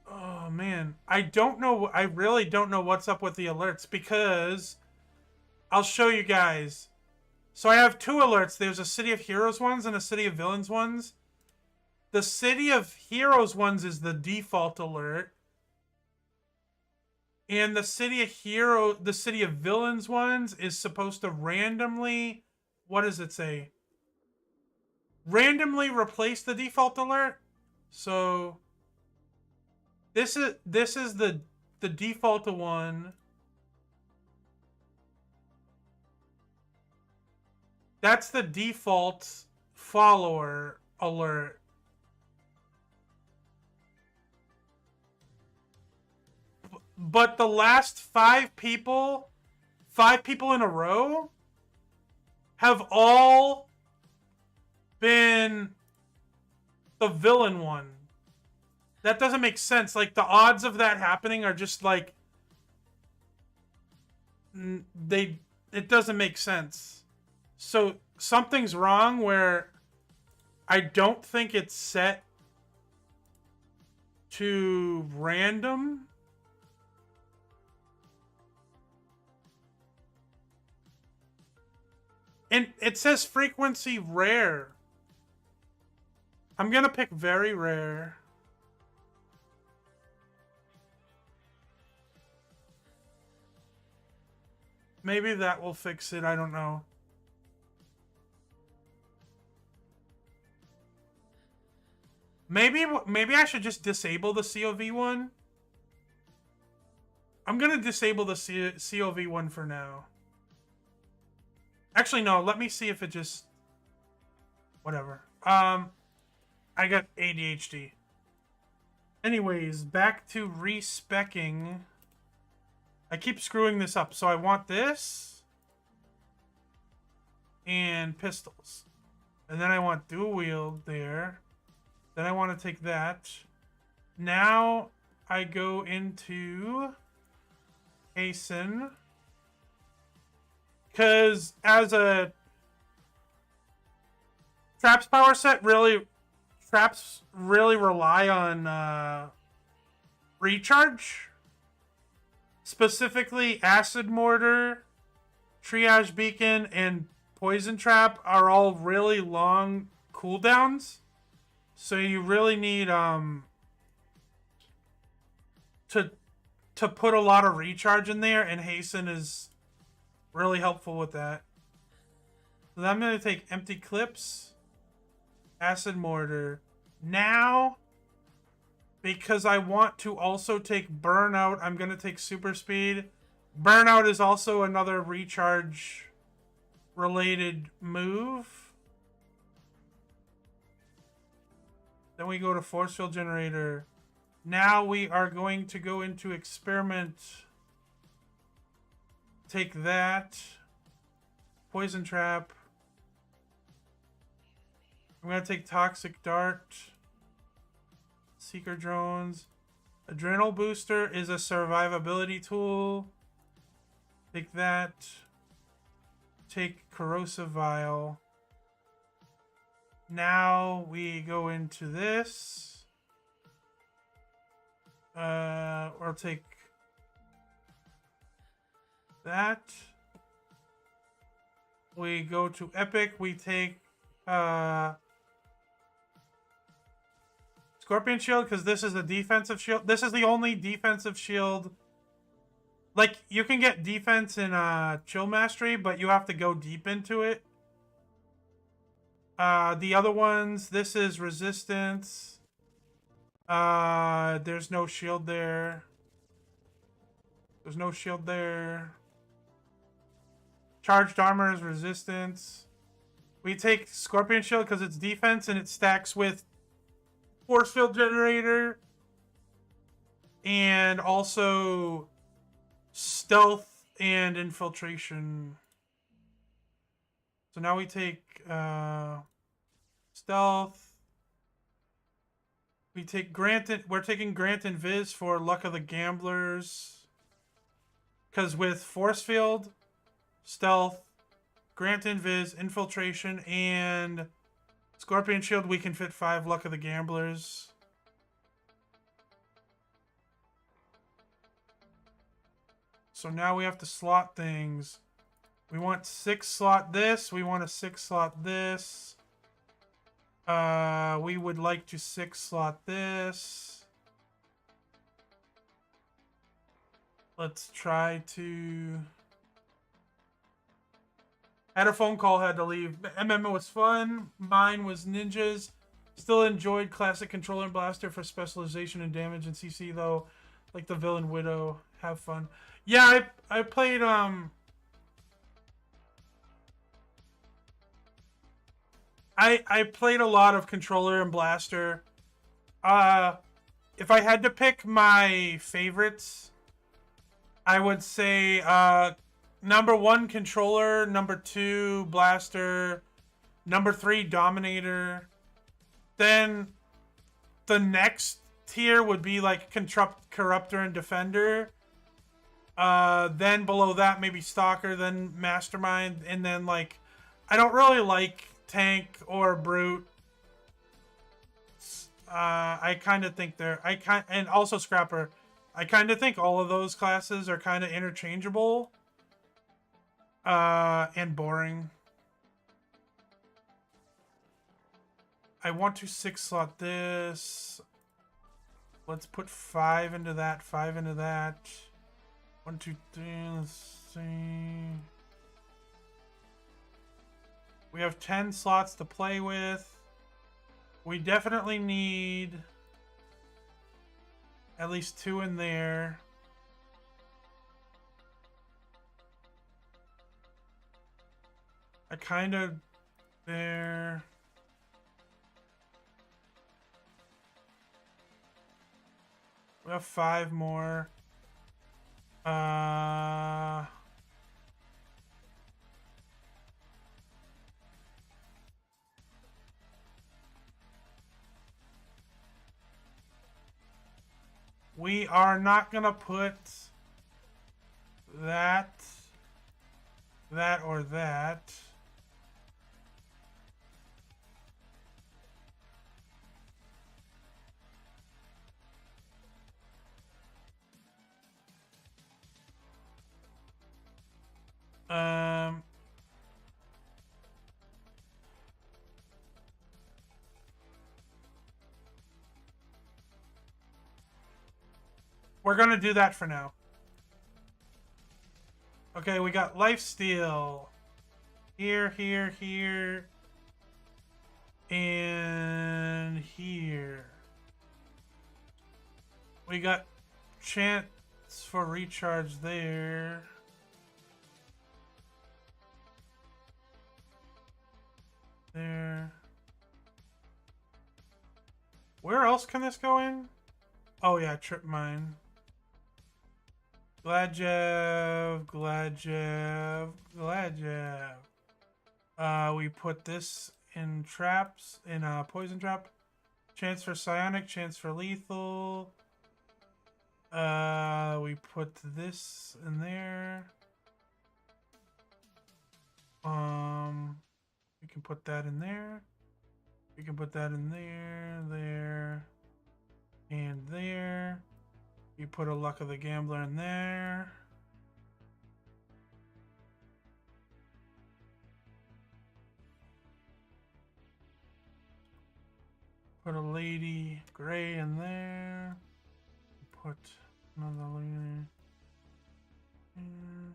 Oh, man. I don't know... I really don't know what's up with the alerts because... I'll show you guys. So I have 2 alerts. There's a City of Heroes ones and a City of Villains ones. The City of Heroes ones is the default alert. And the City of Villains ones is supposed to randomly... what does it say? Randomly replace the default alert. So this is the default one. That's the default follower alert. But the last 5 people in a row, have all been the villain one. That doesn't make sense. Like, the odds of that happening are just like... It doesn't make sense. So, something's wrong where I don't think it's set to random. And it says frequency rare. I'm gonna pick very rare. Maybe that will fix it, I don't know. Maybe I should just disable the COV one. I'm gonna disable the COV one for now. Actually, no, let me see if it just... Whatever. I got ADHD. Anyways, back to respecking. I keep screwing this up. So I want this. And pistols. And then I want dual wield there. Then I want to take that. Now I go into hasten. Because as a traps power set, traps really rely on recharge. Specifically, acid mortar, triage beacon, and poison trap are all really long cooldowns. So you really need to put a lot of recharge in there, and hasten is really helpful with that. So I'm going to take empty clips, acid mortar. Now, because I want to also take burnout, I'm going to take super speed. Burnout is also another recharge related move. Then we go to force field generator. Now we are going to go into experiment. Take that. Poison trap. I'm going to take toxic dart. Seeker drones. Adrenal booster is a survivability tool. Take that. Take corrosive vial. Now we go into this. Or take that. We go to epic. We take Scorpion shield, because this is a defensive shield. This is the only defensive shield. Like, you can get defense in chill mastery, but you have to go deep into it. The other ones, this is resistance. There's no shield there. There's no shield there. Charged armor is resistance. We take Scorpion shield because it's defense and it stacks with force field generator. And also stealth and infiltration. So now we take stealth. We take we're taking Grant and Viz for Luck of the Gamblers. Because with force field, stealth, Grant and Viz, infiltration, and Scorpion shield, we can fit 5 Luck of the Gamblers. So now we have to slot things. We want 6 slot this. We want a 6 slot this. We would like to 6 slot this. Let's try to... Had a phone call, had to leave. MMO was fun. Mine was ninjas. Still enjoyed classic controller and blaster for specialization and damage and CC though. Like the villain widow. Have fun. Yeah, I played I played a lot of controller and blaster. If I had to pick my favorites, I would say Number 1, controller. Number 2, blaster. Number 3, dominator. Then the next tier would be like corruptor and defender. Then below that, maybe stalker, then mastermind, and then like, I don't really like tank or brute. I kind of think and also scrapper. I kind of think all of those classes are kind of interchangeable. And boring. I want to 6-slot this. Let's put 5 into that, 5 into that. 1, 2, 3, let's see. We have 10 slots to play with. We definitely need at least 2 in there. I kind of there. We have 5 more. We are not gonna put that, or that. We're gonna do that for now. Okay, we got lifesteal. Here, here, here. And here. We got chance for recharge there. There. Where else can this go in? Oh yeah, trip mine. Gladjev, Gladjev, Gladjev. We put this in traps, in a poison trap. Chance for psionic, chance for lethal. We put this in there. We can put that in there. We can put that in there, there, and there. You put a Luck of the Gambler in there. Put a Lady Gray in there. Put another lady here.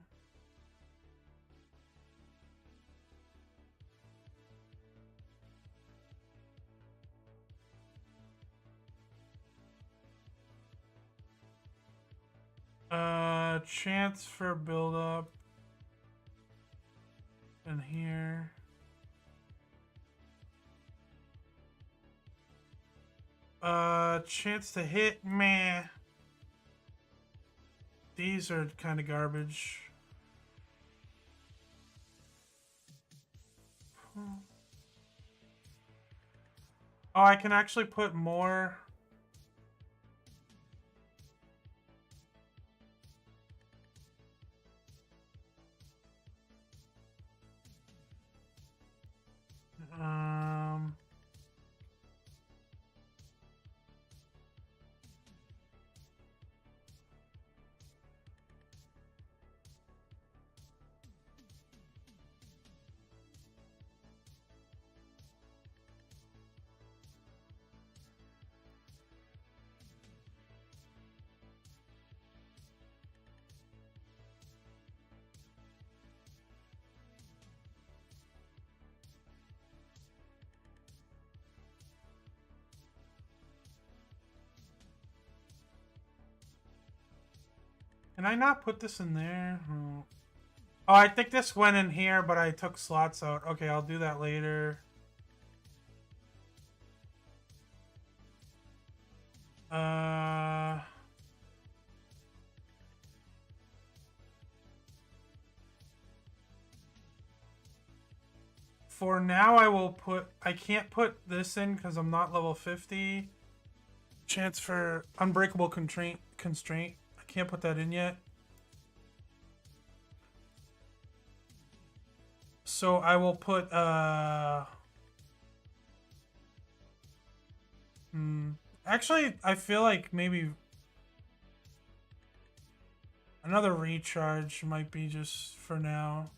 Chance for build up in here. Chance to hit, meh. These are kind of garbage. Oh, I can actually put more. Can I not put this in there? Oh, I think this went in here, but I took slots out. Okay, I'll do that later. For now, I will put... I can't put this in because I'm not level 50. Chance for unbreakable constraint. I can't put that in yet. So I will put... Actually, I feel like maybe... another recharge might be just for now.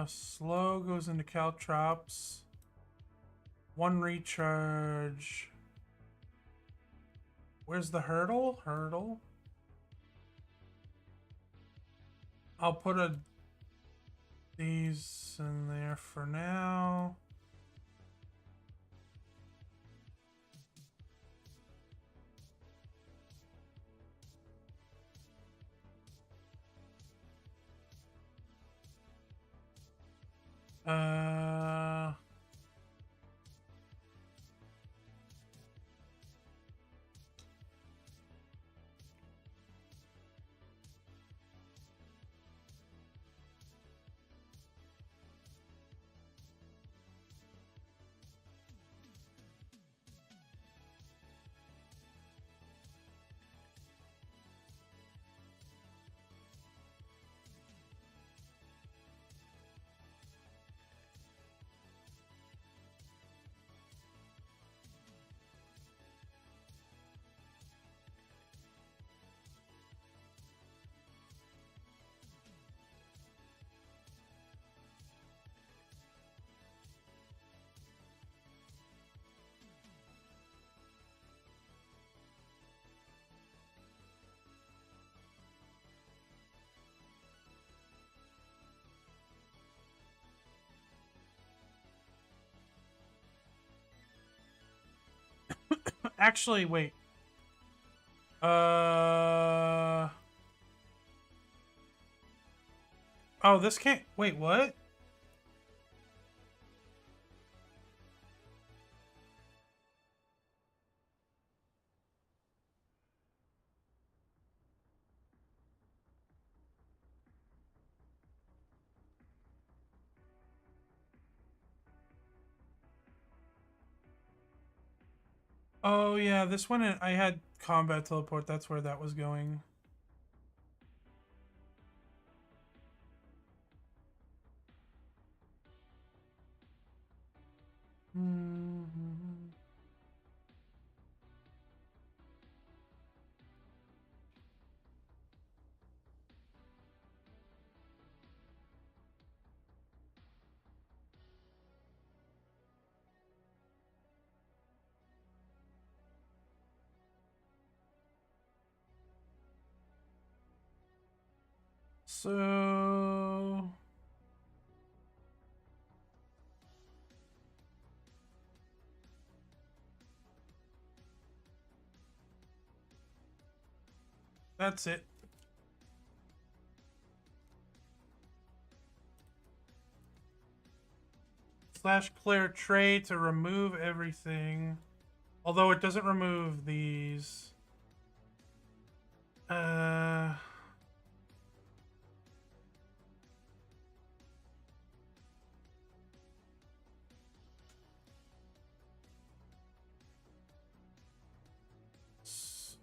Slow goes into caltrops. One recharge. Where's the hurdle? Hurdle. I'll put these in there for now. Actually, wait. Oh, this can't... Wait, what? Oh, yeah, this one I had combat teleport. That's where that was going. So... that's it. Slash clear tray to remove everything. Although it doesn't remove these.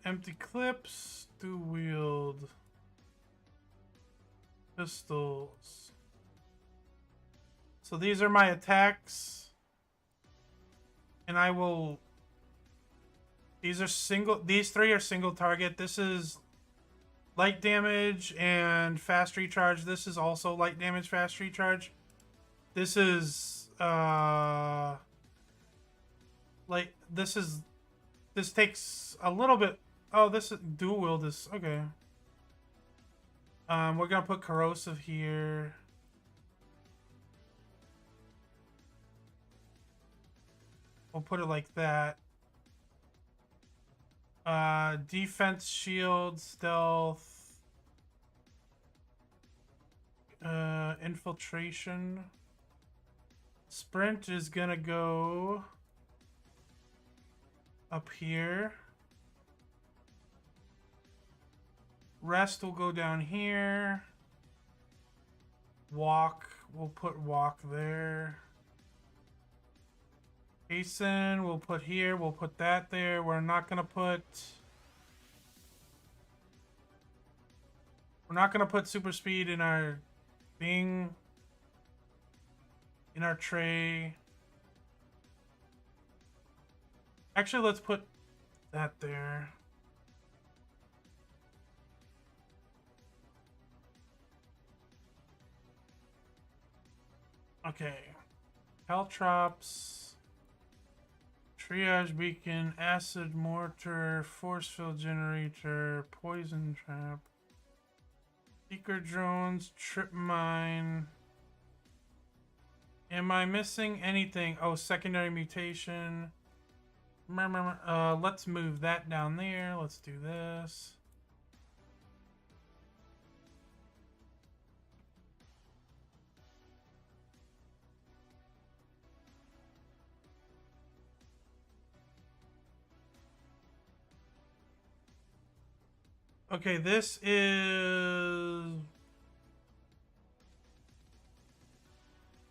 Empty clips, do wield pistols. So these are my attacks. And I will... these three are single target. This is light damage and fast recharge. This is also light damage, fast recharge. This is, this takes a little bit... oh, this is dual wield is... okay. We're gonna put corrosive here. We'll put it like that. Defense, shield, stealth, infiltration. Sprint is gonna go up here. Rest will go down here. Walk, we'll put walk there. Hasten, we'll put here. We'll put that there. We're not gonna put super speed in our thing. In our tray. Actually, let's put that there. Okay. Caltrops. Triage beacon. Acid mortar. Force field generator. Poison trap. Seeker drones. Trip mine. Am I missing anything? Oh, secondary mutation. Let's move that down there. Let's do this. Okay, this is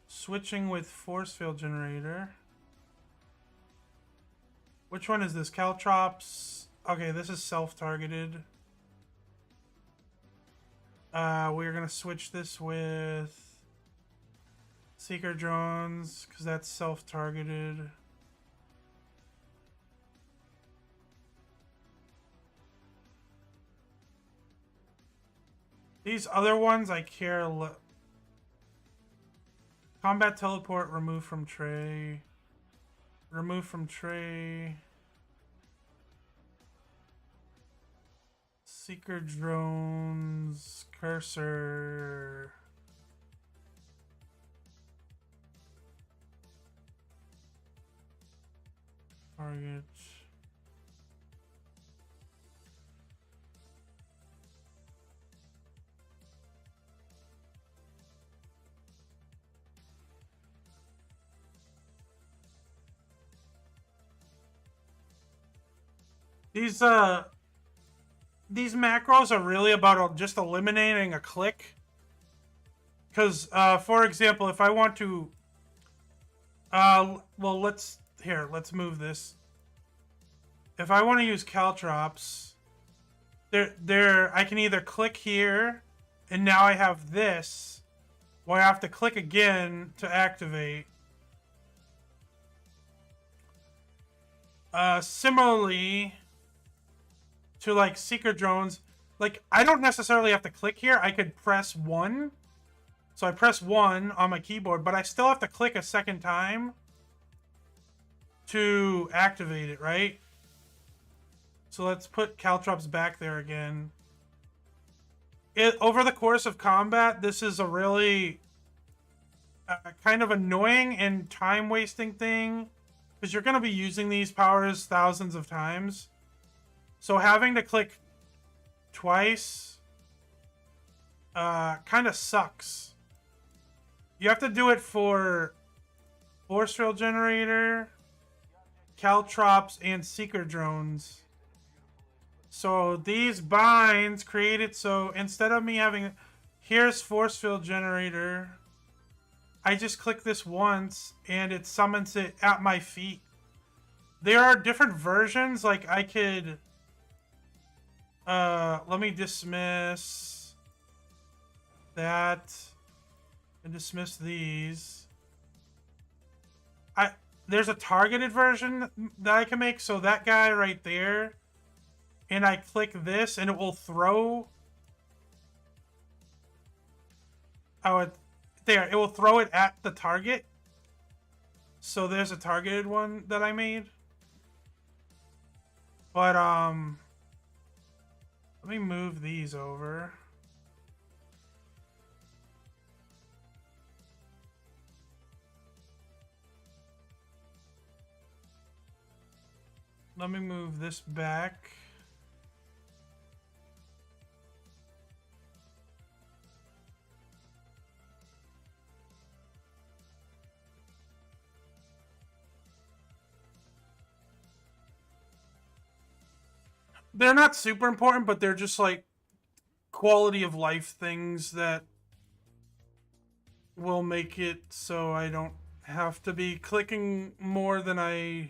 switching with force field generator. Which one is this? Caltrops. Okay, this is self-targeted. We're gonna switch this with Seeker drones, because that's self-targeted. These other ones I care combat teleport, remove from tray. Remove from tray. Seeker drones, cursor. Target. These macros are really about just eliminating a click. Because, for example, if I want to, well, let's move this. If I want to use caltrops, I can either click here, and now I have this, or I have to click again to activate. Similarly to like Seeker drones, like I don't necessarily have to click here. I could press 1. So I press 1 on my keyboard, but I still have to click a second time to activate it, right? So let's put caltrops back there again. Over the course of combat, this is a really kind of annoying and time-wasting thing, because you're going to be using these powers thousands of times. So having to click twice kind of sucks. You have to do it for force field generator, caltrops, and seeker drones. So these binds create it so instead of me having, here's force field generator, I just click this once and it summons it at my feet. There are different versions, like I could, let me dismiss that and dismiss these. There's a targeted version that I can make, so that guy right there, and I click this and it will throw, it will throw it at the target. So there's a targeted one that I made. But let me move these over. Let me move this back. they're not super important, but they're just like quality of life things that will make it so I don't have to be clicking more than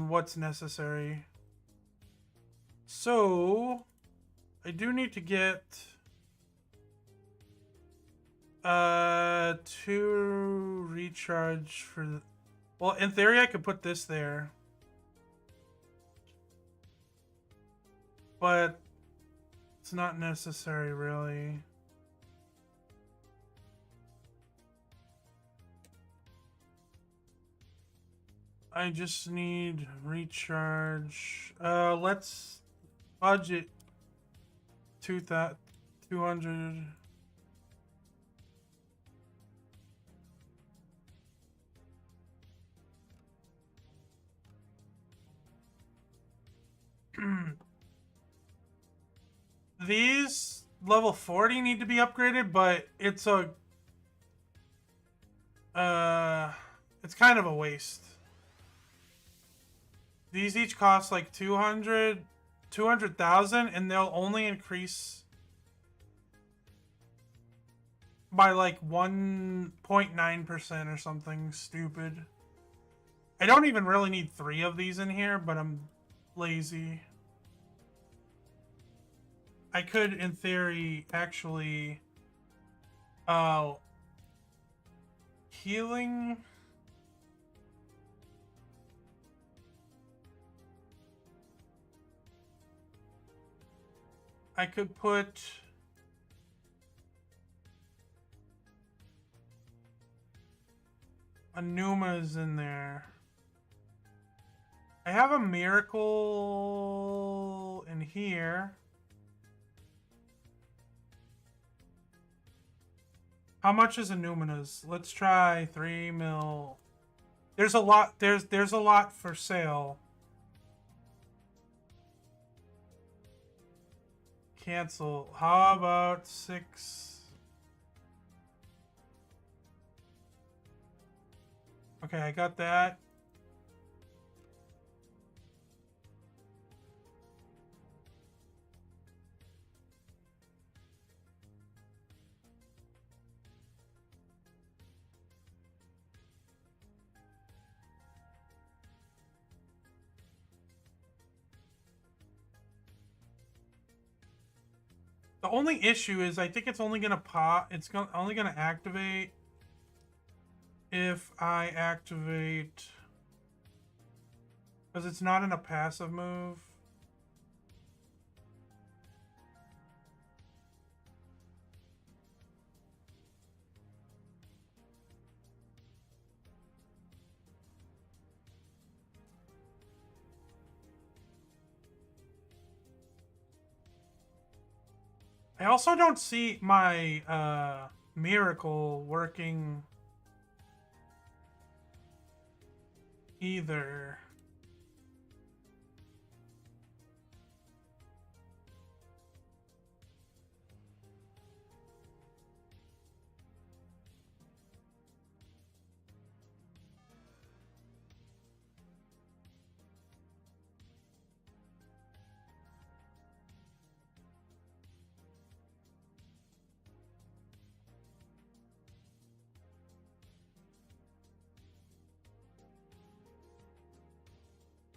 what's necessary. So I do need to get 2 recharge for the, well, in theory I could put this there, but it's not necessary really. I just need recharge. Let's budget 200. These level 40 need to be upgraded, but it's it's kind of a waste. These each cost like 200,000, and they'll only increase by like 1.9% or something stupid. I don't even really need 3 of these in here, but I'm lazy. I could, in theory, actually... healing... I could put... Anumas in there. I have a miracle in here. How much is Anumina's? Let's try 3 mil. There's a lot. There's a lot for sale. Cancel. How about 6? Okay, I got that. The only issue is I think it's only gonna pop. It's only gonna activate if I activate, because it's not in a passive move. I also don't see my miracle working either.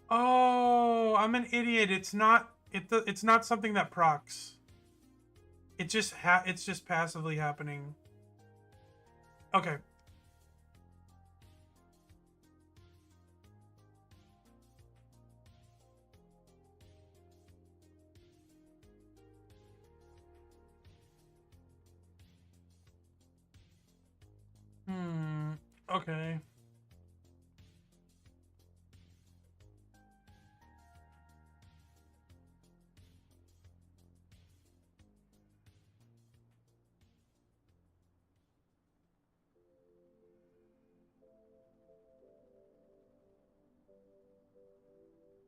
Oh, I'm an idiot. It's not it's not something that procs. It's just passively happening. Okay. Okay.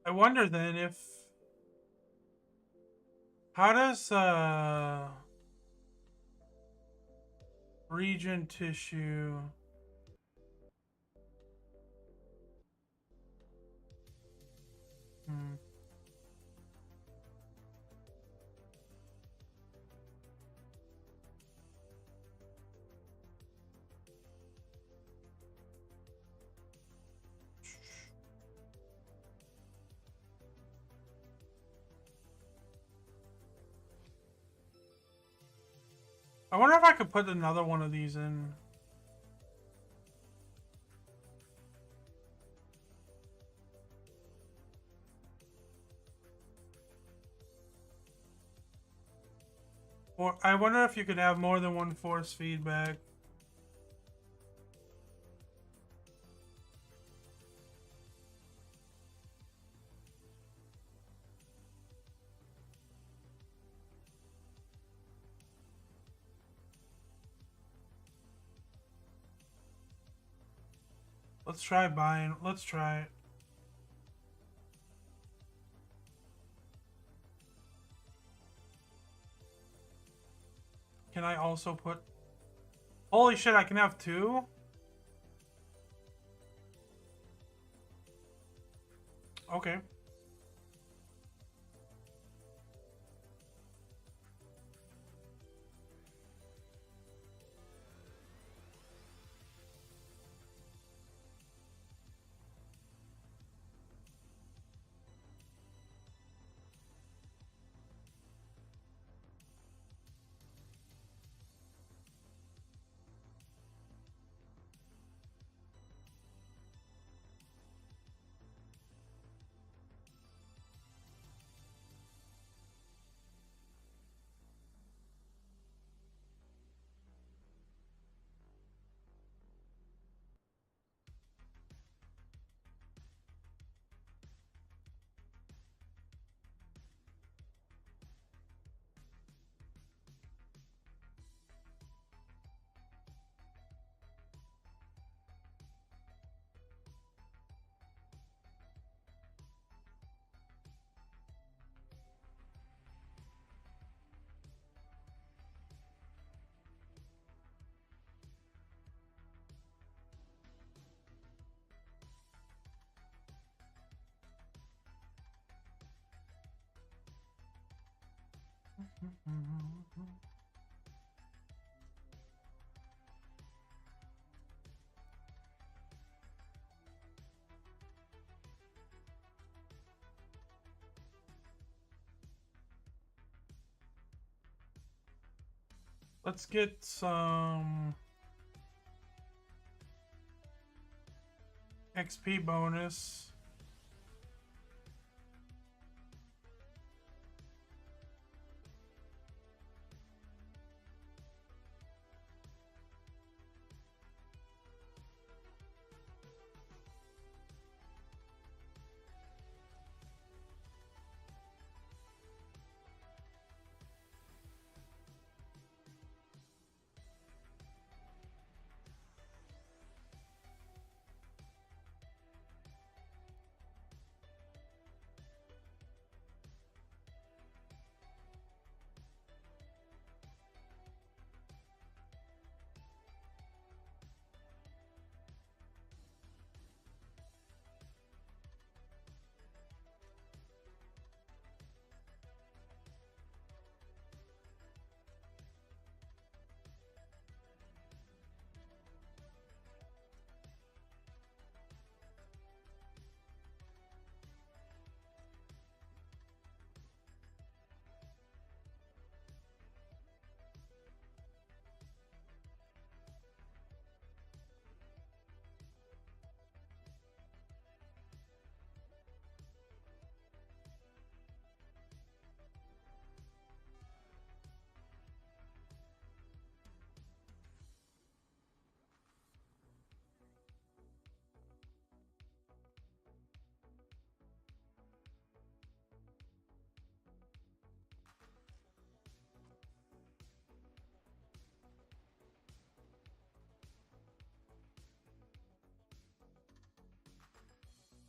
I wonder then if how does region tissue I wonder if I could put another one of these in. Or I wonder if you could have more than one force feedback. Let's try buying. Let's try it. Can I also put... Holy shit, I can have two? Okay. Let's get some XP bonus.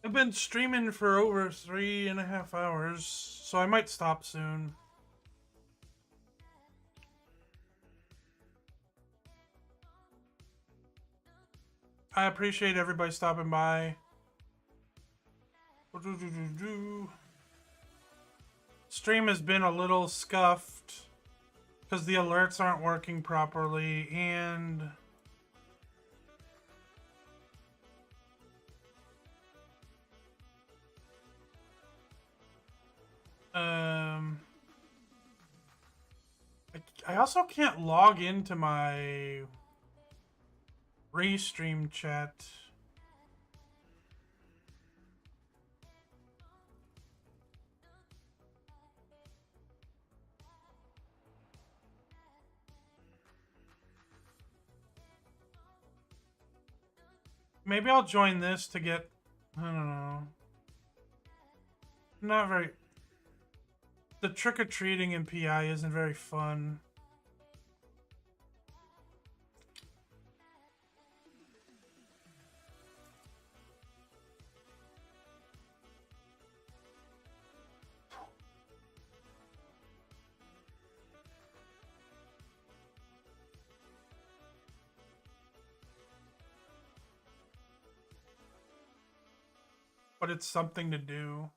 I've been streaming for over 3.5 hours, so I might stop soon. I appreciate everybody stopping by. Stream has been a little scuffed because the alerts aren't working properly, and I also can't log into my Restream chat. Maybe I'll join this to get, I don't know. Not very, the trick-or-treating in PI isn't very fun. But it's something to do.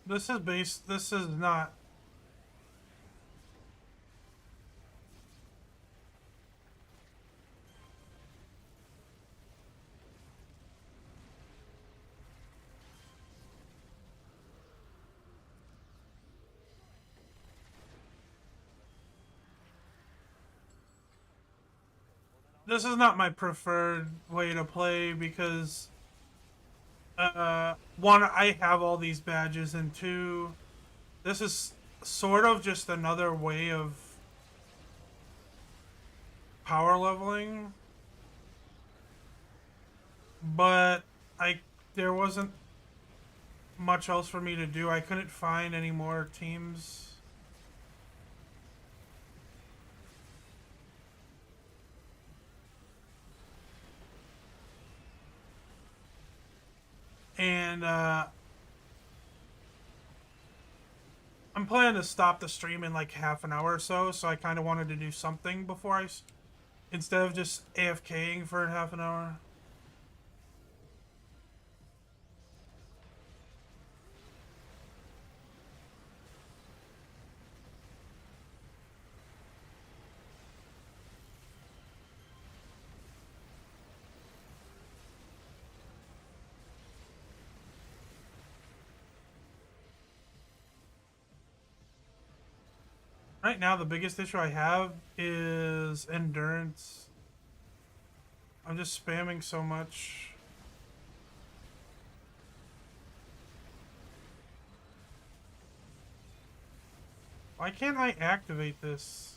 This is not. This is not my preferred way to play because, one, I have all these badges, and two, this is sort of just another way of power leveling. But there wasn't much else for me to do. I couldn't find any more teams. And I'm planning to stop the stream in like half an hour or so, so I kind of wanted to do something before instead of just AFKing for half an hour. Right now, the biggest issue I have is endurance. I'm just spamming so much. Why can't I activate this?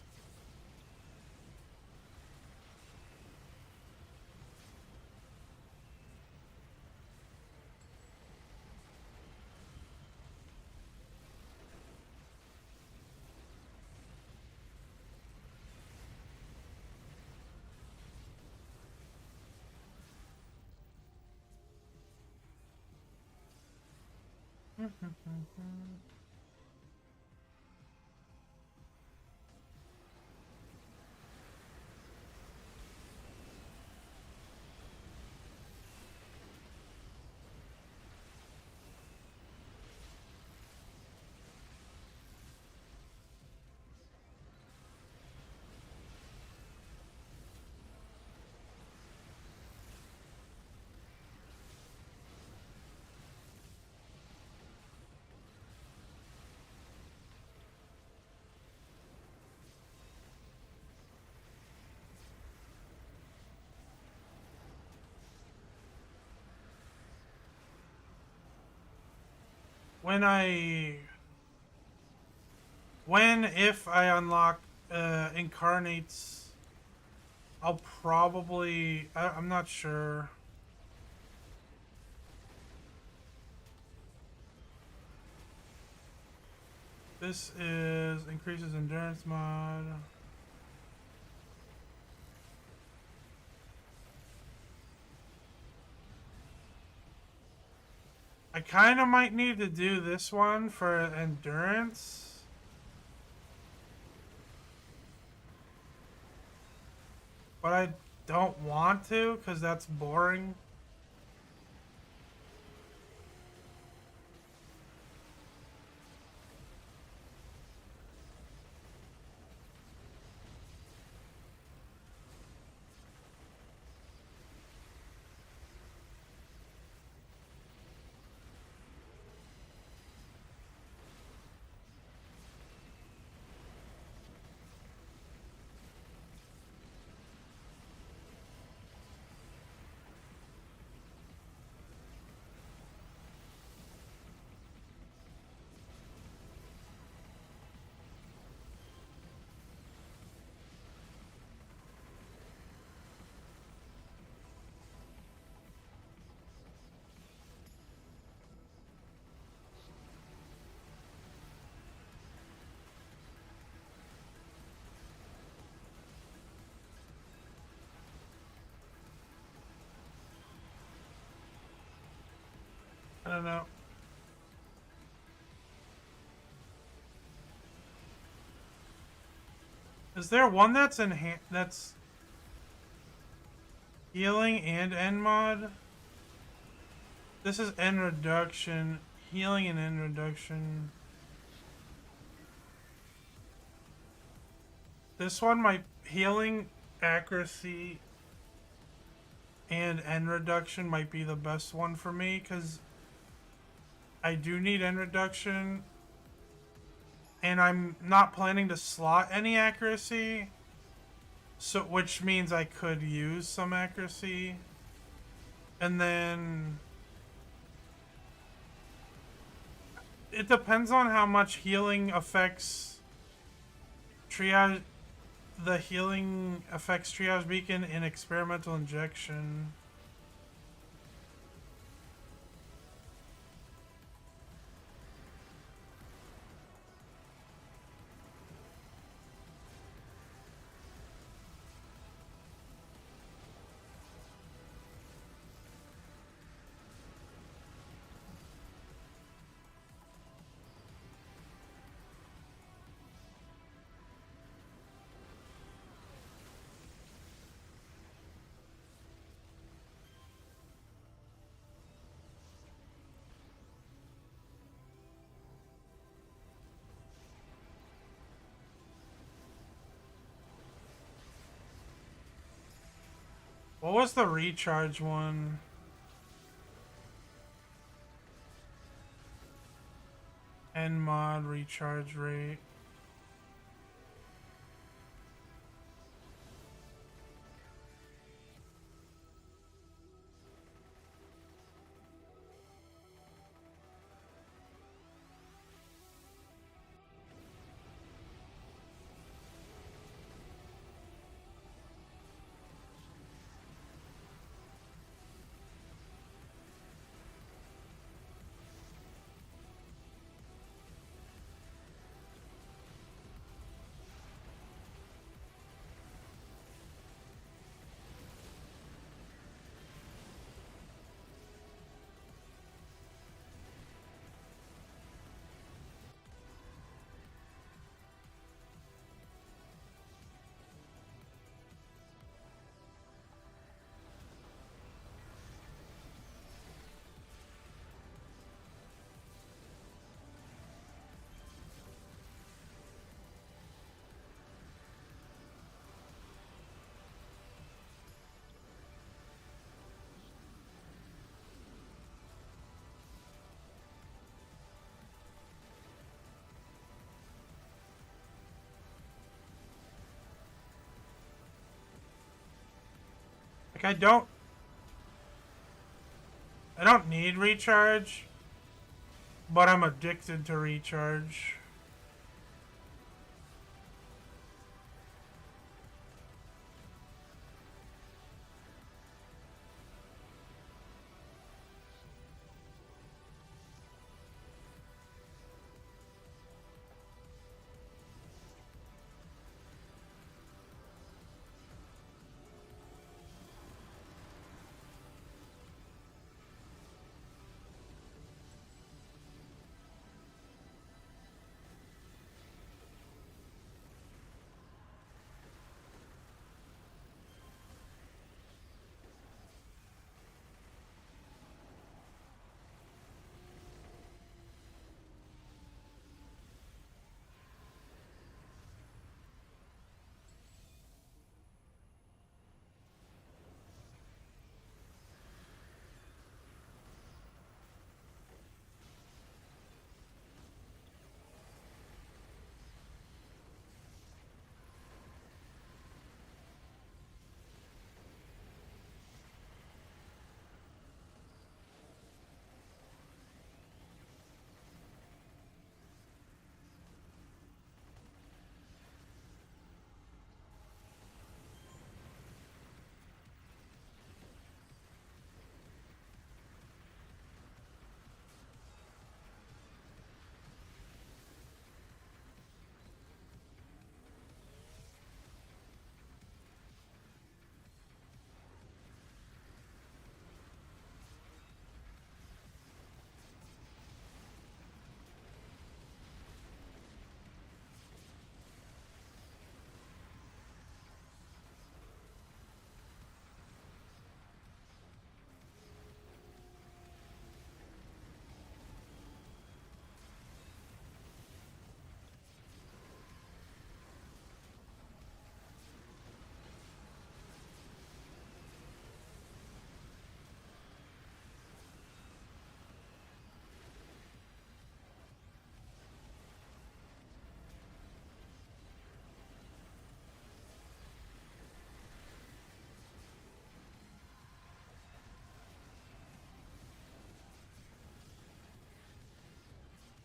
If I unlock incarnates, I'll probably, I'm not sure. This is increases endurance mod. I kind of might need to do this one for endurance. But I don't want to because that's boring. I don't know. Is there one that's that's healing and end mod? This is end reduction, healing and end reduction. This one, my healing, accuracy, and end reduction might be the best one for me because I do need end reduction. And I'm not planning to slot any accuracy. So, which means I could use some accuracy. And then it depends on how much healing affects triage. The healing affects triage beacon in experimental injection. What was the recharge one? End mod recharge rate. Like, I don't need recharge, but I'm addicted to recharge.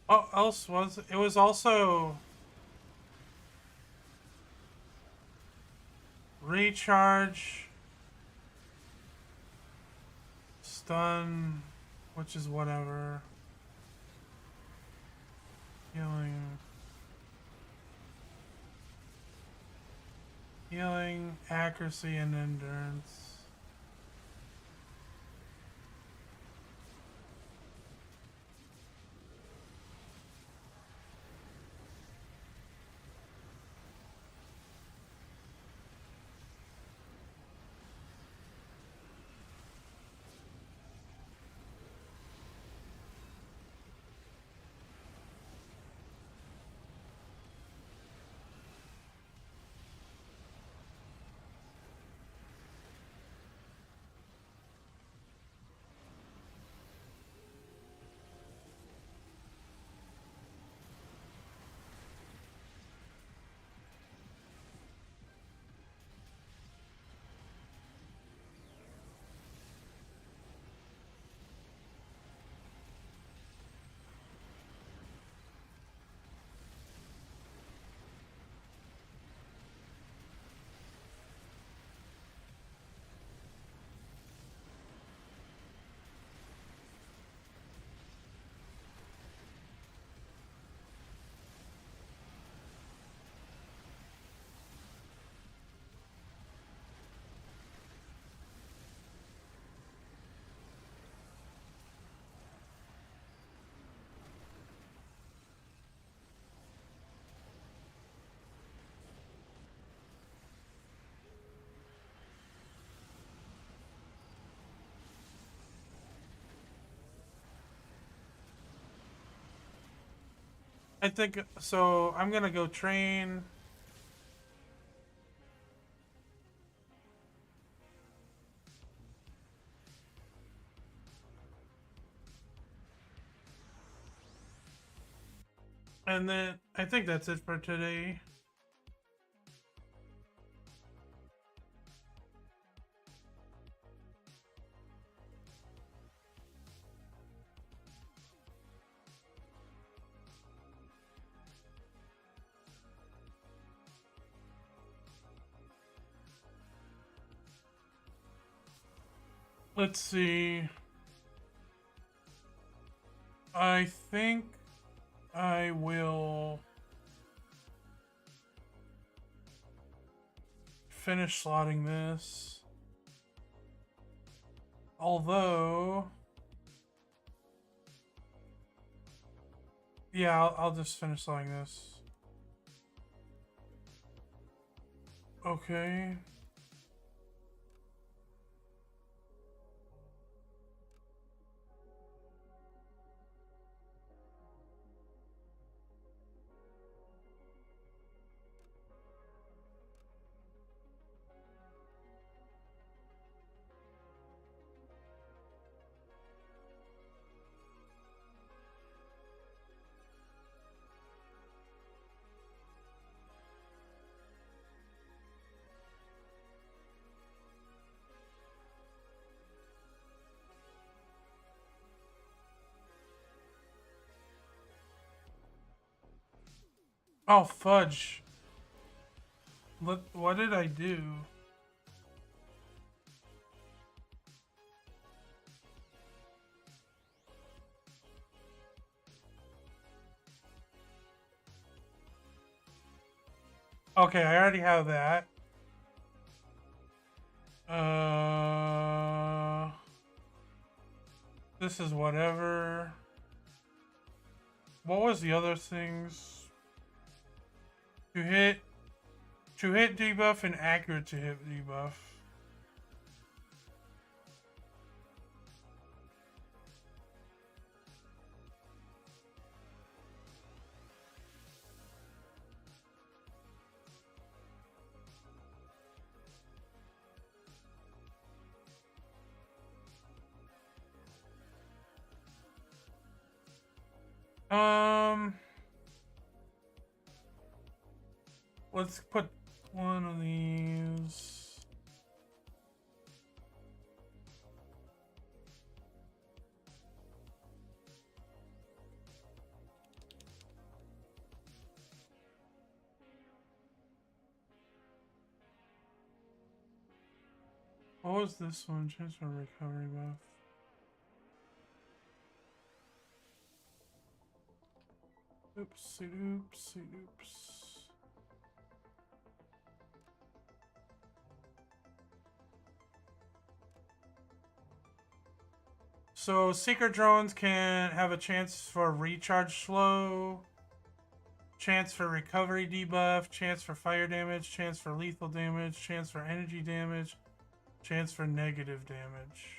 What else was it? It was also recharge, stun, which is whatever. Healing. Healing, accuracy, and endurance. I think so. I'm gonna go train. And then I think that's it for today. Let's see. I think I will finish slotting this. Although, yeah, I'll just finish slotting this. Okay. Oh, fudge. What did I do? Okay, I already have that. This is whatever. What was the other things? To hit debuff and accurate to hit debuff. Let's put one of these. What was this one? Chance for recovery buff. Oops. So seeker drones can have a chance for recharge slow, chance for recovery debuff, chance for fire damage, chance for lethal damage, chance for energy damage, chance for negative damage.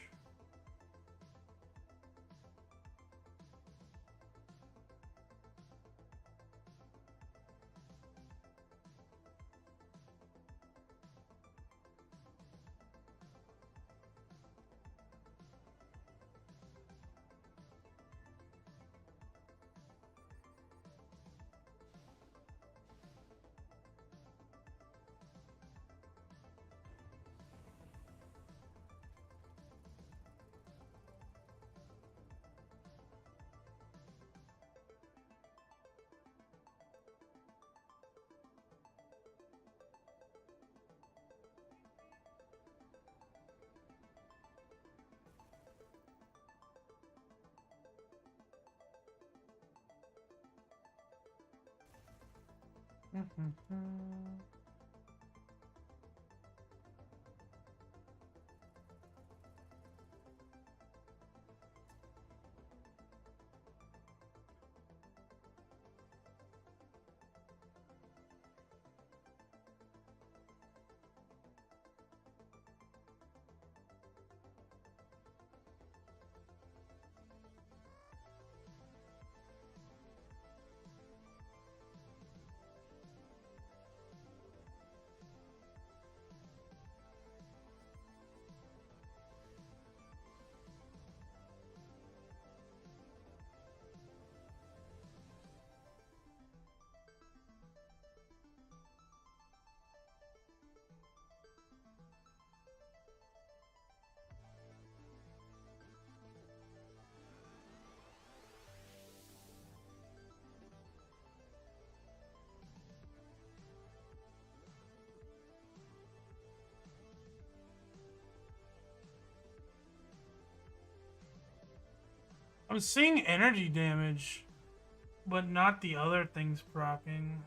I'm seeing energy damage, but not the other things proccing.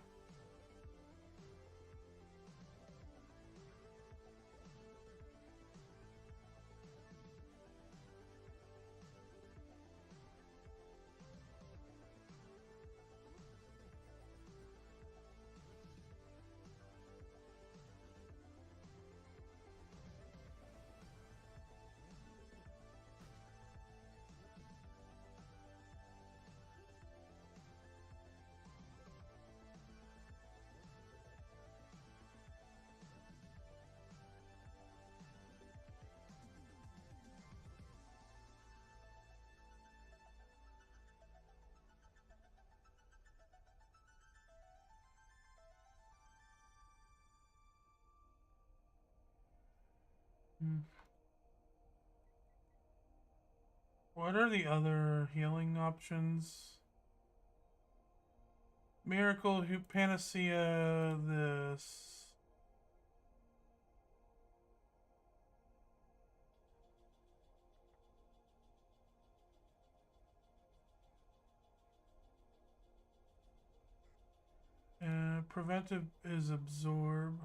What are the other healing options? Miracle, Panacea, this. Preventive is Absorb.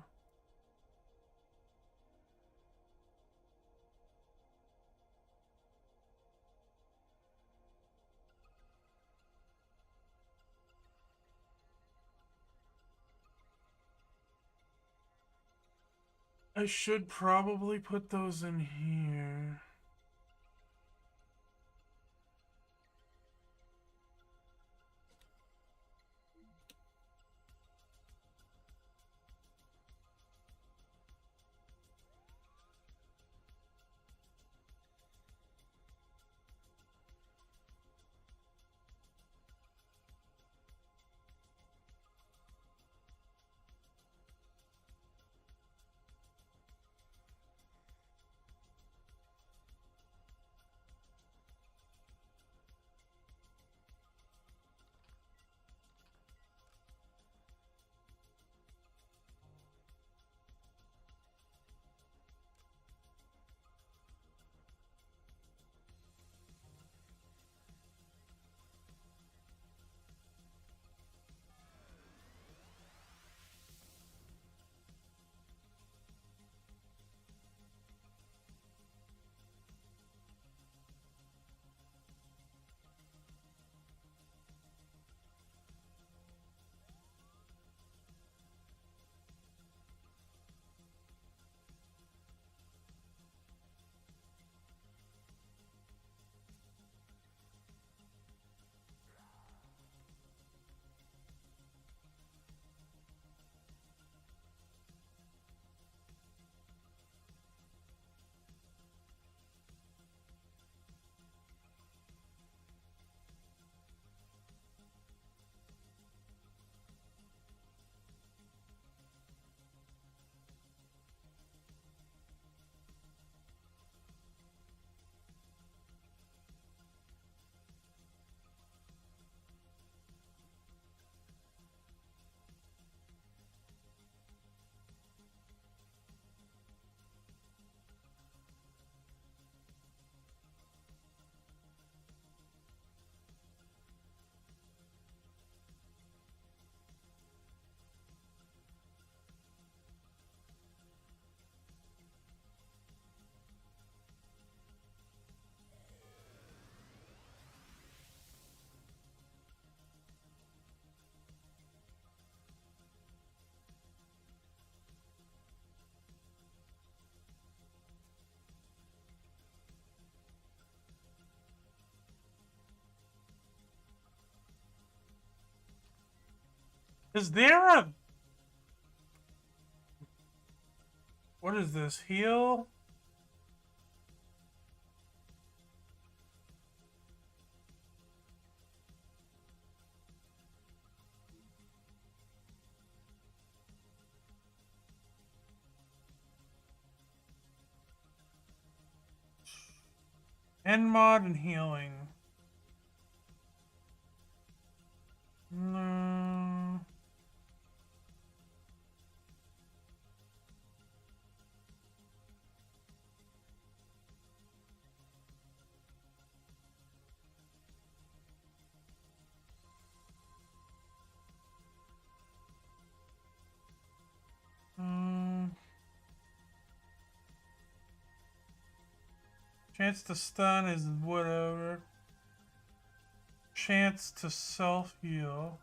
I should probably put those in here. Is there a... What is this? Heal? End mod and healing. No. Chance to stun is whatever. Chance to self-heal.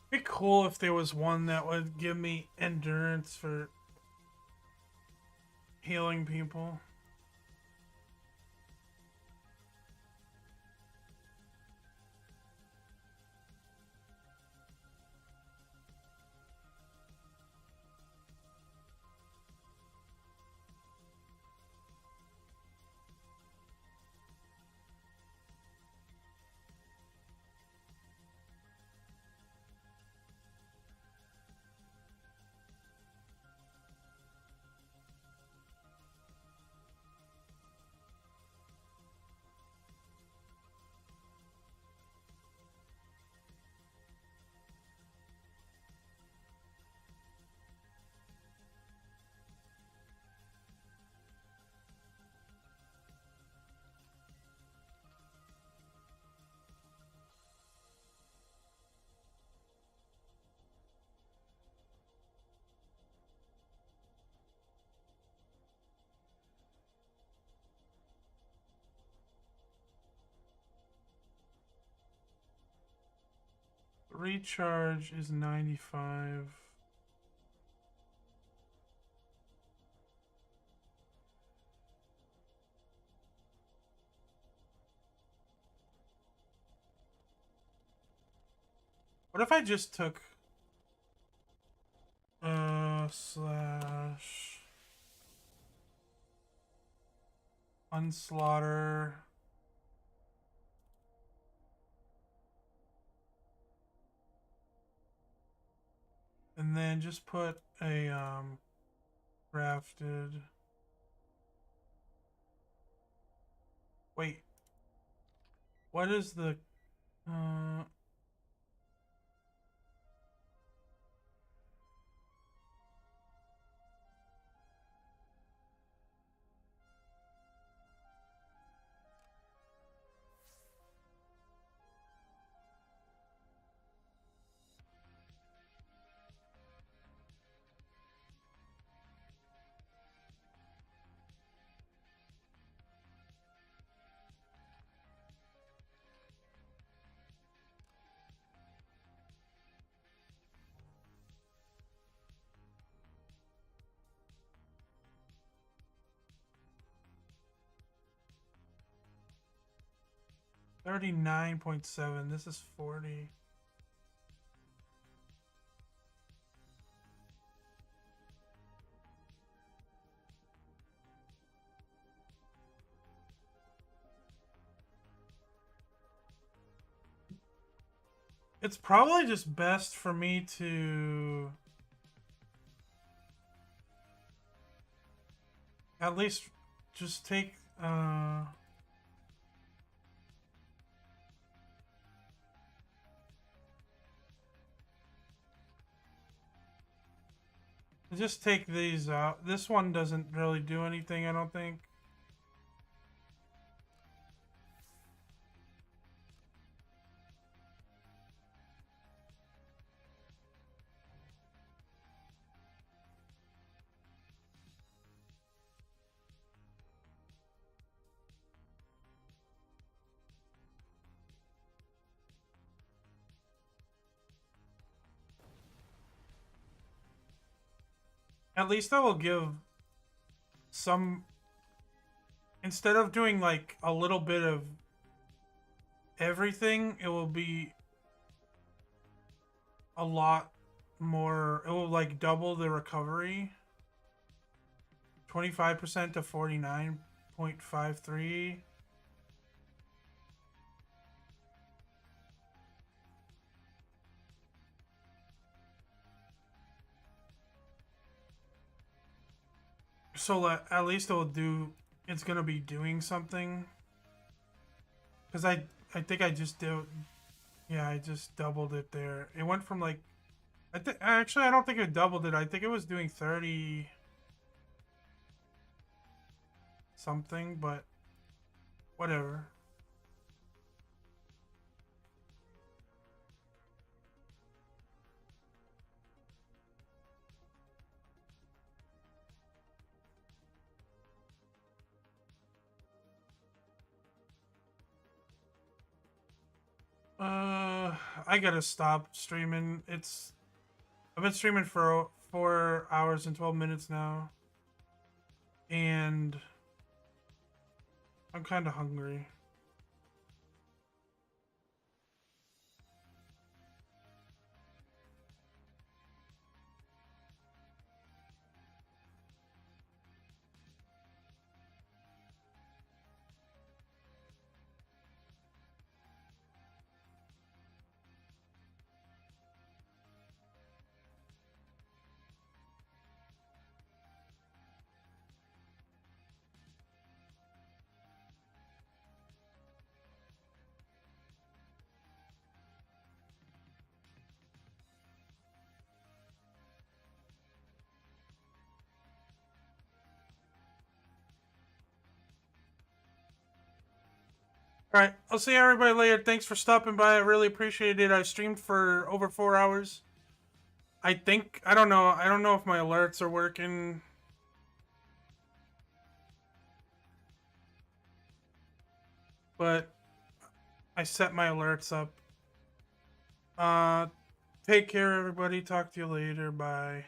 It'd be cool if there was one that would give me endurance for healing people. Recharge is 95. What if I just took slash unslaughter and then just put a crafted. Wait. What is the $39.7. This is 40. It's probably just best for me to at least just take just take these out. This one doesn't really do anything, I don't think. At least I will give some, instead of doing like a little bit of everything, it will be a lot more. It will like double the recovery. 25% to 49.53. So at least it'll do. It's gonna be doing something. Cause I think I just did. Yeah, I just doubled it there. It went from like, I think actually I don't think it doubled it. I think it was doing 30 something, but whatever. I gotta stop streaming. I've been streaming for 4 hours and 12 minutes now, and I'm kind of hungry. All right, I'll see everybody later. Thanks for stopping by. I really appreciate it. I streamed for over 4 hours. I think I don't know. I don't know if my alerts are working. But I set my alerts up. Take care, everybody. Talk to you later. Bye.